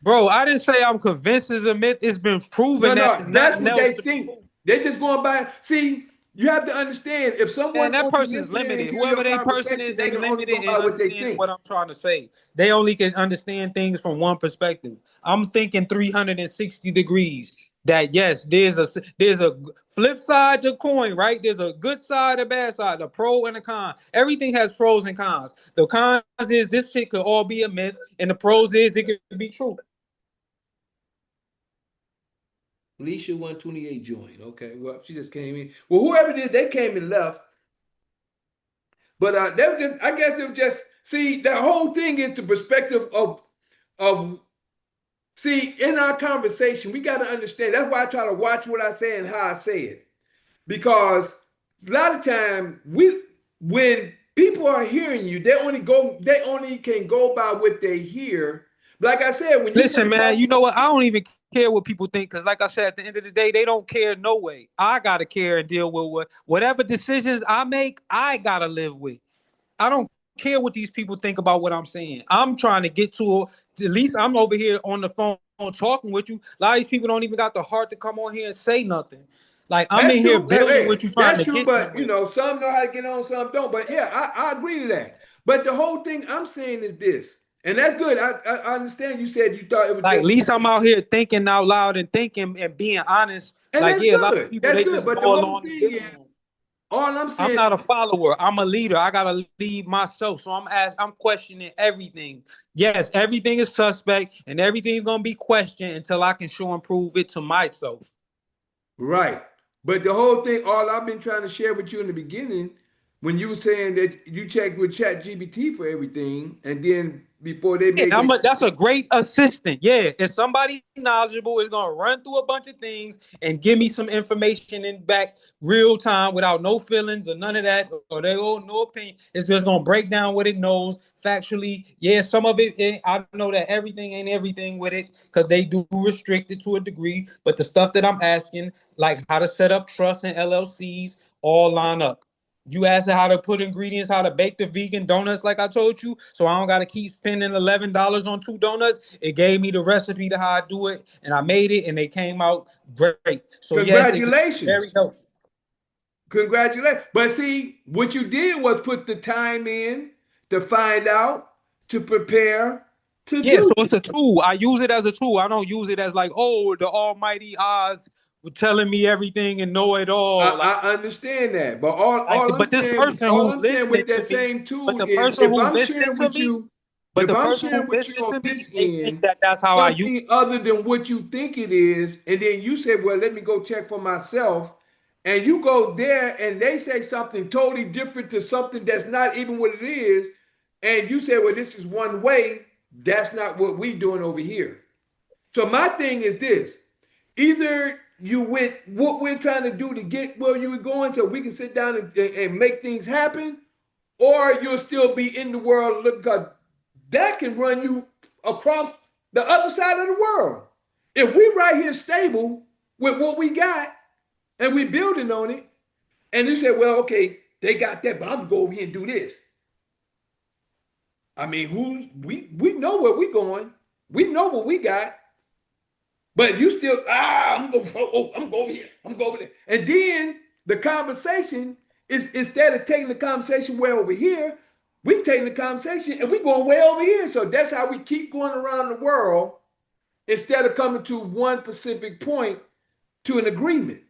Bro, I didn't say I'm convinced it's a myth. It's been proven that no, it's that's nothing what else they to be think. proven. They're just going by. See, you have to understand if And someone that only person's listening and limited. hear your Whoever they person conversation, is, they they can only limited go in by what they understanding think. what I'm trying to say. They only can understand things from one perspective. I'm thinking 360 degrees. That yes, there's a flip side to coin, right? There's a good side, a bad side, a pro and a con. Everything has pros and cons. The cons is this shit could all be a myth, and the pros is it could be true. Alicia 128 joined. Okay, well, she just came in. Well, whoever it is, they came and left. But they were just, I guess they were just, see, the whole thing is the perspective of see, in our conversation, we got to understand. That's why I try to watch what I say and how I say it. Because a lot of time when people are hearing you, they only can go by what they hear. Like I said, when you Listen, first man, talk, you know what? I don't even care what people think because, like I said, at the end of the day, they don't care no way. I gotta care and deal with whatever decisions I make. I gotta live with. I don't care what these people think about what I'm saying. I'm trying to get to at least I'm over here on the phone talking with you. A lot of these people don't even got the heart to come on here and say nothing. Like I'm that's in here true. Hey, building with you, trying that's to true. get But somewhere. some know how to get on, some don't. But yeah, I agree to that. But the whole thing I'm saying is this, and that's good. I understand. You said you thought it was Like at just, least I'm out here thinking out loud and thinking and being honest. and Like that's yeah, a lot of good. people That's they good. just But the go whole along to thing get is, along. all I'm I'm saying, not a follower. I'm a leader. I gotta lead myself. So I'm questioning everything. Yes, everything is suspect and everything's gonna be questioned until I can show and prove it to myself. right? But the whole thing, all I've been trying to share with you in the beginning, when you were saying that you check with ChatGPT for everything, and then before they Yeah, make it, that's a great assistant. Yeah, if somebody knowledgeable is gonna run through a bunch of things and give me some information in back real time without no feelings or none of that, or they owe no opinion. It's just gonna break down what it knows factually. Yeah, some of it, I know that everything ain't everything with it because they do restrict it to a degree. But the stuff that I'm asking, like how to set up trusts and LLCs, all line up. You asked how to put ingredients, how to bake the vegan donuts, like I told you, so I don't got to keep spending $11 on 2 donuts. It gave me the recipe to how I do it, and I made it, and they came out great. So yes, it can be very congratulations. helpful. Congratulations. But see, what you did was put the time in to find out, to prepare, to Yeah, so do it's it. a tool. I use it as a tool. I don't use it as like, oh, the almighty Oz telling me everything and know it all. I understand that. But But this person all who's I'm saying listening with to that me, same but tool the is person who listening to me, but if the I'm person who sharing with you listening on to me, this they think end, that that's how I use. something other than what you think it is, and then you say, well, let me go check for myself. And you go there and they say something totally different to something that's not even what it is. And you say, well, this is one way. That's not what we doing over here. So my thing is this: either you with what we're trying to do to get where you were going so we can sit down and make things happen, or you'll still be in the world. Look, because that can run you across the other side of the world. If we right here stable with what we got and we building on it, and you say, well, okay, they got that, but I'm gonna go over here and do this. I mean, we know where we going. We know what we got. But you still, I'm going, I'm going over here, I'm going over there. And then the conversation is, instead of taking the conversation way over here, we taking the conversation and we going way over here. So that's how we keep going around the world instead of coming to one specific point to an agreement.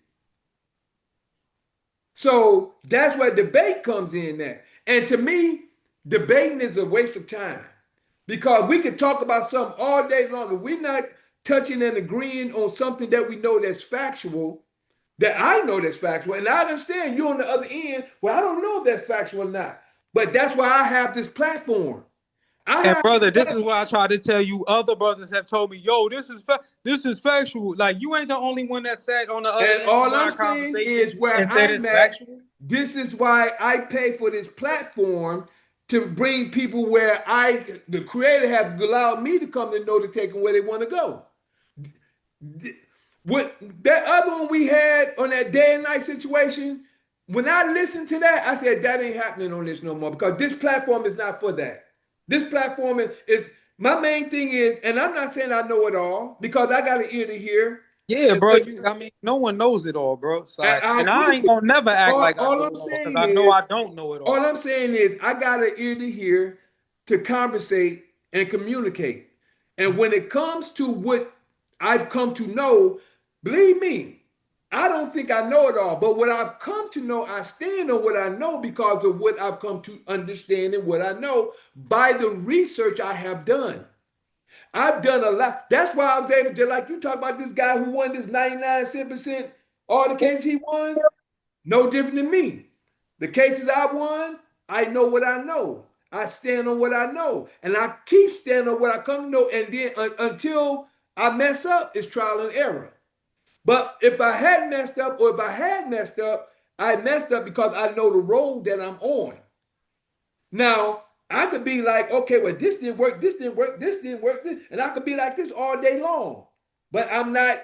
So that's where debate comes in there. And to me, debating is a waste of time because we can talk about something all day long. If we're not touching and agreeing on something that we know that's factual, that I know that's factual, and I understand you on the other end, well, I don't know if that's factual or not. But that's why I have this platform. I And have this brother, this is platform. why I try to tell you. Other brothers have told me, "Yo, this is factual." Like you ain't the only one that sat on the other And end of all I'm my saying conversation is where and said I'm it's at, factual. this is why I pay for this platform to bring people where the creator, has allowed me to come to know to take them where they want to go. What that other one we had on that day and night situation, when I listened to that, I said that ain't happening on this no more because this platform is not for that. This platform is my main thing is, and I'm not saying I know it all because I got an ear to hear. Yeah, And bro. I mean, no one knows it all, bro. It's like, I and I agree ain't with gonna never you. act like I All know I'm it all because saying I know is, I don't know it all. I got an ear to hear, to conversate and communicate. And when it comes to what I've come to know, believe me, I don't think I know it all. But what I've come to know, I stand on what I know because of what I've come to understand and what I know by the research I have done. I've done a lot. That's why I was able to, like you talk about this guy who won this 99% all the cases he won. No different than me. The cases I won, I know what I know. I stand on what I know. And I keep standing on what I come to know. And then until I mess up, it's trial and error. But if I had messed up, or if I had messed up, I messed up because I know the road that I'm on. Now, I could be like, okay, well, this didn't work, this didn't work, this didn't work, and I could be like this all day long. But I'm not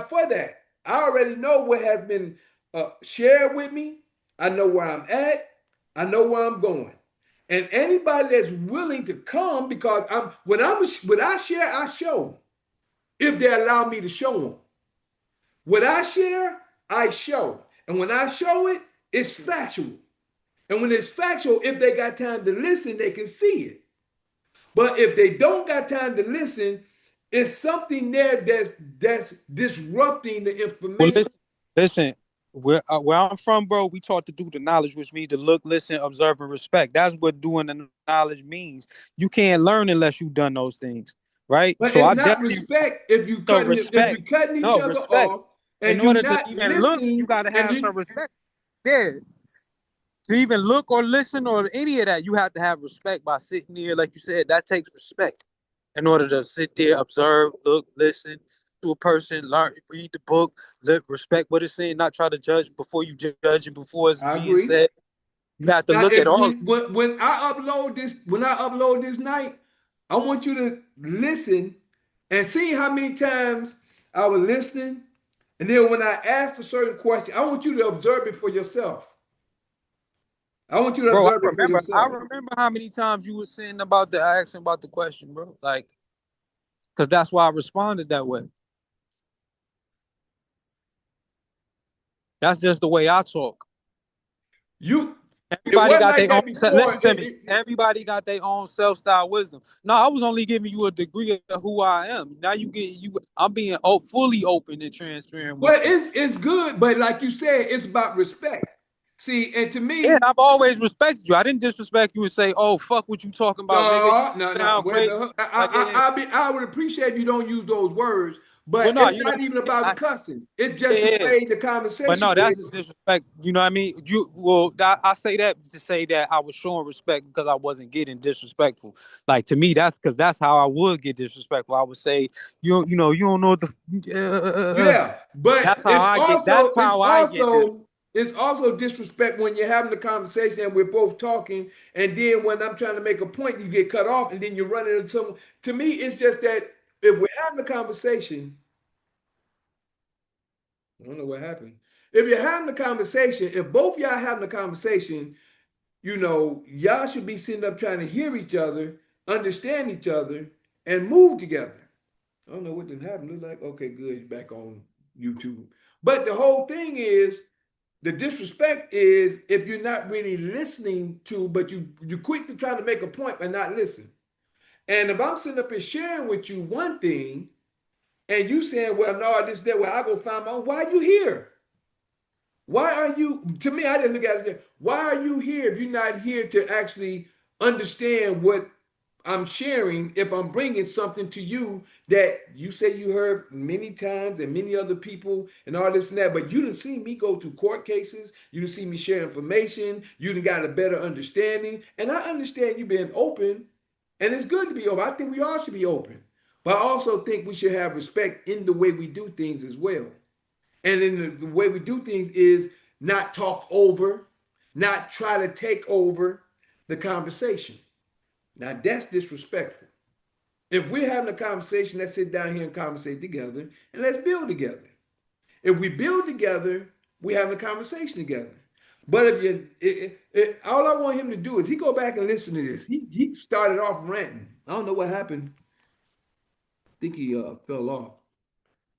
for that. I already know what has been shared with me. I know where I'm at. I know where I'm going. And anybody that's willing to come, because when I share, I show. If they allow me to show them, what I share, I show. And when I show it, it's factual. And when it's factual, if they got time to listen, they can see it. But if they don't got time to listen, it's something there that's disrupting the Well, information. listen. Where I'm from, bro, we taught to do the knowledge, which means to look, listen, observe, and respect. That's what doing the knowledge means. You can't learn unless you've done those things, right? But So it's I not definitely respect if respect. you cutting each No other respect. off In and you order to not even look, you listening got to and have you some respect. Yeah, To even look or listen or any of that, you have to have respect by sitting there. Like you said, that takes respect in order to sit there, observe, look, listen to a person, learn, read the book, respect what it's saying, not try to judge before you judge and before it's I being agree. said. You have to Now, look at if all. when I upload this night, I want you to listen and see how many times I was listening, and then when I asked a certain question, I want you to observe it for yourself. I want you to Bro, observe it for I yourself. remember how many times you were saying about the asking about the question, bro. Like, because that's why I responded that way. That's just the way I talk. You, it Everybody wasn't got like their own. that before. Listen to me. Everybody got their own self-style wisdom. No, I was only giving you a degree of who I am. Now you get you. I'm being fully open and transparent Well, with you. it's good, but like you said, it's about respect. See, and to Yeah, me, I've always respected you. I didn't disrespect you and say, "Oh, fuck what you talking about, nigga." You no, no, no. sound crazy. Like, yeah, yeah. I would appreciate if you don't use those words, Well, but no, it's you know, not even about the I, cussing. It's just the yeah, yeah. way the But conversation no, that's is. just disrespect. You know what I mean? I say that to say that I was showing respect because I wasn't getting disrespectful. Like to me, that's because that's how I would get disrespectful. I would say, you don't know what the. Yeah, but That's how I get. That's how I get this. it's also disrespect when you're having a conversation and we're both talking, and then when I'm trying to make a point, you get cut off, and then you're running into someone. To me, it's just that if we're having a conversation, I don't know what happened. If you're having a conversation, if both y'all having a conversation, y'all should be sitting up trying to hear each other, understand each other, and move together. I don't know what didn't happen. Look like okay, good, he's back on YouTube. But the whole thing is the disrespect is if you're not really listening to, but you quick to try to make a point but not listen. And if I'm sitting up here sharing with you one thing, and you saying, "Well, no, this that, well, I go find my own." Why are you here? Why are you? To me, I didn't look at it. Why are you here if you're not here to actually understand what I'm sharing? If I'm bringing something to you that you say you heard many times and many other people and all this and that, but you didn't see me go through court cases. You didn't see me share information. You didn't got a better understanding, and I understand you being open, and it's good to be open. I think we all should be open, but I also think we should have respect in the way we do things as well. And then the way we do things is not talk over, not try to take over the conversation. Now that's disrespectful. If we're having a conversation, let's sit down here and conversate together and let's build together. If we build together, we're having a conversation together. But if all I want him to do is he go back and listen to this. He started off ranting. I don't know what happened. I think he fell off.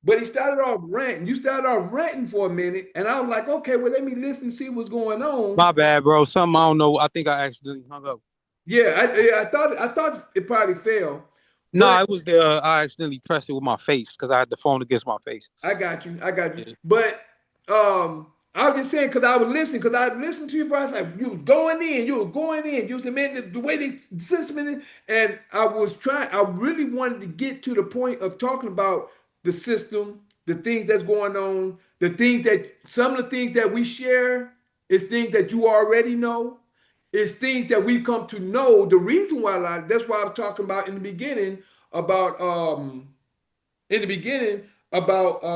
But he started off ranting. You started off ranting for a minute, and I was like, okay, well, let me listen and see what's going on. My bad, bro. Something I don't know. I think I accidentally hung up. Yeah, I thought it probably fell, No, but it was the I accidentally pressed it with my face because I had the phone against my face. I got you. Yeah. But I was just saying because I was listening, because I listened to you for I was like, you were going in, you was the man, the way they system in, and I really wanted to get to the point of talking about the system, the things that's going on, the things that some of the things that we share is things that you already know. It's things that we come to know. The reason why that's why I was talking about about in the beginning about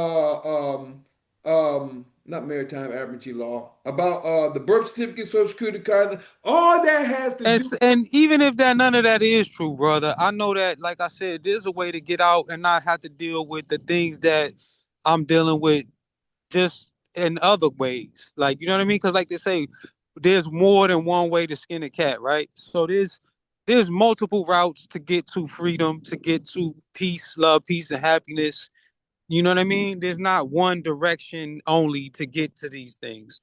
not maritime admiralty law, about the birth certificate, social security card, all that has to do. And even if that none of that is true, brother, I know that, like I said, there's a way to get out and not have to deal with the things that I'm dealing with just in other ways. Like, you know what I mean? Because like they say, there's more than one way to skin a cat, right? So there's multiple routes to get to freedom, to get to peace, love, peace, and happiness. You know what I mean? There's not one direction only to get to these things.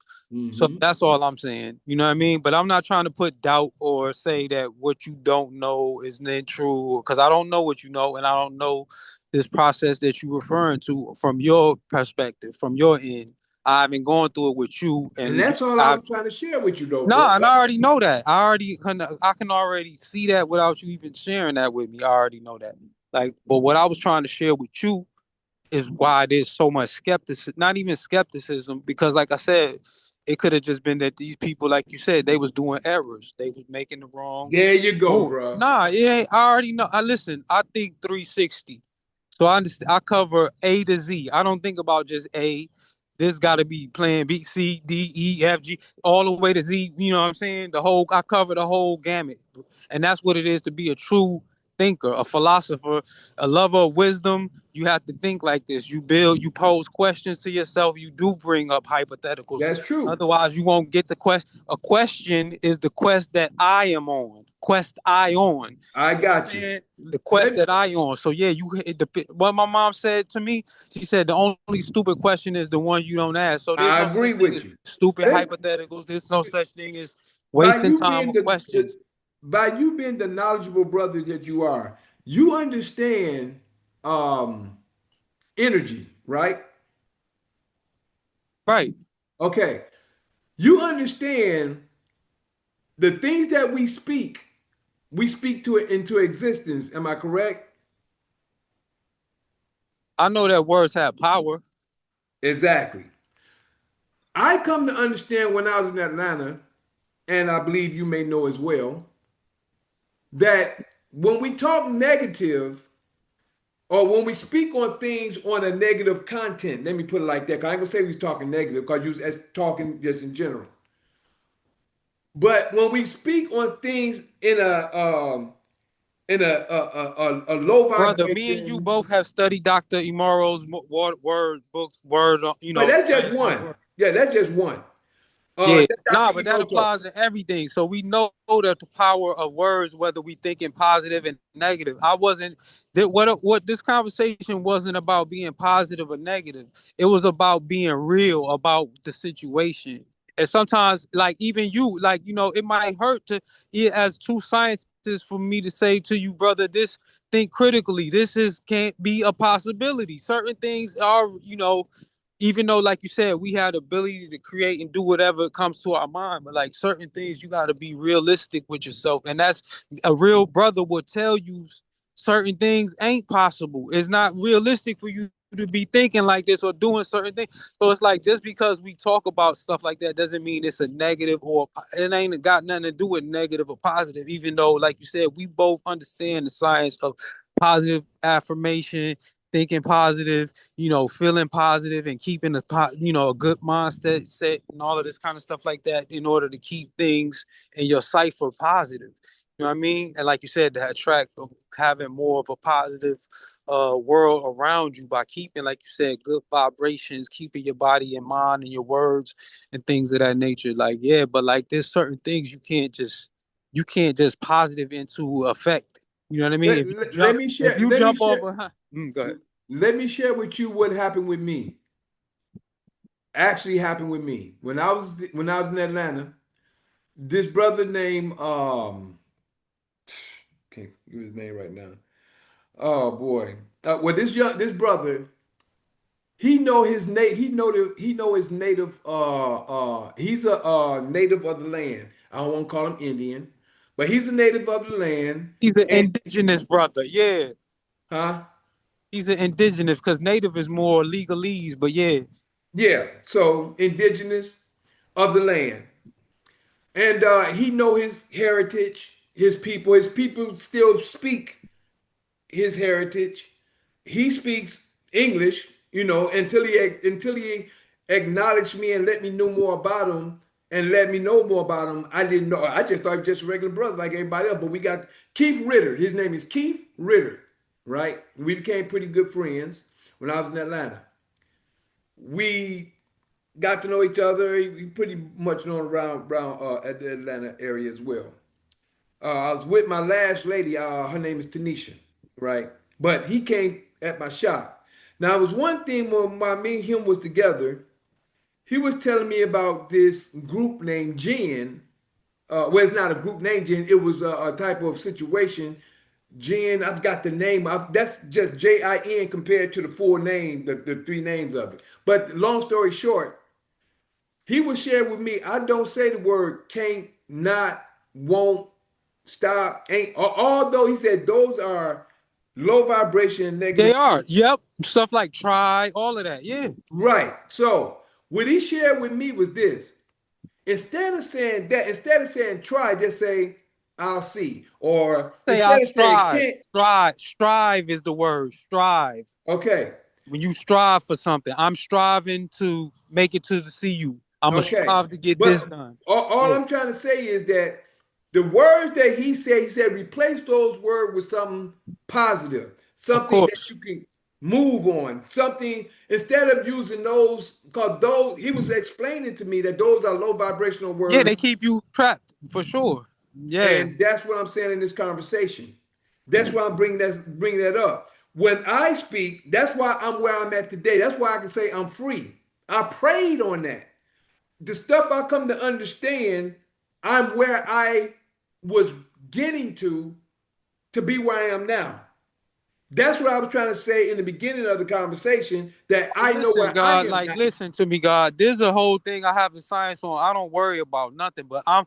So Mm-hmm. that's all I'm saying. You know what I mean? But I'm not trying to put doubt or say that what you don't know isn't true, because I don't know what you know, and I don't know this process that you're referring to from your perspective, from your end. I've been going through it with you, And and that's all I I was trying to share with you, though, bro. nah, and I already know that. I can already see that without you even sharing that with me. I already know that. Like, but what I was trying to share with you is why there's so much skepticism, not even skepticism, because like I said, It could have just been that these people, like you said, they was doing errors. They was making the wrong There you go, move. bro. Nah, it ain't. I already know. I listen. I think 360. So I understand. I cover A to Z. I don't think about just A. This got to be plan B, C, D, E, F, G, all the way to Z. You know what I'm saying? The whole. I cover the whole gamut, and that's what it is to be a true thinker, a philosopher, a lover of wisdom. You have to think like this. You build. You pose questions to yourself. You do bring up hypotheticals. That's true. Otherwise, you won't get the question. A question is the quest that I am on. Quest I on. I You know what I'm got you. saying? The quest that I on. So yeah, what my mom said to me, she said the only stupid question is the one you don't ask. So there's I no agree such thing with as you. stupid Let- hypotheticals. There's no such thing as by wasting you time being on questions. by you being the knowledgeable brother that you are, you understand um energy, right? Right. Okay. You understand the things that we speak to it into existence. Am I correct? I know that words have power. Exactly. I come to understand when I was in Atlanta, and I believe you may know as well, that when we talk negative or when we speak on things on a negative content, let me put it like that, because I ain't gonna say we was talking negative because you was talking just in general. But when we speak on things in a low Brother, me and you vibration, both have studied Dr. Imoro's word books, but that's just strength of one. word. Yeah, that's just one. Yeah, That's nah, Dr. but that Emoto. applies to everything. So we know that the power of words, whether we thinking positive and negative. I wasn't that what this conversation wasn't about being positive or negative. It was about being real about the situation. And sometimes, like even you, like it might hurt to as two scientists for me to say to you, brother, this think critically. This is can't be a possibility. Certain things are, even though like you said we had the ability to create and do whatever comes to our mind, but like certain things you got to be realistic with yourself, and that's a real brother will tell you certain things ain't possible. It's not realistic for you to be thinking like this or doing certain things. So it's like just because we talk about stuff like that doesn't mean it's a negative, or it ain't got nothing to do with negative or positive, even though like you said we both understand the science of positive affirmation, thinking positive, feeling positive and keeping a good mindset set and all of this kind of stuff like that in order to keep things in your cipher positive. You know what I mean? And like you said, to attract having more of a positive world around you by keeping, like you said, good vibrations, keeping your body and mind and your words and things of that nature. Like, yeah, but like there's certain things you can't just positive into effect. You know what I mean? Let, let, let me If share. you Let me jump share. over, go ahead. Let me share with you what happened with me. Actually, happened with me when I was in Atlanta. This brother named can't give his name right now. Oh boy. Well, this brother, he know his native. He's a native of the land. I don't want to call him Indian, but he's a native of the land. He's an And indigenous brother. Yeah. huh? He's an indigenous because native is more legalese, but yeah. Yeah. So indigenous of the land. And he know his heritage, his people. His people still speak his heritage. He speaks English, until he acknowledged me and let me know more about him and let me know more about him. I didn't know. I just thought he was just a regular brother like everybody else. But we got Keith Ritter. His name is Keith Ritter, right? We became pretty good friends when I was in Atlanta. We got to know each other. He pretty much known around at the Atlanta area as well. I was with my last lady. Her name is Tanisha, right? But he came at my shop. Now, it was one thing when me and him was together. He was telling me about this group named Gin. Well, it's not a group named Gin. It was a type of situation. Gin, I've got the name. That's just Jin compared to the four names, the three names of it. But long story short, he was sharing with me. I don't say the word can't, not, won't, stop, ain't. Although he said those are low vibration and They negative. are. Yep. Stuff like try, all of that. Yeah. Right. So what he shared with me was this. Instead of saying that, instead of saying try, just say I'll see. Or Say I instead of saying strive. can't, Strive is the word. Strive. okay, When you strive for something, I'm striving to make it to the CU. I'm gonna okay. strive to get this But done. all Yeah, I'm trying to say is that the words that he said, replace those words with something positive, of something that course. you can move on, something instead of using those, because those he was explaining to me that those are low vibrational Yeah, words. they keep you trapped for sure. Yeah, And that's what I'm saying in this conversation. That's why I'm bringing that up. When I speak, that's why I'm where I'm at today. That's why I can say I'm free. I prayed on that. The stuff I come to understand, I'm where I was getting to be where I am now. That's what I was trying to say in the beginning of the conversation, that I know listen, where I God, am like now. listen to me, God. There's a whole thing I have in science on. I don't worry about nothing, but I'm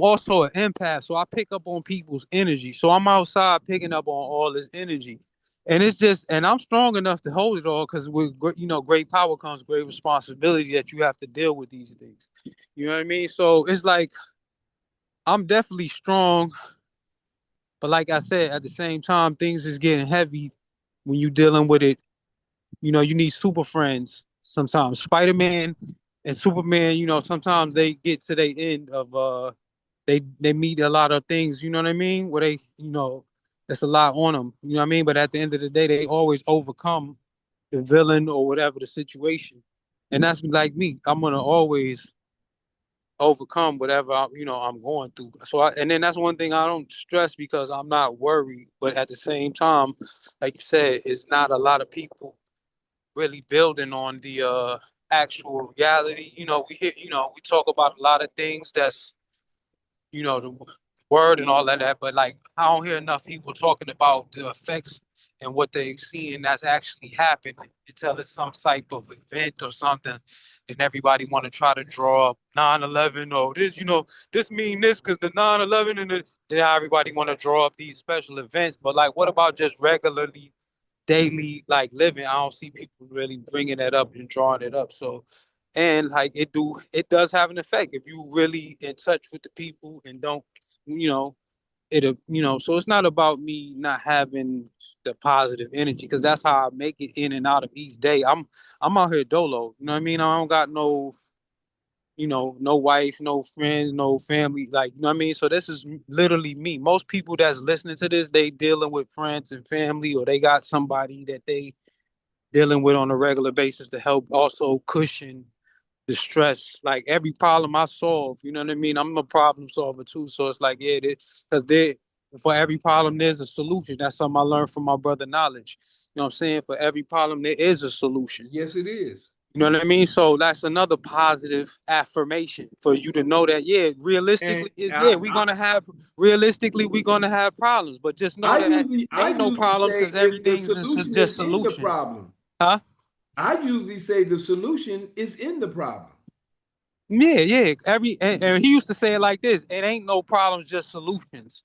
also an empath, so I pick up on people's energy. So I'm outside picking up on all this energy, and it's just, and I'm strong enough to hold it all because with great power comes great responsibility that you have to deal with these things. You know what I mean? So it's like I'm definitely strong, but like I said, at the same time, things is getting heavy when you dealing with it. You need super friends sometimes. Spider-Man and Superman, sometimes they get to the end of they meet a lot of things, you know what I mean? Where they, that's a lot on them, you know what I mean? But at the end of the day, they always overcome the villain or whatever the situation. And that's like me. I'm gonna always overcome whatever I'm going through. And then that's one thing I don't stress because I'm not worried. But at the same time, like you said, it's not a lot of people really building on the actual reality. We talk about a lot of things that's, the word and all of that, but like I don't hear enough people talking about the effects and what they seeing that's actually happening until it's some type of event or something. And everybody want to try to draw up 9/11 or this, this mean this because the 9/11 and then everybody want to draw up these special events. But like, what about just regularly daily like living? I don't see people really bringing that up and drawing it up. So, and like it does have an effect if you really in touch with the people and don't, you know, so it's not about me not having the positive energy because that's how I make it in and out of each day. I'm out here dolo. You know what I mean? I don't got no no wife, no friends, no family. Like, you know what I mean? So this is literally me. Most people that's listening to this, they dealing with friends and family, or they got somebody that they dealing with on a regular basis to help also cushion the stress. Like every problem I solve, you know what I mean? I'm a problem solver too. So it's like, yeah, because for every problem, there's a solution. That's something I learned from my brother Knowledge. You know what I'm saying? For every problem, there is a solution. Yes, it is. You know what I mean? So that's another positive affirmation for you to know that, yeah, And realistically, we're gonna have problems, but just know that I ain't no usually problems say because if the everything's solution is just in the solutions. problem. Huh? I usually say the solution is in the problem. Yeah, yeah. And he used to say it like this: "It ain't no problems, just solutions."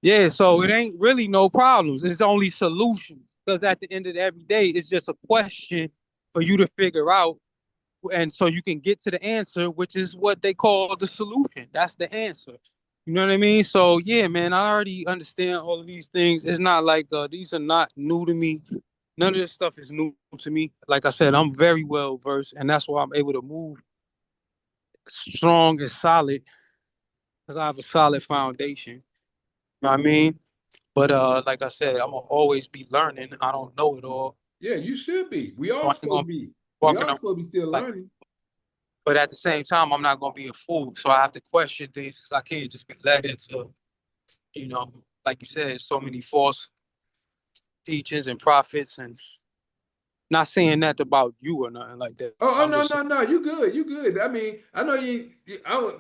Yeah, so it ain't really no problems. It's only solutions. Because at the end of every day, it's just a question for you to figure out, and so you can get to the answer, which is what they call the solution. That's the answer. You know what I mean? So yeah, man, I already understand all of these things. It's not like these are not new to me. None of this stuff is new to me. Like I said, I'm very well versed, and that's why I'm able to move strong and solid because I have a solid foundation. You know what I mean? But like I said, I'm gonna always be learning. I don't know it all. Yeah, you should be. We So all I ain't supposed gonna to be. We walking all around supposed to be still like, learning. but at the same time, I'm not gonna be a fool. So I have to question things because I can't just be led into, you know, like you said, so many false teachings and prophets. And not saying that about you or nothing like that. Oh, I'm no, just no, no. You good. You good. I mean, I know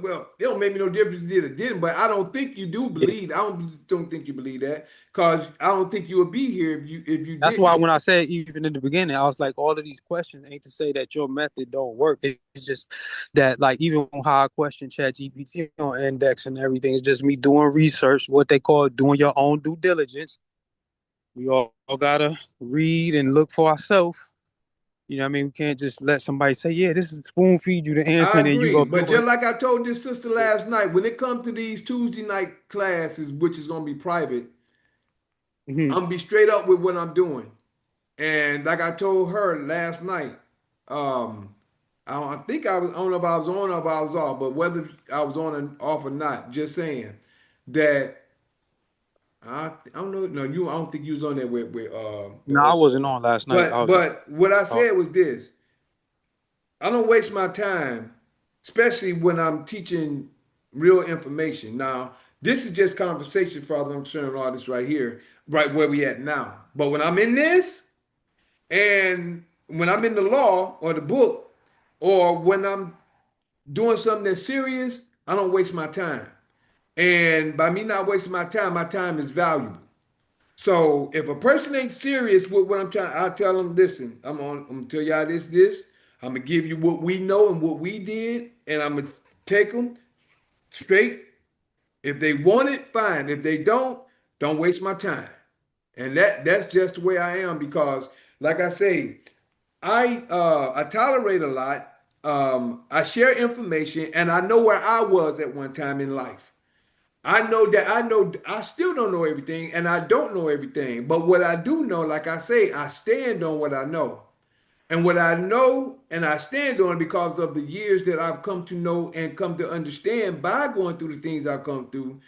well, it don't make me no difference if you did or didn't, but I don't think you do yeah. believe. I don't think you believe that because I don't think you would be here if you That's why didn't. when I said even in the beginning, I was like, all of these questions ain't to say that your method don't work. It's just that like even how I question ChatGPT on index and everything, it's just me doing research, what they call doing your own due diligence. We all gotta read and look for ourselves. You know what I mean? We can't just let somebody say, yeah, this is spoon feed you the answer, I and then you agree. go But do just it. like I told this sister last night, when it comes to these Tuesday night classes, which is going to be private, Mm-hmm. I'm going to be straight up with what I'm doing. And like I told her last night, um, I think I don't know if I was on or if I was off, but whether I was on and off or not, just saying that I don't know. No, I don't think you was on there with the No, I old. wasn't on last night. I was But what I out. said was this: I don't waste my time, especially when I'm teaching real information. Now, this is just conversation, Father. I'm sharing all this right here, right where we at now. But when I'm in this, and when I'm in the law or the book, or when I'm doing something that's serious, I don't waste my time. And by me not wasting my time is valuable. So if a person ain't serious with what I'm trying, I tell them, listen, I'm gonna tell y'all this. I'm gonna give you what we know and what we did, and I'm gonna take them straight. If they want it, fine. If they don't waste my time. And that's just the way I am because, like I say, I tolerate a lot. I share information, and I know where I was at one time in life. I still don't know everything and I don't know everything. But what I do know, like I say, I stand on what I know. And what I know and I stand on because of the years that I've come to know and come to understand by going through the things I've come through.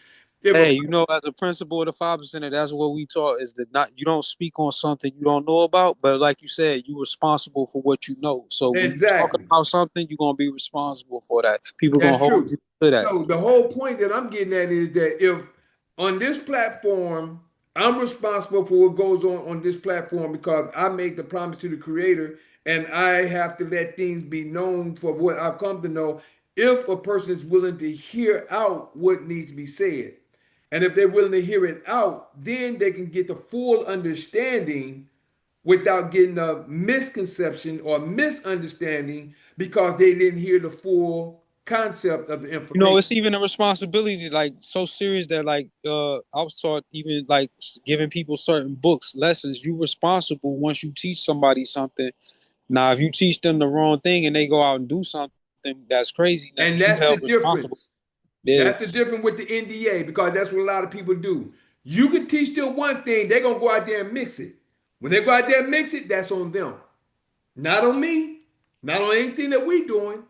If a Hey, you know, as a principle of the 5%, that's what we taught is that not you don't speak on something you don't know about, but like you said, you're responsible for what you know. So when you talking exactly. about something, you're gonna be responsible for that. People gonna That's hold true. you to that. So the whole point that I'm getting at is that if on this platform, I'm responsible for what goes on this platform because I made the promise to the creator and I have to let things be known for what I've come to know if a person is willing to hear out what needs to be said. And if they're willing to hear it out, then they can get the full understanding without getting a misconception or misunderstanding because they didn't hear the full concept of the You know, information. it's even a responsibility like so serious that like I was taught even like giving people certain books, lessons, you responsible once you teach somebody something. Now if you teach them the wrong thing and they go out and do something that's crazy, now And you that's the held responsible. difference. Yeah. That's the difference with the NDA because that's what a lot of people do. You can teach them one thing, they're going to go out there and mix it. When they go out there and mix it, that's on them. Not on me, not on anything that we doing.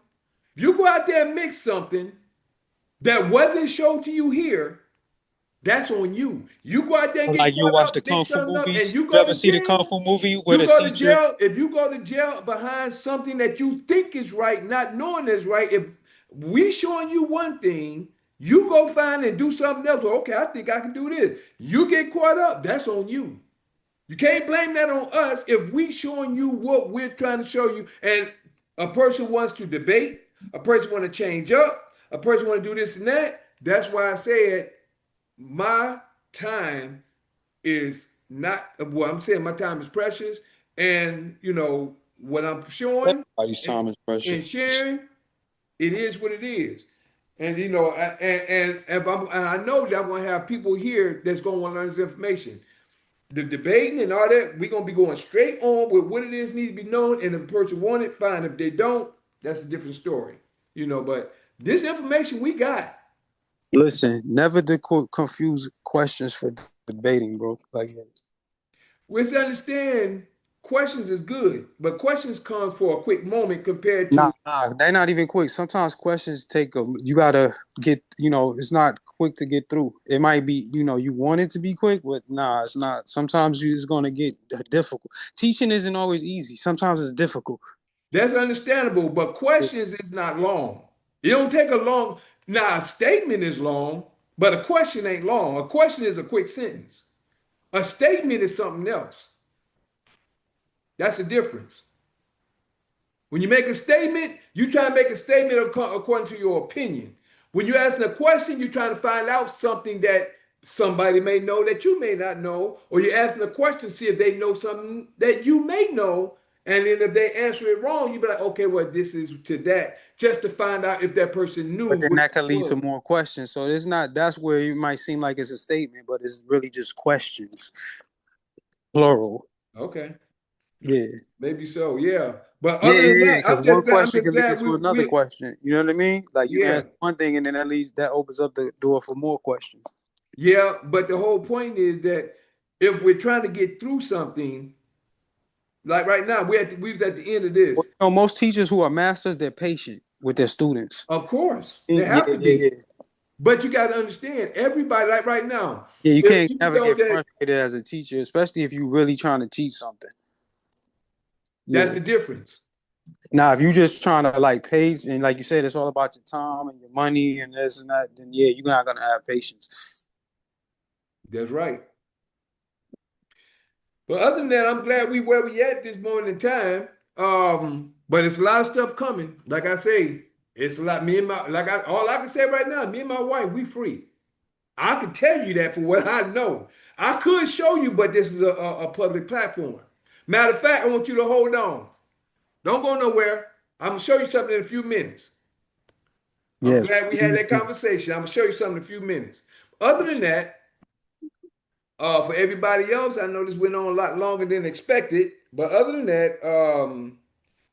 If you go out there and mix something that wasn't shown to you here, that's on you. You go out there and get Like you caught watch up, the Kung mix Fu something up, and movies. you You go ever to see the Kung jail. Fu movie where You the go to teacher? jail. If you go to jail behind something that you think is right, not knowing is right, if we showing you one thing, you go find and do something else. Well, okay, I think I can do this. You get caught up, that's on you. You can't blame that on us if we showing you what we're trying to show you. And a person wants to debate, a person want to change up, a person want to do this and that. That's why I said my time is not well, I'm saying my time is precious, and what I'm showing Everybody's and, time is and precious. sharing, it is what it is. And and if I know that I'm gonna have people here that's gonna want to learn this information. The debating and all that, we're gonna be going straight on with what it is need to be known, and if the person want it, fine. If they don't, that's a different story. But this information we got. Listen, never confuse questions for debating, bro. Like, We understand questions is good, but questions comes for a quick moment compared to. nah, they're not even quick. Sometimes questions take a. You gotta get. You know, it's not quick to get through. It might be. You know, you want it to be quick, but nah, it's not. Sometimes you it's gonna get difficult. Teaching isn't always easy. Sometimes it's difficult. That's understandable, but questions is not long. It don't take a long. Now a statement is long, but a question ain't long. A question is a quick sentence. A statement is something else. That's the difference. When you make a statement, you try to make a statement according to your opinion. When you're asking a question, you're trying to find out something that somebody may know that you may not know, or you're asking a question to see if they know something that you may know. And then if they answer it wrong, you be like, okay, well, this is to that, just to find out if that person knew But then what that could it lead to was. more questions. So it's not. That's where it might seem like it's a statement, but it's really just questions, plural. Okay. Yeah. Maybe so, yeah. But Yeah, other than yeah, that, because one I'm question just can lead glad into another question. You know what I mean? Like you yeah. answer one thing, and then at least that opens up the door for more questions. Yeah, but the whole point is that if we're trying to get through something, like right now, we was at the end of Well, this. most teachers who are masters, they're patient with their students. Of course, they Yeah, have to yeah, be. yeah. But you got to understand, everybody, like right now, Yeah, you if can't even never though get that frustrated as a teacher, especially if you're really trying to teach something. that's Yeah. the difference. Now, if you just trying to like pace and like you said, it's all about your time and your money and this and that, then yeah, you're not gonna have patience. That's right. But other than that, I'm glad we where we at this moment in time. But it's a lot of stuff coming. Like I say, it's a lot. Me and my all I can say right now, me and my wife, we free. I can tell you that for what I know. I could show you, but this is a public platform. Matter of fact, I want you to hold on. Don't go nowhere. I'm gonna show you something in a few minutes. I'm Yes, glad we had please that do. conversation. I'm gonna show you something in a few minutes. Other than that, for everybody else, I know this went on a lot longer than expected. But other than that,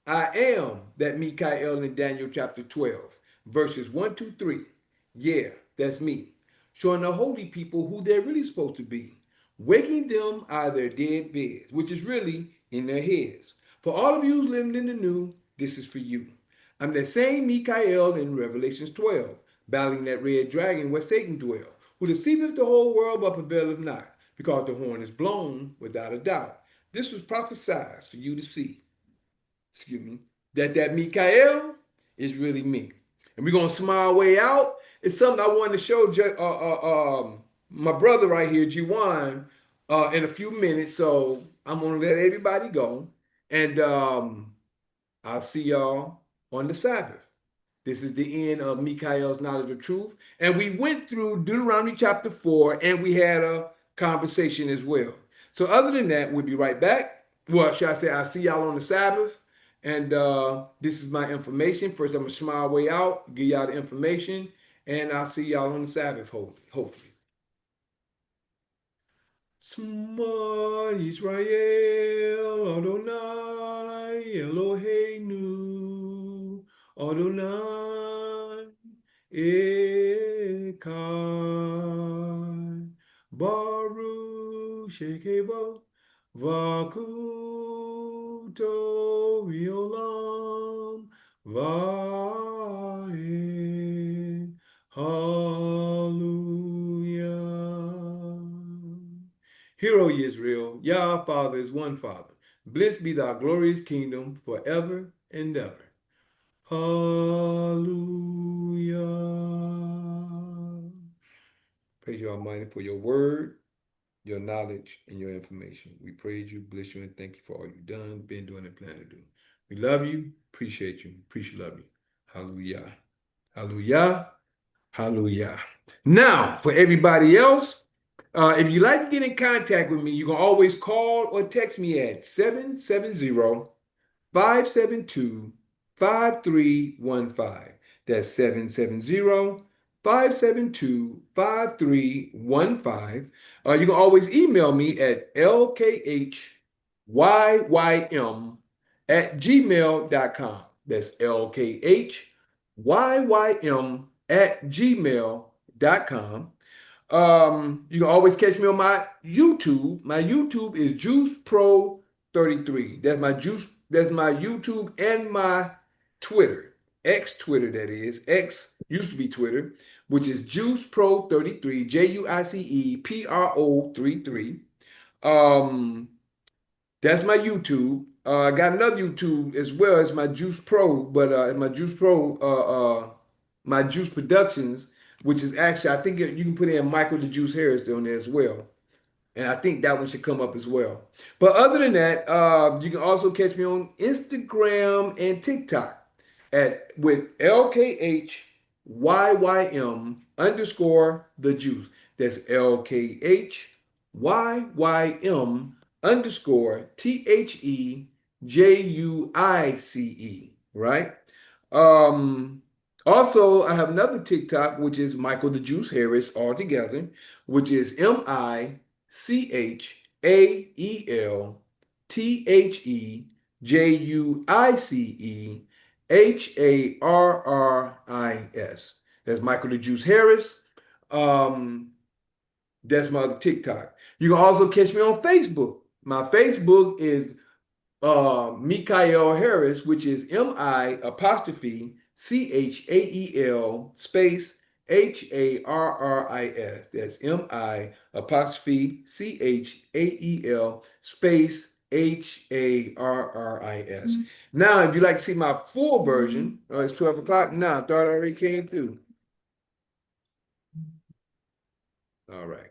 I am that Mikael in Daniel chapter 12, verses 1 to 3. Yeah, that's me. Showing the holy people who they're really supposed to be. Waking them out of their dead beds, which is really in their heads. For all of you who's living in the new, this is for you. I'm that same Mikael in Revelations 12, battling that red dragon where Satan dwells, who deceiveth the whole world but prevaileth not, because the horn is blown without a doubt. This was prophesied for you to see, excuse me, that Mikael is really me. And we're gonna smile our way out. It's something I wanted to show my brother right here, G1, in a few minutes. So I'm gonna let everybody go. And I'll see y'all on the Sabbath. This is the end of Mikael's knowledge of truth. And we went through Deuteronomy chapter 4 and we had a conversation as well. So, other than that, we'll be right back. Well, should I say, I'll see y'all on the Sabbath. And this is my information. First, I'm going to smile way out, give y'all the information, and I'll see y'all on the Sabbath, hopefully. Shema Yisrael, Adonai, Eloheinu, Adonai, Echad, Baruch Shekebo, Vakuto Violam, Vaed, Hallelujah. Hear, O Israel, Yah our Father is one Father. Blessed be thy glorious kingdom forever and ever. Hallelujah. Praise you, Almighty, for your word, your knowledge, and your information. We praise you, bless you, and thank you for all you've done, been doing, and plan to do. We love you, appreciate you, love you. Hallelujah. Hallelujah. Hallelujah. Now, for everybody else, if you'd like to get in contact with me, you can always call or text me at 770-572-5315. That's 770-572-5315. You can always email me at lkhyym@gmail.com. That's lkhyym@gmail.com. You can always catch me on my YouTube. My YouTube is Juice Pro 33. That's my YouTube and my Twitter. X Twitter, that is. X used to be Twitter, which is Juice Pro 33, JUICEPRO 33. Um, that's my YouTube. I got another YouTube as well as my Juice Pro, but my Juice Pro, my Juice Productions, which is actually, I think you can put in Michael the Juice Harris on there as well. And I think that one should come up as well. But other than that, you can also catch me on Instagram and TikTok at with LKHYYM underscore the juice. That's LKHYYM underscore THEJUICE. Right? Also, I have another TikTok, which is Michael the Juice Harris altogether, which is MICHAEL TheJuiceHarris. That's Michael the Juice Harris. That's my other TikTok. You can also catch me on Facebook. My Facebook is Mikael Harris, which is MI apostrophe CHAEL space HARRIS. That's MI apostrophe CHAEL space HARRIS. Now, if you'd like to see my full version, it's 12 o'clock now. I thought I already came through. All right.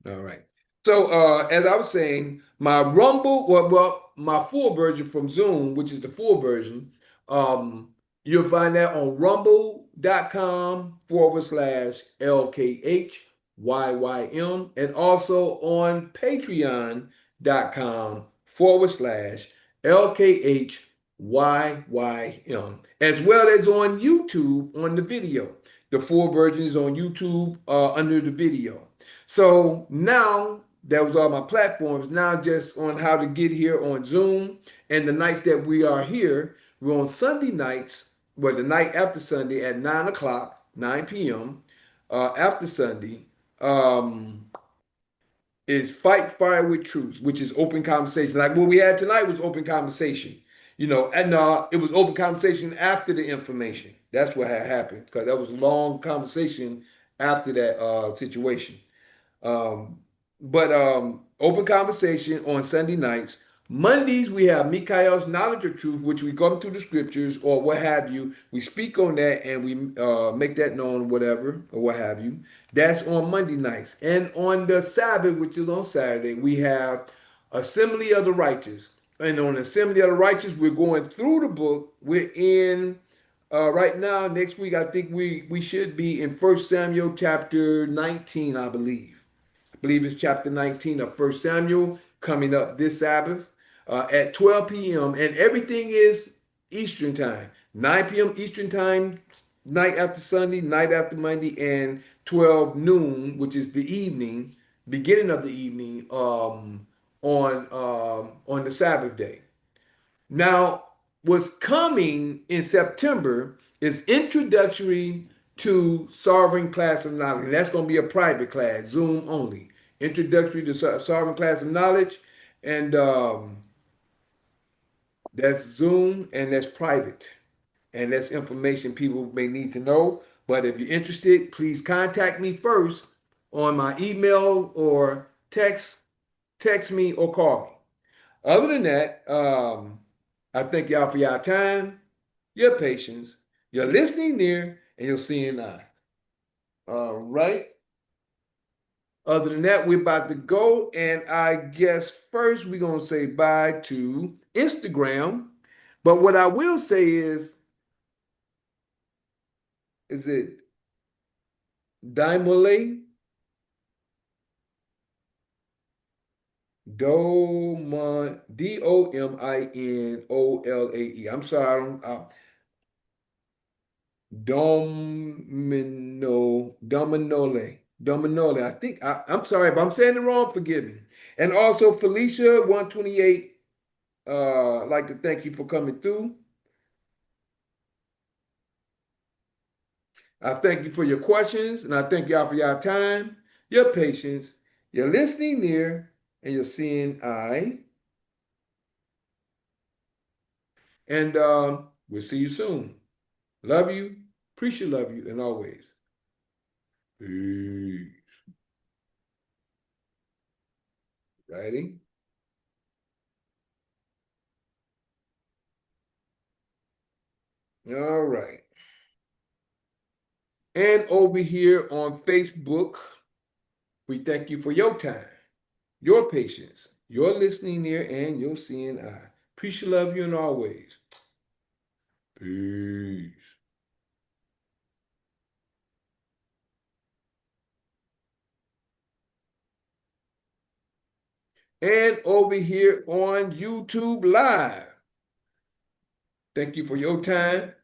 All right. So as I was saying, my Rumble, my full version from Zoom, which is the full version, you'll find that on rumble.com/LKHYYM and also on patreon.com/LKHYYM, as well as on YouTube on the video. The full version is on YouTube under the video. So now that was all my platforms. Now just on how to get here on Zoom and the nights that we are here, we're on Sunday nights, well, the night after Sunday at 9 o'clock, 9 p.m. After Sunday, is Fight Fire with Truth, which is open conversation. Like what we had tonight was open conversation, and it was open conversation after the information. That's what had happened because that was a long conversation after that situation. But open conversation on Sunday nights. Mondays, we have Mikael's Knowledge of Truth, which we go through the scriptures or what have you. We speak on that and we make that known, whatever, or what have you. That's on Monday nights. And on the Sabbath, which is on Saturday, we have Assembly of the Righteous. And on Assembly of the Righteous, we're going through the book. We're in, right now, next week, I think we should be in 1 Samuel chapter 19, I believe. I believe it's chapter 19 of 1 Samuel coming up this Sabbath at 12 p.m. And everything is Eastern time. 9 p.m. Eastern time, night after Sunday, night after Monday, and 12 noon, which is the evening, beginning of the evening on the Sabbath day. Now, what's coming in September is introductory to Sovereign Class of Knowledge. And that's going to be a private class, Zoom only. Introductory to Sovereign Class of Knowledge. And that's Zoom and that's private. And that's information people may need to know. But if you're interested, please contact me first on my email or text me or call me. Other than that, I thank y'all for your time, your patience, your listening ear, and your seeing eye. All right. Other than that, we're about to go. And I guess first we're going to say bye to Instagram. But what I will say is it Dimole? Dominolae. I'm sorry, I don't. Dominole. I think I'm sorry if I'm saying it wrong. Forgive me. And also Felicia 128. I'd like to thank you for coming through. I thank you for your questions, and I thank y'all for your time, your patience, your listening ear, and your seeing eye. And we'll see you soon. Love you, appreciate love you, and always. Peace. Righty? All right. And over here on Facebook, we thank you for your time, your patience, your listening ear, and your seeing eye. Appreciate love you in always. Peace. And over here on YouTube Live, thank you for your time,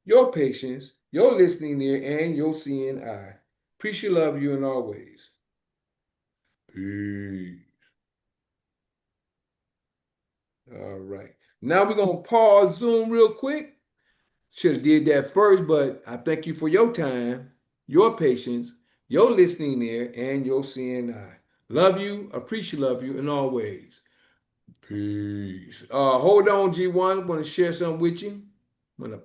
your patience, your listening ear, and your seeing eye. Appreciate love you and always. Peace. All right. Now we're gonna pause Zoom real quick. Should have did that first, but I thank you for your time, your patience, your listening ear, and your seeing eye. Love you, appreciate love you, and always. Peace. Hold on, G1. I'm gonna share something with you. I'm gonna